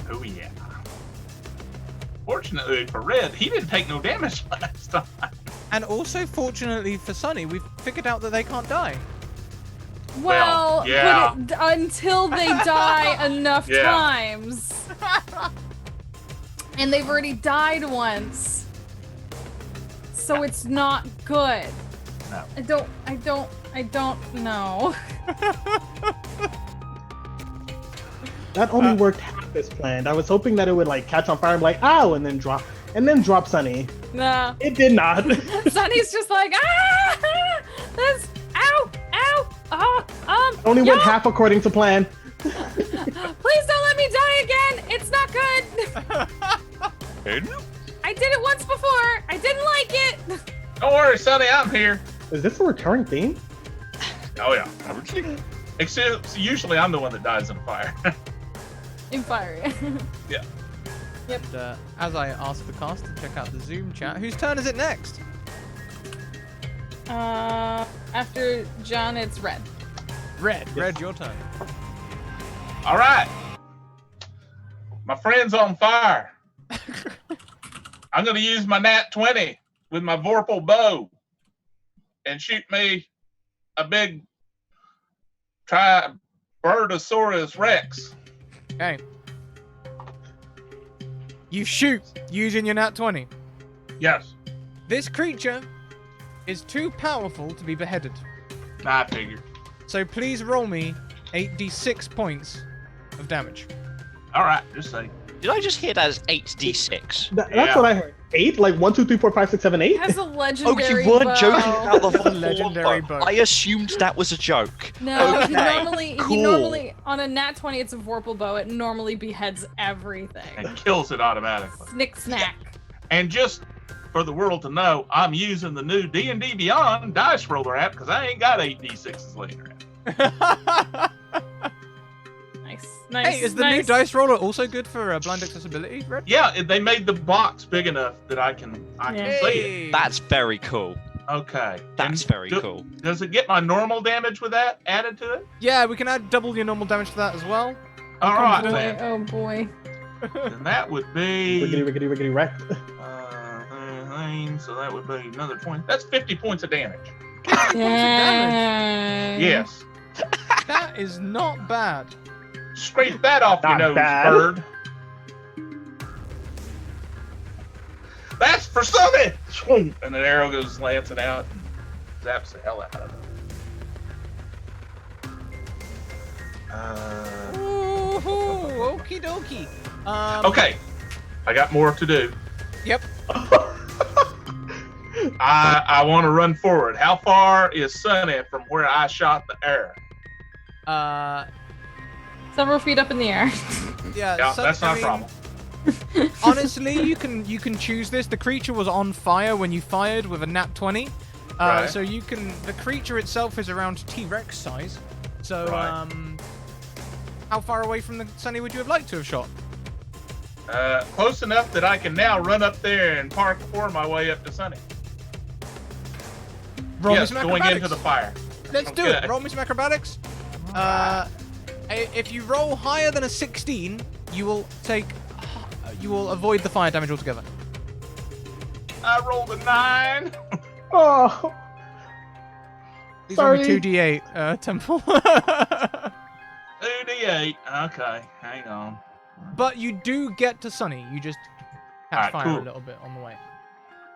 Oh yeah. Fortunately for Red, he didn't take no damage last time.
And also, fortunately for Sunny, we've figured out that they can't die.
Well,
yeah.
but until they die enough
Yeah.
times. And they've already died once. So it's not good.
No.
I don't know.
That only worked half as planned. I was hoping that it would like catch on fire and be like, ow, and then drop Sunny.
No.
It did not.
Sunny's just like, ah! This, ow!
Only went half according to plan.
Please don't let me die again! It's not good! I did it once before! I didn't like it!
Don't worry, Sonny, I'm here.
Is this a recurring theme?
Oh yeah. Except usually I'm the one that dies in fire.
In fire.
Yeah.
Yep.
And, as I ask the cast to check out the Zoom chat, whose turn is it next?
After John, it's Red.
Red, your turn.
All right. My friend's on fire. I'm going to use my nat 20 with my Vorpal bow and shoot me a big Birdosaurus Rex.
Okay. You shoot using your nat 20.
Yes,
This creature is too powerful to be beheaded.
I figured.
So please roll me 8d6 points of damage.
All right, just say.
Did I just hear that as 8d6?
That's
Yeah.
what I heard. 8? Like 1, 2, 3, 4, 5, 6, 7, 8?
It has a
Oh,
legendary
you weren't
bow.
joking about the
It's a legendary bow.
I assumed that was a joke.
No,
Okay,
he
cool.
normally on a nat 20, it's a Vorpal bow. It normally beheads everything.
And kills it automatically.
Snick snack.
And just for the world to know, I'm using the new D&D Beyond dice roller app because I ain't got 8d6s laying around.
Nice.
Hey, is the new dice roller also good for blind accessibility, Red?
Yeah, they made the box big enough that I can
Yeah.
see it.
That's very cool.
Okay.
That's
And
very cool.
Does it get my normal damage with that added to it?
Yeah, we can add double your normal damage to that as well.
All right,
Boy,
then.
oh boy.
Then that would be.
Riggedy wrecked.
So that would be another 20. That's 50 points of damage.
Dang.
Yes.
That is not bad.
Scrape that off your
Not
nose,
bad.
bird. That's for something! And an arrow goes lancing out and zaps the hell out of it.
Ooh, okie dokie.
Okay, I got more to do.
Yep.
I want to run forward. How far is Sunny from where I shot the arrow?
Several feet up in the air.
Yeah, that's not a problem.
Honestly, you can choose this. The creature was on fire when you fired with a nat 20.
Right.
So you can. The creature itself is around T-Rex size. So
Right.
how far away from the Sunny would you have liked to have shot?
Close enough that I can now run up there and parkour my way up to Sunny.
Roll me
Yes,
some
going
acrobatics.
into the fire.
Let's do it.
Okay.
Roll me some acrobatics. If you roll higher than a 16, you will avoid the fire damage altogether.
I rolled a 9.
Oh,
These are only
Sorry.
2d8, Temple.
2d8. Okay, hang on.
But you do get to Sunny. You just catch
Alright,
fire
cool.
a little bit on the way.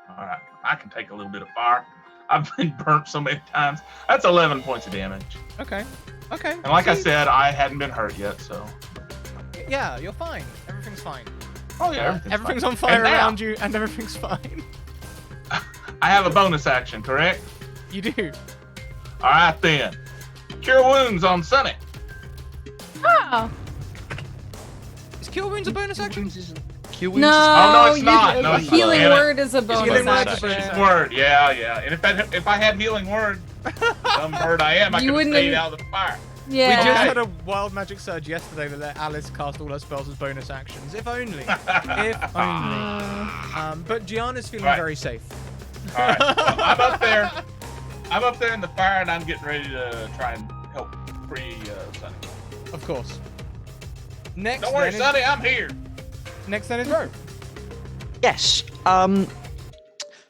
All right, I can take a little bit of fire. I've been burnt so many times. That's 11 points of damage.
Okay. Okay.
And like I
See?
said, I hadn't been hurt yet, so.
Yeah, you're fine. Everything's fine.
Oh yeah,
Everything's
fine.
on fire
And now,
around you, and everything's fine.
I have a bonus action, correct?
You do.
All right then. Cure wounds on Sunny.
Oh.
Is Cure Wounds a bonus action?
No,
Oh no, it's not.
you-
No, it's
healing
not.
word is a bonus
Healing word's a
action.
bonus
Word, yeah. And if I had healing word, some bird I am, I
You
could have
wouldn't
stayed
have-
out of the fire.
Yeah.
We just
Okay.
had a wild magic surge yesterday that let Alice cast all her spells as bonus actions. If only. If only. But Gianna's feeling
Right.
very safe.
All right, well, I'm up there. I'm up there in the fire, and I'm getting ready to try and help free Sunny.
Of course. Next,
Don't worry,
then
Sunny, I'm here.
Next then is Ro.
Yes.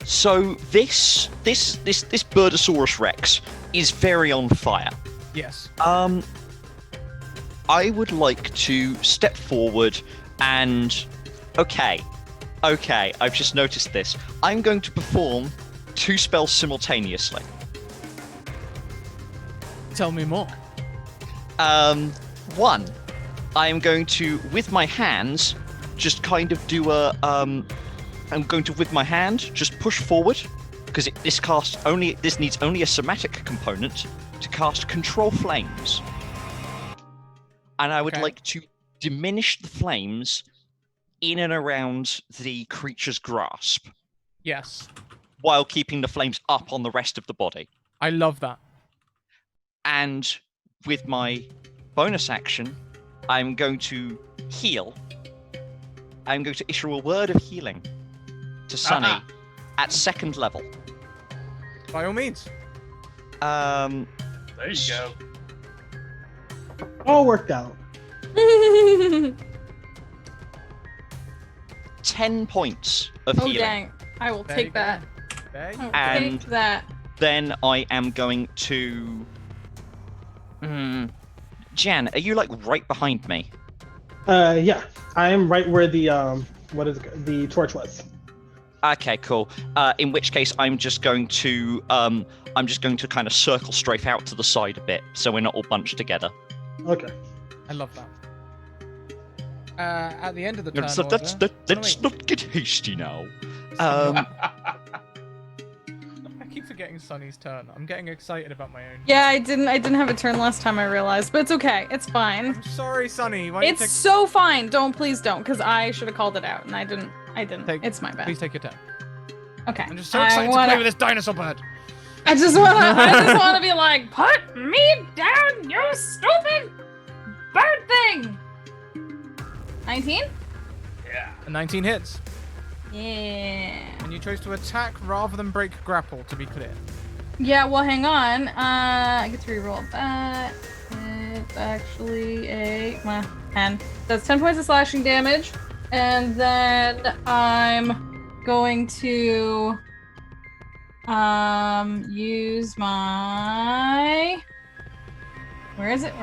So this Birdosaurus Rex is very on fire.
Yes.
I would like to step forward and okay, I've just noticed this. I'm going to perform 2 spells simultaneously.
Tell me more.
One, I am going to, with my hands, just kind of do a I'm going to, with my hand, just push forward because this needs only a somatic component to cast Control Flames. And I would
Okay.
like to diminish the flames in and around the creature's grasp
Yes.
while keeping the flames up on the rest of the body.
I love that.
And with my bonus action, I'm going to heal. I'm going to issue a word of healing to Sunny
Uh-huh.
at 2nd level.
By all means.
There you go.
All worked out.
10 points of
Oh
healing.
dang! I will
There
take
you go.
that.
There you
I'll
go.
And-
take that.
Then I am going to. Jan, are you like right behind me?
Yeah, I am right where the the torch was.
Okay, cool. In which case, I'm just going to kind of circle strafe out to the side a bit, so we're not all bunched together.
Okay.
I love that. At the end of the turn
So
order...
let's
wait.
not get hasty now.
I keep forgetting Sunny's turn. I'm getting excited about my own.
Yeah, I didn't have a turn last time I realized, but it's okay. It's fine.
I'm sorry, Sunny. Why don't you
It's so fine. Please don't, because I should have called it out, and I didn't.
Take-
It's my bad.
Please take your turn.
Okay.
I'm just so excited to play with this dinosaur bird.
I just wanna be like, put me down, you stupid bird thing. 19?
Yeah.
A 19 hits.
Yeah.
And you chose to attack rather than break grapple, to be clear.
Yeah, well, hang on. I get to reroll that. It's actually a 10. That's 10 points of slashing damage. And then I'm going to use my... Where is it?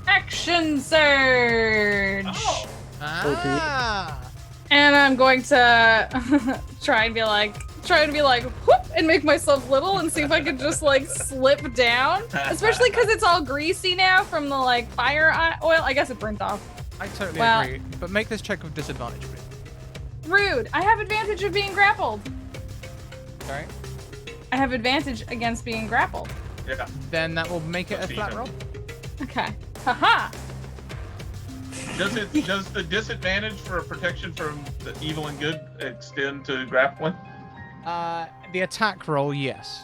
Action Surge!
Oh.
Ah!
And I'm going to try to be like, whoop, and make myself little and see if I could just like slip down. Especially because it's all greasy now from the like fire oil. I guess it burnt off.
I totally
Well-
agree. But make this check with disadvantage, please.
Rude. I have advantage of being grappled.
Sorry?
I have advantage against being grappled.
Yeah.
Then that will make it a
That's
flat
even.
roll.
Okay. Haha.
Does the disadvantage for protection from the evil and good extend to grappling?
The attack roll, yes.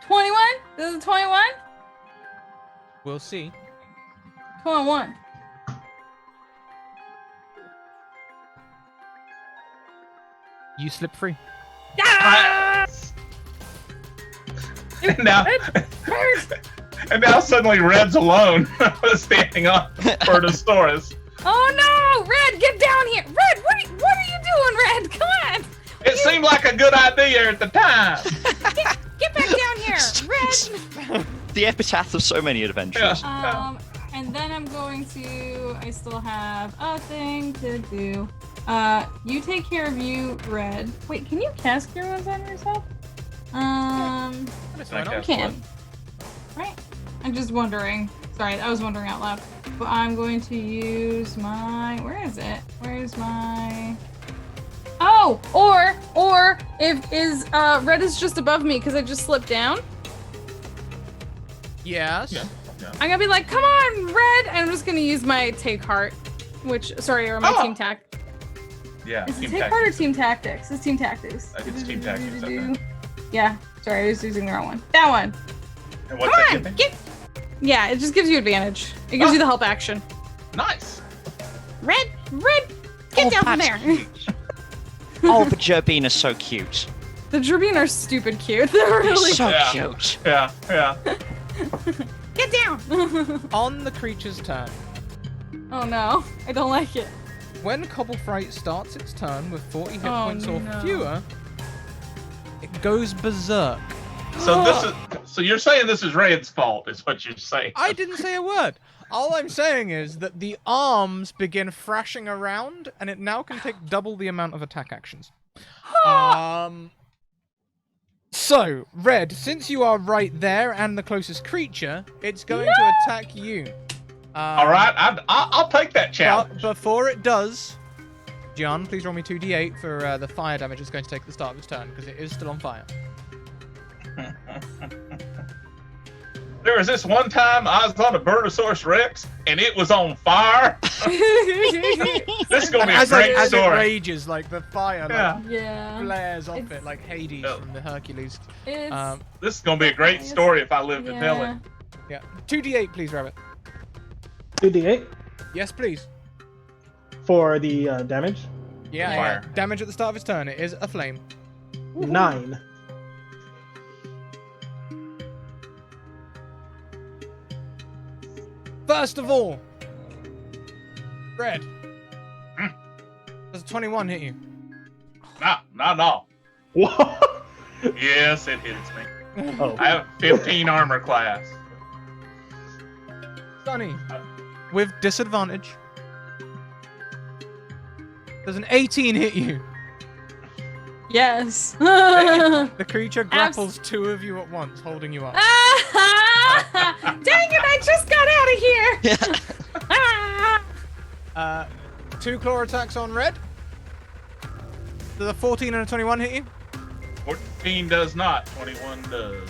21? This is 21?
We'll see.
21.
You slip free.
Ah!
And now suddenly Red's alone, standing on Bertosaurus.
Oh no! Red, get down here! Red, what are you doing, Red? Come on!
It seemed like a good idea at the time.
Get back down here, Red!
The epitaph of so many adventures.
Yeah.
And then I'm going to. I still have a thing to do. You take care of you, Red. Wait, can you cast Cure Wounds on yourself? You can. Right? I'm just wondering. Sorry, I was wondering out loud. But I'm going to use my. Where is it? Where's my? Oh, or if Red is just above me because I just slipped down.
Yes.
Yeah.
I'm gonna be like, come on, Red, and I'm just gonna use my Take Heart, or my Team Tact.
Yeah.
Is it
Team
Take
Tactics.
Heart or Team Tactics? It's Team Tactics.
I think it's Team Tactics, I think.
Yeah, sorry, I was using the wrong one. That one.
And what's that give me?
Yeah, it just gives you advantage. It gives you the help action.
Nice.
Red, get down from there.
Oh, the Gerbine are so cute.
The Gerbine are stupid cute. They're really
So
Yeah.
cute.
Yeah.
Get down.
On the creature's turn.
Oh no, I don't like it.
When Cobblefright starts its turn with 40 hit
Oh,
points or
no.
fewer, it goes berserk.
So you're saying this is Red's fault, is what you're saying?
I didn't say a word. All I'm saying is that the arms begin thrashing around, and it now can take double the amount of attack actions. So, Red, since you are right there and the closest creature, it's going to attack you.
All right, I'll take that challenge.
But before it does, John, please roll me 2d8 for the fire damage it's going to take at the start of its turn, because it is still on fire.
There was this one time I was on a Burnosaurus Rex and it was on fire. This is gonna be a great
as it
story.
rages, like the fire
Yeah.
flares off
It's-
it like Hades
Yeah.
from the Hercules.
It's,
This is gonna be a great story if I live to tell it.
Yeah. 2d8, please, Rabbit.
2d8
Yes, please.
for the damage.
Yeah,
Fire.
yeah. Damage at the start of its turn. It is a flame.
9.
First of all, Red.
Hmm.
Does a 21 hit you?
No.
What?
Yes, it hits me.
Oh.
I have 15 armor class.
Sunny. With disadvantage. Does an 18 hit you?
yes.
The creature grapples two of you at once, holding you up.
Dang it, I just got out of here.
2 claw attacks on Red. Does a 14 and a 21 hit you?
14 does not. 21 does.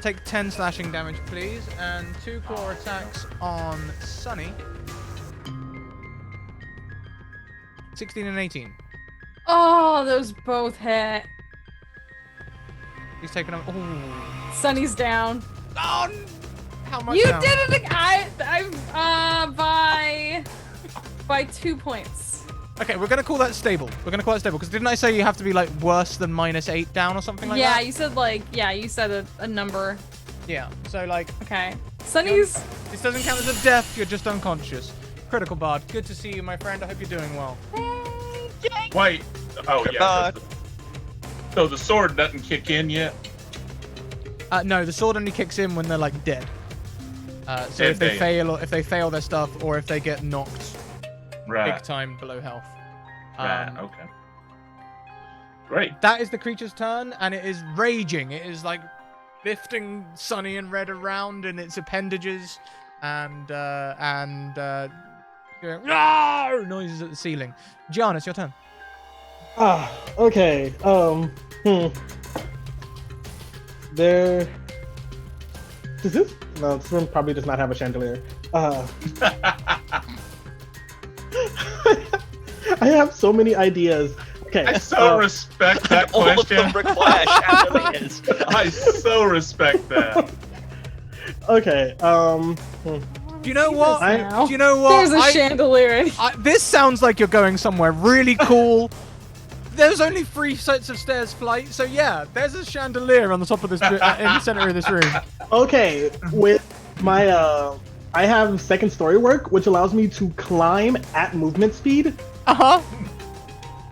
Take 10 slashing damage, please. And 2 claw attacks on Sunny. 16 and 18.
Oh, those both hit.
He's taken up. Oh.
Sunny's down.
Oh, how much
You
down?
did it again. By 2 points.
Okay, we're gonna call that stable. We're gonna call that stable because didn't I say you have to be like worse than -8 down or something like
Yeah,
that?
you said a number.
Yeah. So like,
Okay. Sunny's.
this doesn't count as a death. You're just unconscious. Critical Bard. Good to see you, my friend. I hope you're doing well.
Wait. Oh, yeah.
God.
So the sword doesn't kick in yet?
No, the sword only kicks in when they're like dead. So
Dead
if they
dead.
fail, or if they fail their stuff, or if they get knocked big
Right.
time below health.
Right. Okay. Great.
That is the creature's turn, and it is raging. It is like lifting Sunny and Red around in its appendages, and doing noises at the ceiling. Gian, it's your turn.
Okay. There. Does this? No, this room probably does not have a chandelier. I have so many ideas. Okay.
I so respect that
All of them
question.
require chandeliers.
I so respect that.
Okay.
Do you know what?
I-
Do you know what?
There's a chandelier.
This sounds like you're going somewhere really cool. There's only 3 sets of stairs flight, so yeah, there's a chandelier on the top of this, in the center of this room.
Okay. With my I have second story work, which allows me to climb at movement speed,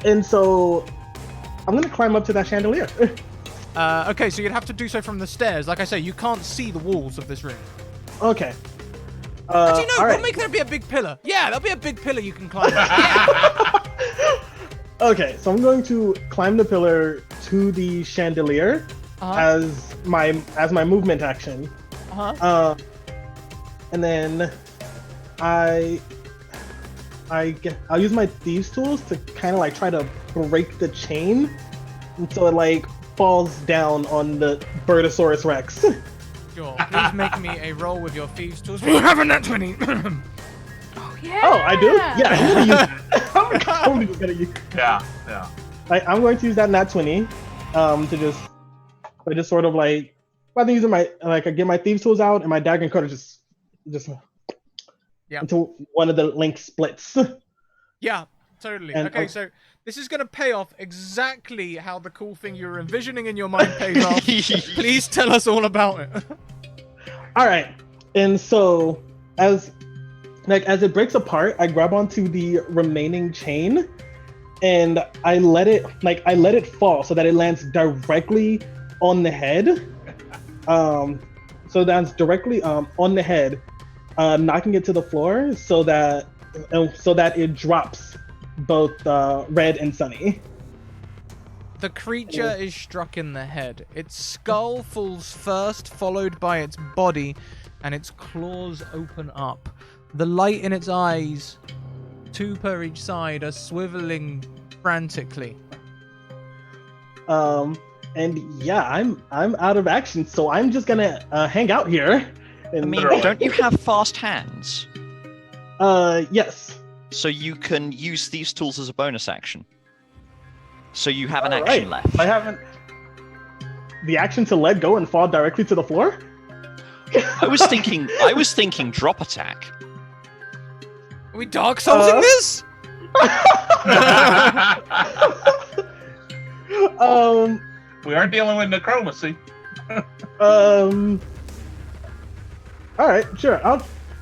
and so I'm gonna climb up to that chandelier.
Okay, so you'd have to do so from the stairs. Like I say, you can't see the walls of this room.
Okay.
Actually, no,
all
we'll
right.
make there be a big pillar. Yeah, there'll be a big pillar you can climb. Yeah.
Okay, so I'm going to climb the pillar to the chandelier as my movement action. And then I'll use my thieves tools to kind of like try to break the chain, and so it like falls down on the Birdosaurus Rex.
Sure. Please make me a roll with your thieves tools. You have a nat 20.
Yeah.
Oh, I do? Yeah, I'm gonna use that. I'm totally gonna use.
Yeah.
I'm going to use that nat 20, to just sort of like, rather than using my I get my thieves tools out and my dagger and cutter just until one of the links splits.
Yeah, totally.
And,
okay, so this is going to pay off exactly how the cool thing you were envisioning in your mind pays off. Please tell us all about it.
All right, and so as it breaks apart, I grab onto the remaining chain, and I let it fall so that it lands directly on the head. So that's directly on the head, knocking it to the floor so that it drops both Red and Sunny.
The creature is struck in the head. Its skull falls first, followed by its body, and its claws open up. The light in its eyes, 2 per each side, are swiveling frantically.
And yeah, I'm out of action, so I'm just gonna hang out here. And,
I mean, don't you have fast hands?
Yes.
So you can use these tools as a bonus action. So you have an action left.
I haven't. The action to let go and fall directly to the floor?
I was thinking drop attack.
Are we Dark Soulsing this?
We aren't dealing with necromancy.
All right, sure.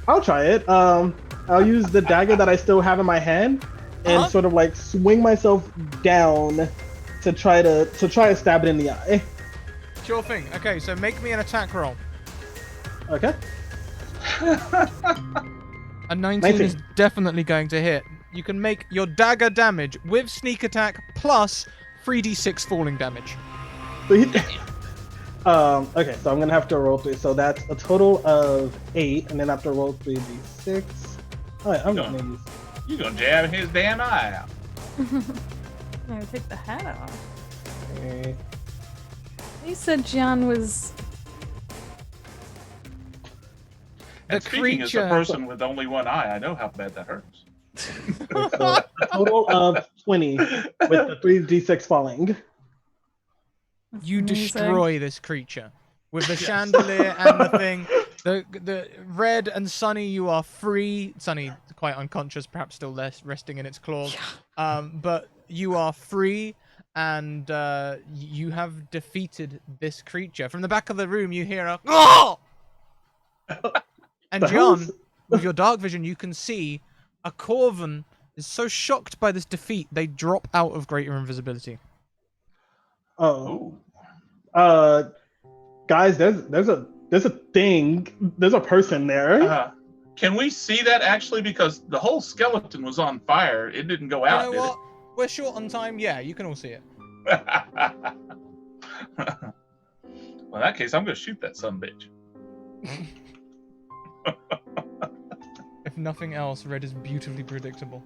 I'll try it. I'll use the dagger that I still have in my hand and sort of like swing myself down to try to stab it in the eye.
Sure thing. Okay, so make me an attack roll.
Okay.
A 19 is definitely going to hit. You can make your dagger damage with sneak attack plus 3d6 falling damage.
Okay, so I'm gonna have to roll 3. So that's a total of 8, and then I have to roll 3d6. All right, I'm gonna use.
You're gonna jab his damn eye out.
I would take the hat off.
Okay.
You said John was.
And speaking as a person with only one eye, I know how bad that hurts.
So a total of 20 with the 3d6 falling.
You destroy this creature with the chandelier and the thing. The Red and Sunny, you are free. Sunny quite unconscious, perhaps still resting in its claws. But you are free, and you have defeated this creature. From the back of the room, you hear a "Oh!" And John, with your dark vision, you can see a Corvan is so shocked by this defeat they drop out of greater invisibility.
Oh. Guys, there's a thing. There's a person there.
Can we see that actually? Because the whole skeleton was on fire. It didn't go out.
You know what? We're short on time. Yeah, you can all see it.
Well, in that case, I'm gonna shoot that sumbitch.
If nothing else, Red is beautifully predictable.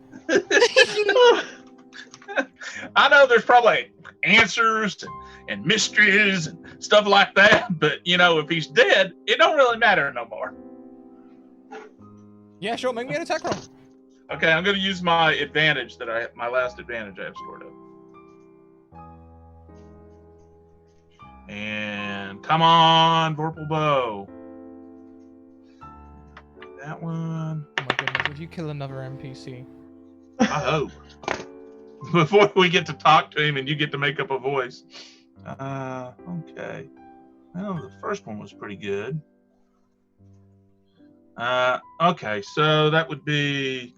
I know there's probably answers and mysteries and stuff like that, but if he's dead, it don't really matter no more.
Yeah, sure. Make me an attack roll.
Okay, I'm going to use my advantage my last advantage I have stored up. And come on, Vorpal Bow. That one.
Oh my goodness! If you kill another NPC,
I hope. Before we get to talk to him and you get to make up a voice. Okay. Well, the first one was pretty good. Okay, so that would be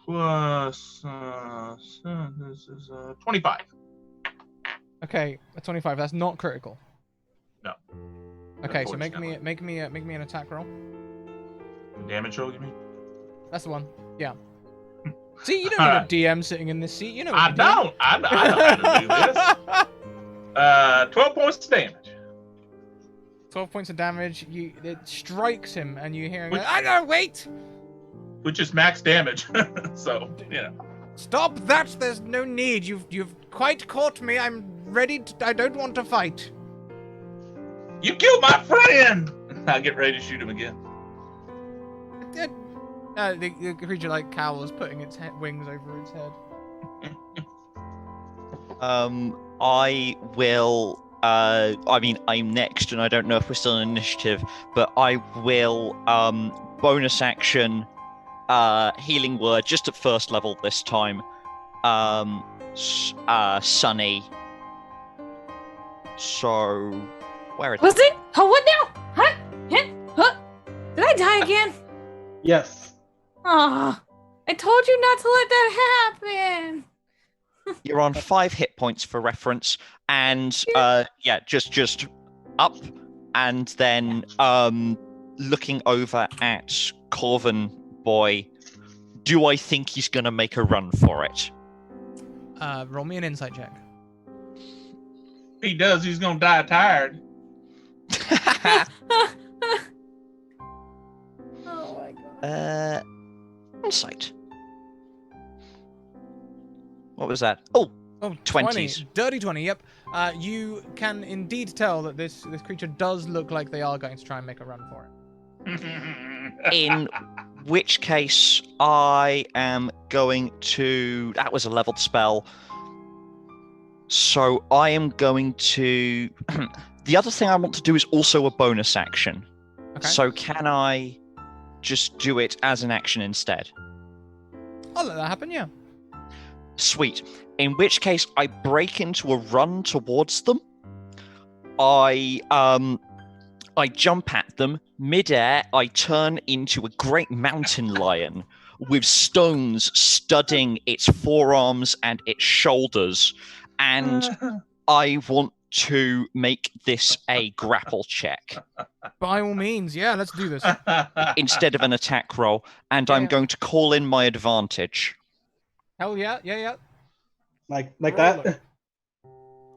plus this is 25.
okay, a 25. That's not critical.
No.
Okay, so make me an attack roll.
Damage roll, you mean?
That's the one. Yeah. See, you don't need a DM sitting in this seat. You know what
I
you're doing.
don't. I know how to do this. 12 points of damage.
12 points of damage. It strikes him, and you hear him
Which-
go, I know, wait!
Which is max damage. So,
Stop that! There's no need. You've quite caught me. I'm ready. I don't want to fight.
You killed my friend! I get ready to shoot him again.
The creature like cowls, putting its wings over its head.
I will. I'm next, and I don't know if we're still in initiative, but I will bonus action healing word just at first level this time. Sunny. So, where is
Was it? Oh, what now? Huh? Huh? Did I die again?
Yes.
Ah, I told you not to let that happen.
You're on 5 hit points for reference, and just up, and then looking over at Corvin Boy. Do I think he's gonna make a run for it?
Roll me an insight check.
If he does, he's gonna die tired.
Oh my god.
Insight. What was that? Oh,
Oh,
20s.
Dirty 20, yep. You can indeed tell that this creature does look like they are going to try and make a run for it.
in which case I am going to... That was a leveled spell. So I am going to... The other thing I want to do is also a bonus action.
Okay.
So can I just do it as an action instead?
I'll let that happen, yeah.
Sweet. In which case, I break into a run towards them. I jump at them. Midair, I turn into a great mountain lion with stones studding its forearms and its shoulders. And I want to make this a grapple check
By all means, yeah, let's do this.
instead of an attack roll. And I'm
Yeah.
going to call in my advantage.
Hell yeah, yeah.
Like
Roll
that.
it.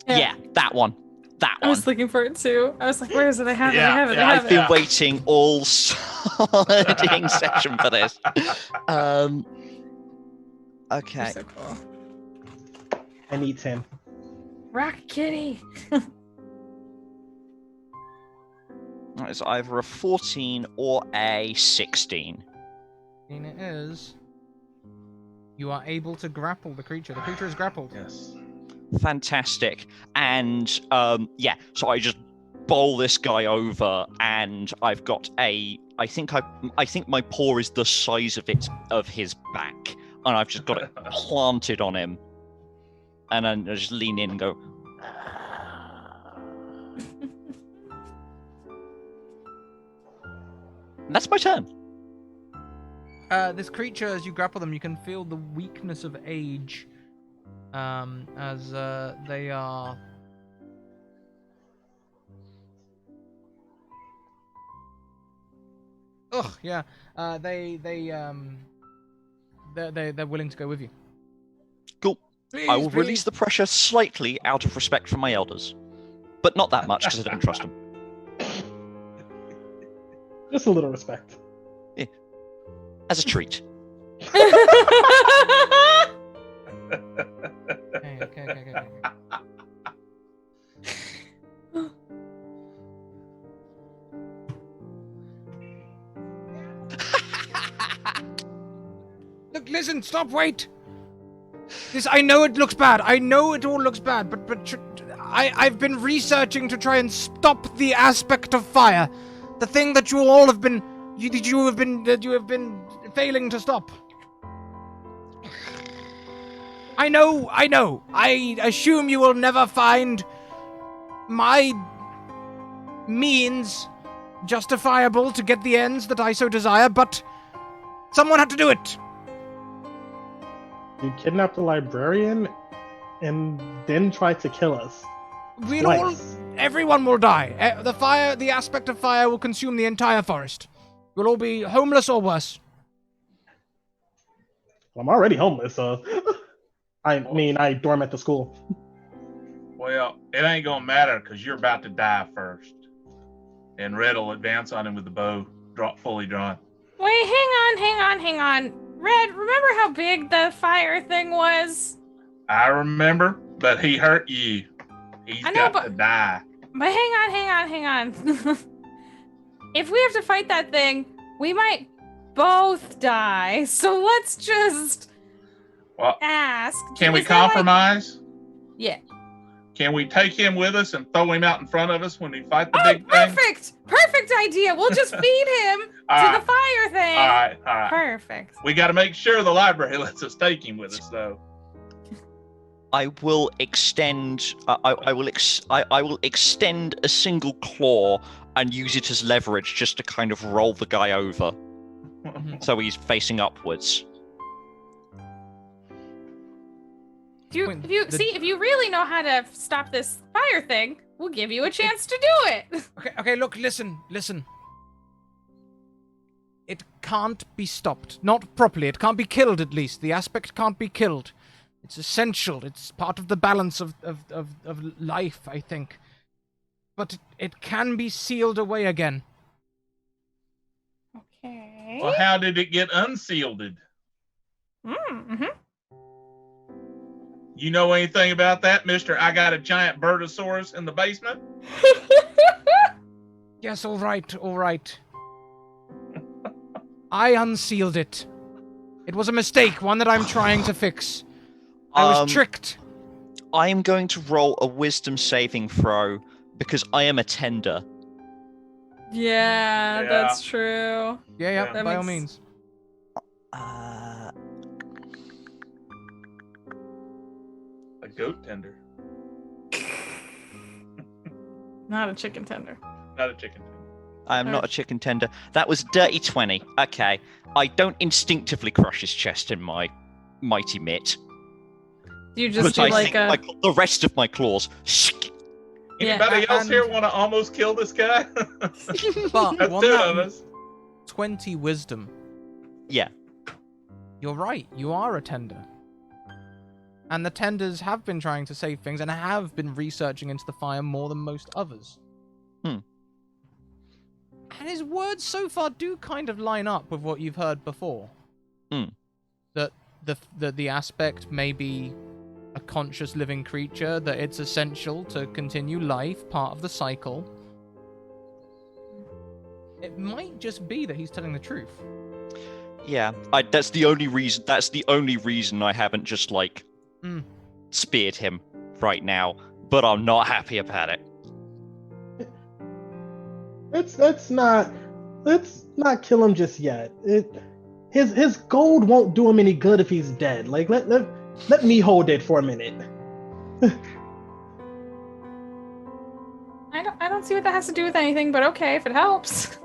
Yeah, that one. That
I
one.
was looking for it too. I was like, where is it? I have it.
Yeah,
I have it.
yeah,
I
I've
have
been
it.
waiting all soliding session for this.
You're
Okay.
so cool.
I need 10.
Rock kitty.
It's either a 14 or a 16.
And it is. You are able to grapple the creature. The creature is grappled.
Yes.
Fantastic. And so I just bowl this guy over, and I've got a. I think my paw is the size of his back, and I've just got it planted on him, and then I just lean in and go. And that's my turn.
This creature, as you grapple them, you can feel the weakness of age, as they are. Ugh, yeah. They're willing to go with you.
Cool.
Please,
I will
please.
release the pressure slightly out of respect for my elders, but not that much because I don't trust them.
Just a little respect.
As a treat.
Okay. Look, listen, stop, wait. I know it looks bad. I know it all looks bad, but I've been researching to try and stop the aspect of fire, the thing that you all have been, you have been failing to stop. I know. I assume you will never find my means justifiable to get the ends that I so desire, but someone had to do it.
You kidnapped the librarian and then tried to kill us.
Everyone will die. The aspect of fire will consume the entire forest. You'll all be homeless or worse.
I'm already homeless, so I mean, I dorm at the school.
Well, it ain't gonna matter because you're about to die first. And Red will advance on him with the bow, fully drawn.
Wait, hang on. Red, remember how big the fire thing was?
I remember, but he hurt you. He's got to die.
But hang on. If we have to fight that thing, we might both die. So let's just ask.
Can we compromise?
Yeah.
Can we take him with us and throw him out in front of us when we fight the big thing?
Perfect idea. We'll just feed him to the fire thing.
All right.
Perfect.
We got to make sure the library lets us take him with us, though.
I will extend. I will extend a single claw and use it as leverage, just to kind of roll the guy over, so he's facing upwards.
If you really know how to stop this fire thing, we'll give you a chance to do it.
Okay, look, listen. It can't be stopped. Not properly. It can't be killed, at least. The aspect can't be killed. It's essential. It's part of the balance of life, I think. But it can be sealed away again.
Okay.
Well, how did it get unsealed?
Mm-hmm.
You know anything about that, mister? I got a giant Birdosaurus in the basement.
Yes, all right. I unsealed it. It was a mistake, one that I'm trying to fix. I was tricked.
I am going to roll a wisdom saving throw because I am a tender.
Yeah, that's true.
Yeah, by all means.
A goat tender.
Not a chicken tender.
Not a chicken tender.
I am not a chicken tender. That was dirty 20. Okay. I don't instinctively crush his chest in my mighty mitt.
You just
but
do like a...
the rest of my claws.
Anybody else here want to almost kill this guy?
But
That's two of us.
20 wisdom.
Yeah.
You're right. You are a tender. And the tenders have been trying to save things and have been researching into the fire more than most others. And his words so far do kind of line up with what you've heard before. That the aspect may be a conscious living creature, that it's essential to continue life, part of the cycle. It might just be that he's telling the truth.
Yeah, that's the only reason. That's the only reason I haven't just speared him right now. But I'm not happy about it.
Let's not kill him just yet. His gold won't do him any good if he's dead. Like let me hold it for a minute.
I don't see what that has to do with anything, but okay, if it helps.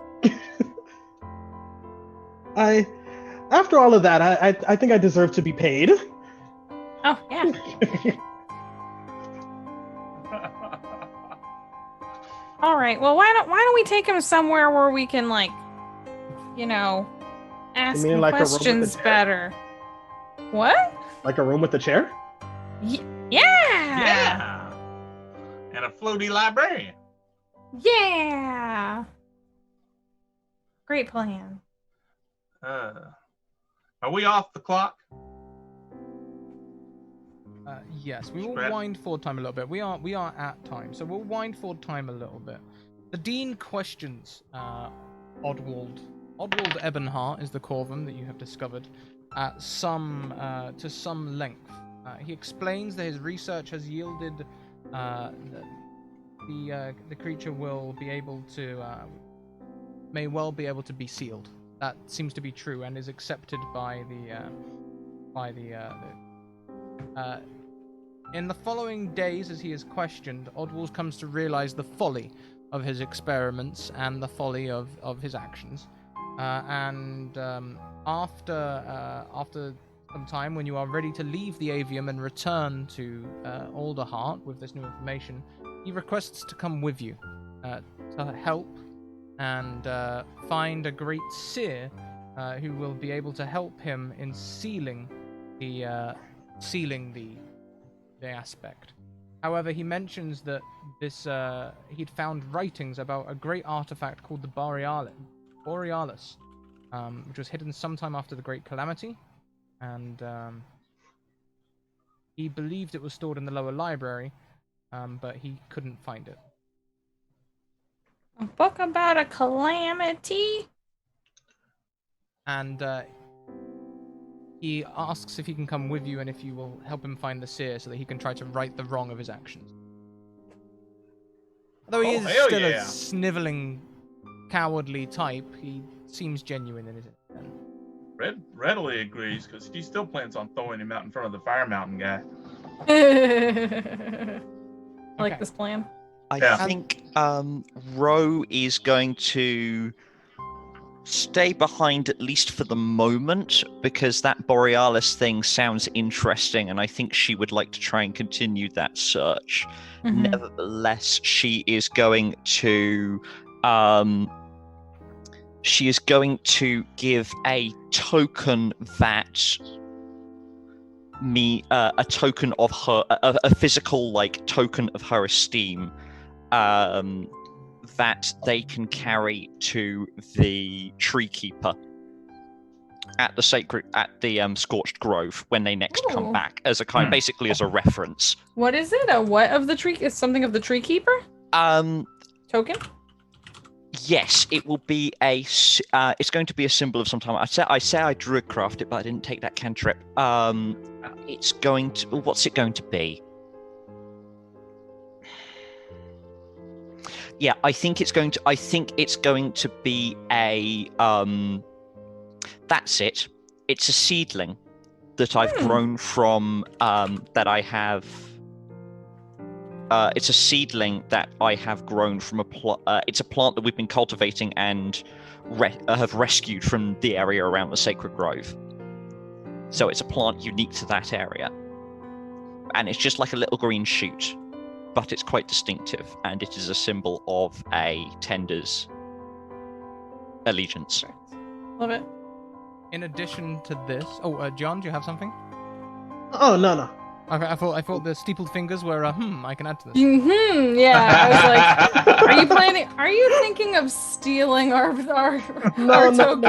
After all of that, I think I deserve to be paid.
Oh yeah. All right. Well, why don't we take him somewhere where we can ask him questions better? What?
Like a room with a chair?
Yeah.
Yeah. And a floaty librarian.
Yeah. Great plan.
Are we off the clock?
Yes, we will wind forward time a little bit. We are at time, so we'll wind forward time a little bit. The Dean questions Oddwald. Oddwald Ebonheart is the Corvum that you have discovered at to some length. He explains that his research has yielded the creature will be able to may well be able to be sealed. That seems to be true and is accepted by in the following days, as he is questioned, Oddwald comes to realize the folly of his experiments and the folly of his actions. After some time, when you are ready to leave the Avium and return to Alderheart with this new information, he requests to come with you to help and find a great seer who will be able to help him in sealing the aspect. However, he mentions that he'd found writings about a great artifact called the Borealis, which was hidden sometime after the Great Calamity, and he believed it was stored in the lower library, but he couldn't find it.
A book about a calamity?
And he asks if he can come with you and if you will help him find the seer so that he can try to right the wrong of his actions. Although he is still a sniveling, cowardly type, he seems genuine in his intent.
Red readily agrees because he still plans on throwing him out in front of the Fire Mountain guy.
I like this plan.
I think Ro is going to stay behind at least for the moment because that Borealis thing sounds interesting and I think she would like to try and continue that search.
Mm-hmm.
Nevertheless, she is going to give a token that a token of her, a physical token of her esteem that they can carry to the tree keeper at the Scorched Grove when they next come back, as a kind, basically as a reference.
What is it? A what of the tree? Is something of the tree keeper? Token?
Yes, it will be it's going to be a symbol of some time. I say I druidcraft it, but I didn't take that cantrip. It's going to. What's it going to be? Yeah, I think it's going to be a. That's it. It's a seedling that I've grown from. That I have. It's a seedling that I have grown from it's a plant that we've been cultivating and have rescued from the area around the Sacred Grove. So it's a plant unique to that area. And it's just like a little green shoot, but it's quite distinctive, and it is a symbol of a tender's allegiance.
Love it.
In addition to this... Oh, John, do you have something?
Oh, no.
Okay, I thought the steepled fingers were I can add to this.
Yeah, I was like, are you thinking of stealing our token?
No. I'm not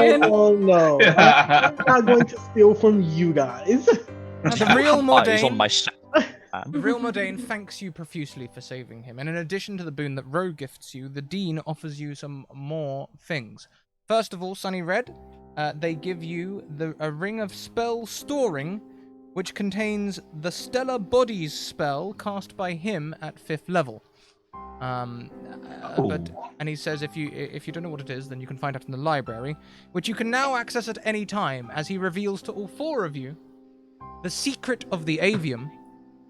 going to steal from you guys.
The real Mordain,
on my
the real Mordain thanks you profusely for saving him, and in addition to the boon that Ro gifts you, the Dean offers you some more things. First of all, Sunny Red, they give you a ring of spell storing, which contains the Stellar Bodies spell cast by him at 5th level. And he says if you don't know what it is, then you can find out in the library, which you can now access at any time, as he reveals to all 4 of you the secret of the Avium,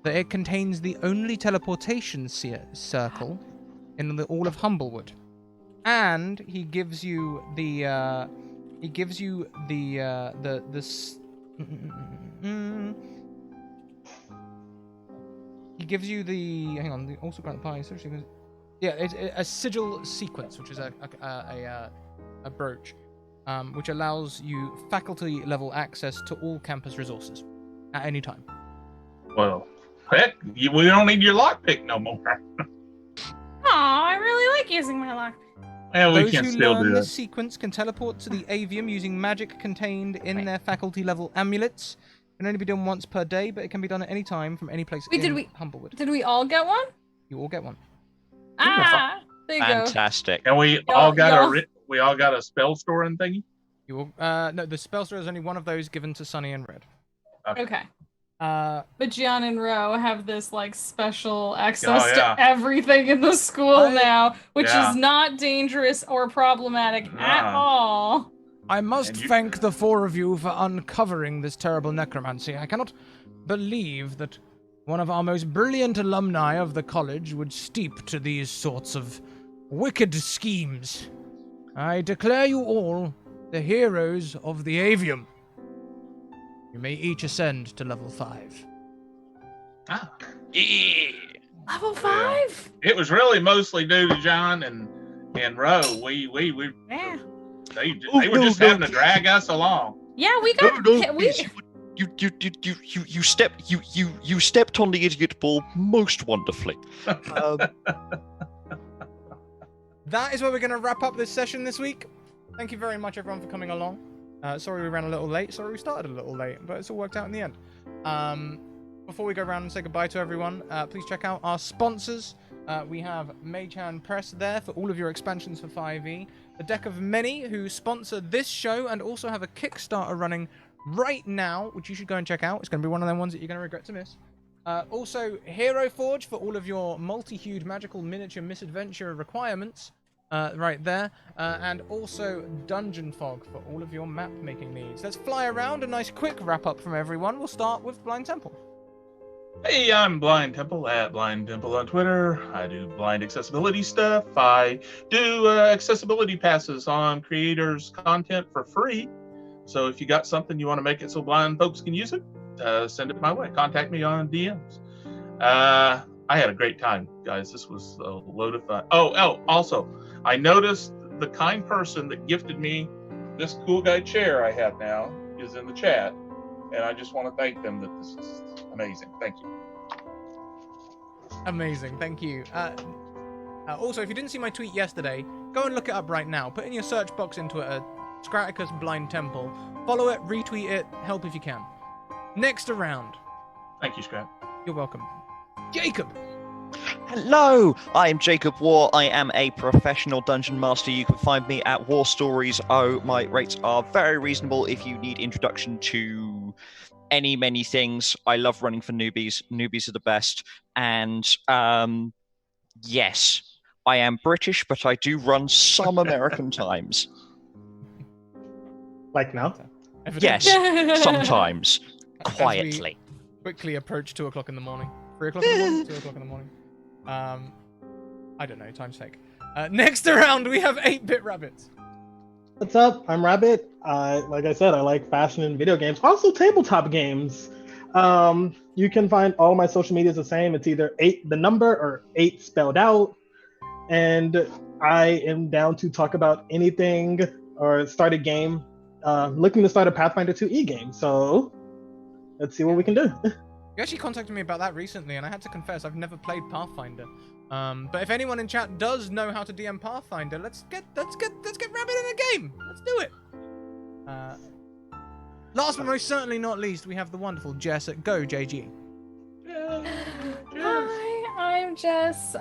that it contains the only teleportation circle in all of HumbleWood, and he gives you the hang on, the also grant pie. Yeah, it's a sigil sequence, which is a brooch, which allows you faculty level access to all campus resources at any time.
Well, heck, we don't need your lockpick no more.
Aw, I really like using my lockpick.
Yeah, we
Those
can
who
still
learn
do
this
that.
sequence can teleport to the Avium using magic contained in their faculty level amulets. It can only be done once per day, but it can be done at any time from any place in HumbleWood.
Did we all get one?
You all get one.
Ah, there you go.
Fantastic.
And we all got a spell storing thingy.
You all, no, the spell store is only one of those given to Sunny and Red.
Okay. But Gian and Ro have this special access
yeah.
to everything in the school now, which
Yeah.
is not dangerous or problematic at all.
I must thank the 4 of you for uncovering this terrible necromancy. I cannot believe that one of our most brilliant alumni of the college would steep to these sorts of wicked schemes. I declare you all the heroes of the Avium. You may each ascend to level 5.
Yeah.
Level 5?
It was really mostly due to John and in row. We
Yeah.
they were just having to drag us along.
Yeah, we got
You stepped on the idiot ball most wonderfully.
That is where we're going to wrap up this session this week. Thank you very much, everyone, for coming along. Sorry we ran a little late. Sorry we started a little late, but it's all worked out in the end. Before we go around and say goodbye to everyone, please check out our sponsors. We have Mage Hand Press there for all of your expansions for 5e. The Deck of Many, who sponsor this show and also have a Kickstarter running right now, which you should go and check out. It's going to be one of them ones that you're going to regret to miss. Also, Hero Forge for all of your multi-hued magical miniature misadventure requirements. Right there. And also Dungeon Fog for all of your map making needs. Let's fly around. A nice quick wrap up from everyone. We'll start with Blind Temple.
Hey, I'm Blind Temple at Blind Temple on Twitter. I do blind accessibility stuff. I do accessibility passes on creators' content for free. So if you got something you want to make it so blind folks can use it, send it my way. Contact me on DMs. I had a great time, guys. This was a load of fun. Oh, also, I noticed the kind person that gifted me this cool guy chair I have now is in the chat. And I just want to thank them that this is amazing. Thank you.
Amazing, thank you. Also, if you didn't see my tweet yesterday, go and look it up right now. Put in your search box in Twitter, Scratticus Blind Temple. Follow it, retweet it, help if you can. Next around.
Thank you, Scrat.
You're welcome. Jacob.
Hello, I am Jacob War. I am a professional dungeon master. You can find me at War Stories. Oh, my rates are very reasonable if you need introduction to many things. I love running for newbies. Newbies are the best. And yes, I am British, but I do run some American times.
Like now?
Yes, sometimes. Quietly.
Quickly approach 2 o'clock in the morning. 3 o'clock in the morning? 2 o'clock in the morning. I don't know, time's sake. Next around, we have 8-Bit Rabbits.
What's up? I'm Rabbit. Like I said, I like fashion and video games. Also tabletop games. You can find all my social medias the same. It's either 8 the number or 8 spelled out. And I am down to talk about anything or start a game. Looking to start a Pathfinder 2e game. So let's see what we can do.
You actually contacted me about that recently, and I had to confess I've never played Pathfinder. But if anyone in chat does know how to DM Pathfinder, let's get Rabbit in a game. Let's do it. Last but most certainly not least, we have the wonderful Jess at Go JG.
Hi, I'm Jess.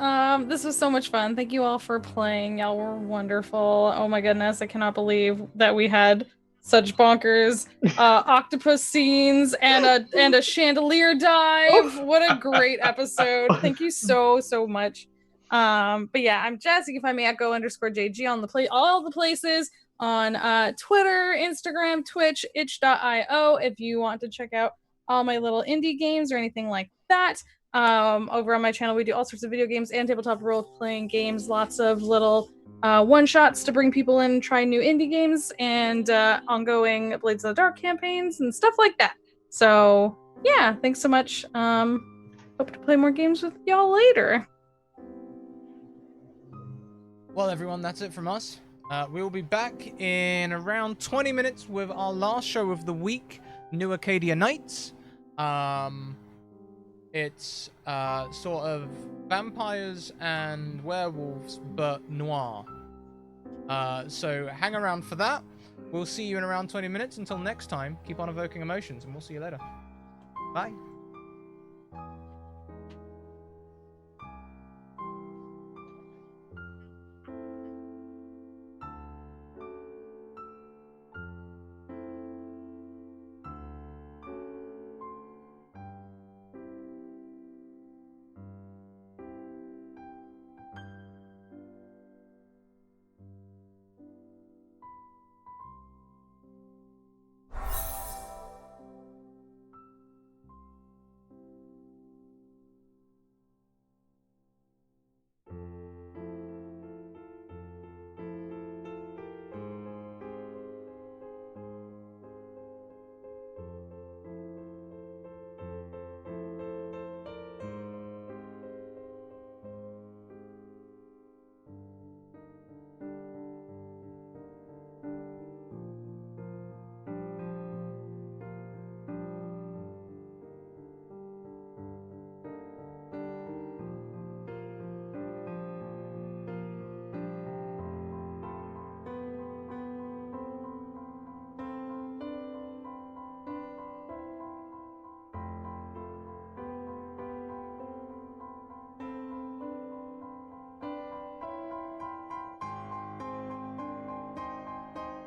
This was so much fun. Thank you all for playing. Y'all were wonderful. Oh my goodness, I cannot believe that we had such bonkers octopus scenes and a chandelier dive. What a great episode. Thank you so much. But yeah, I'm Jess. You can find me at go_JG on all the places on Twitter, Instagram, Twitch, itch.io if you want to check out all my little indie games or anything like that. Over on my channel, we do all sorts of video games and tabletop role-playing games, lots of little one-shots to bring people in, try new indie games, and ongoing Blades of the Dark campaigns and stuff like that. So yeah, thanks so much. Hope to play more games with y'all later.
Well, everyone, that's it from us. We will be back in around 20 minutes with our last show of the week, New Acadia Nights. It's sort of vampires and werewolves, but noir. So hang around for that. We'll see you in around 20 minutes. Until next time, keep on evoking emotions, and we'll see you later. Bye.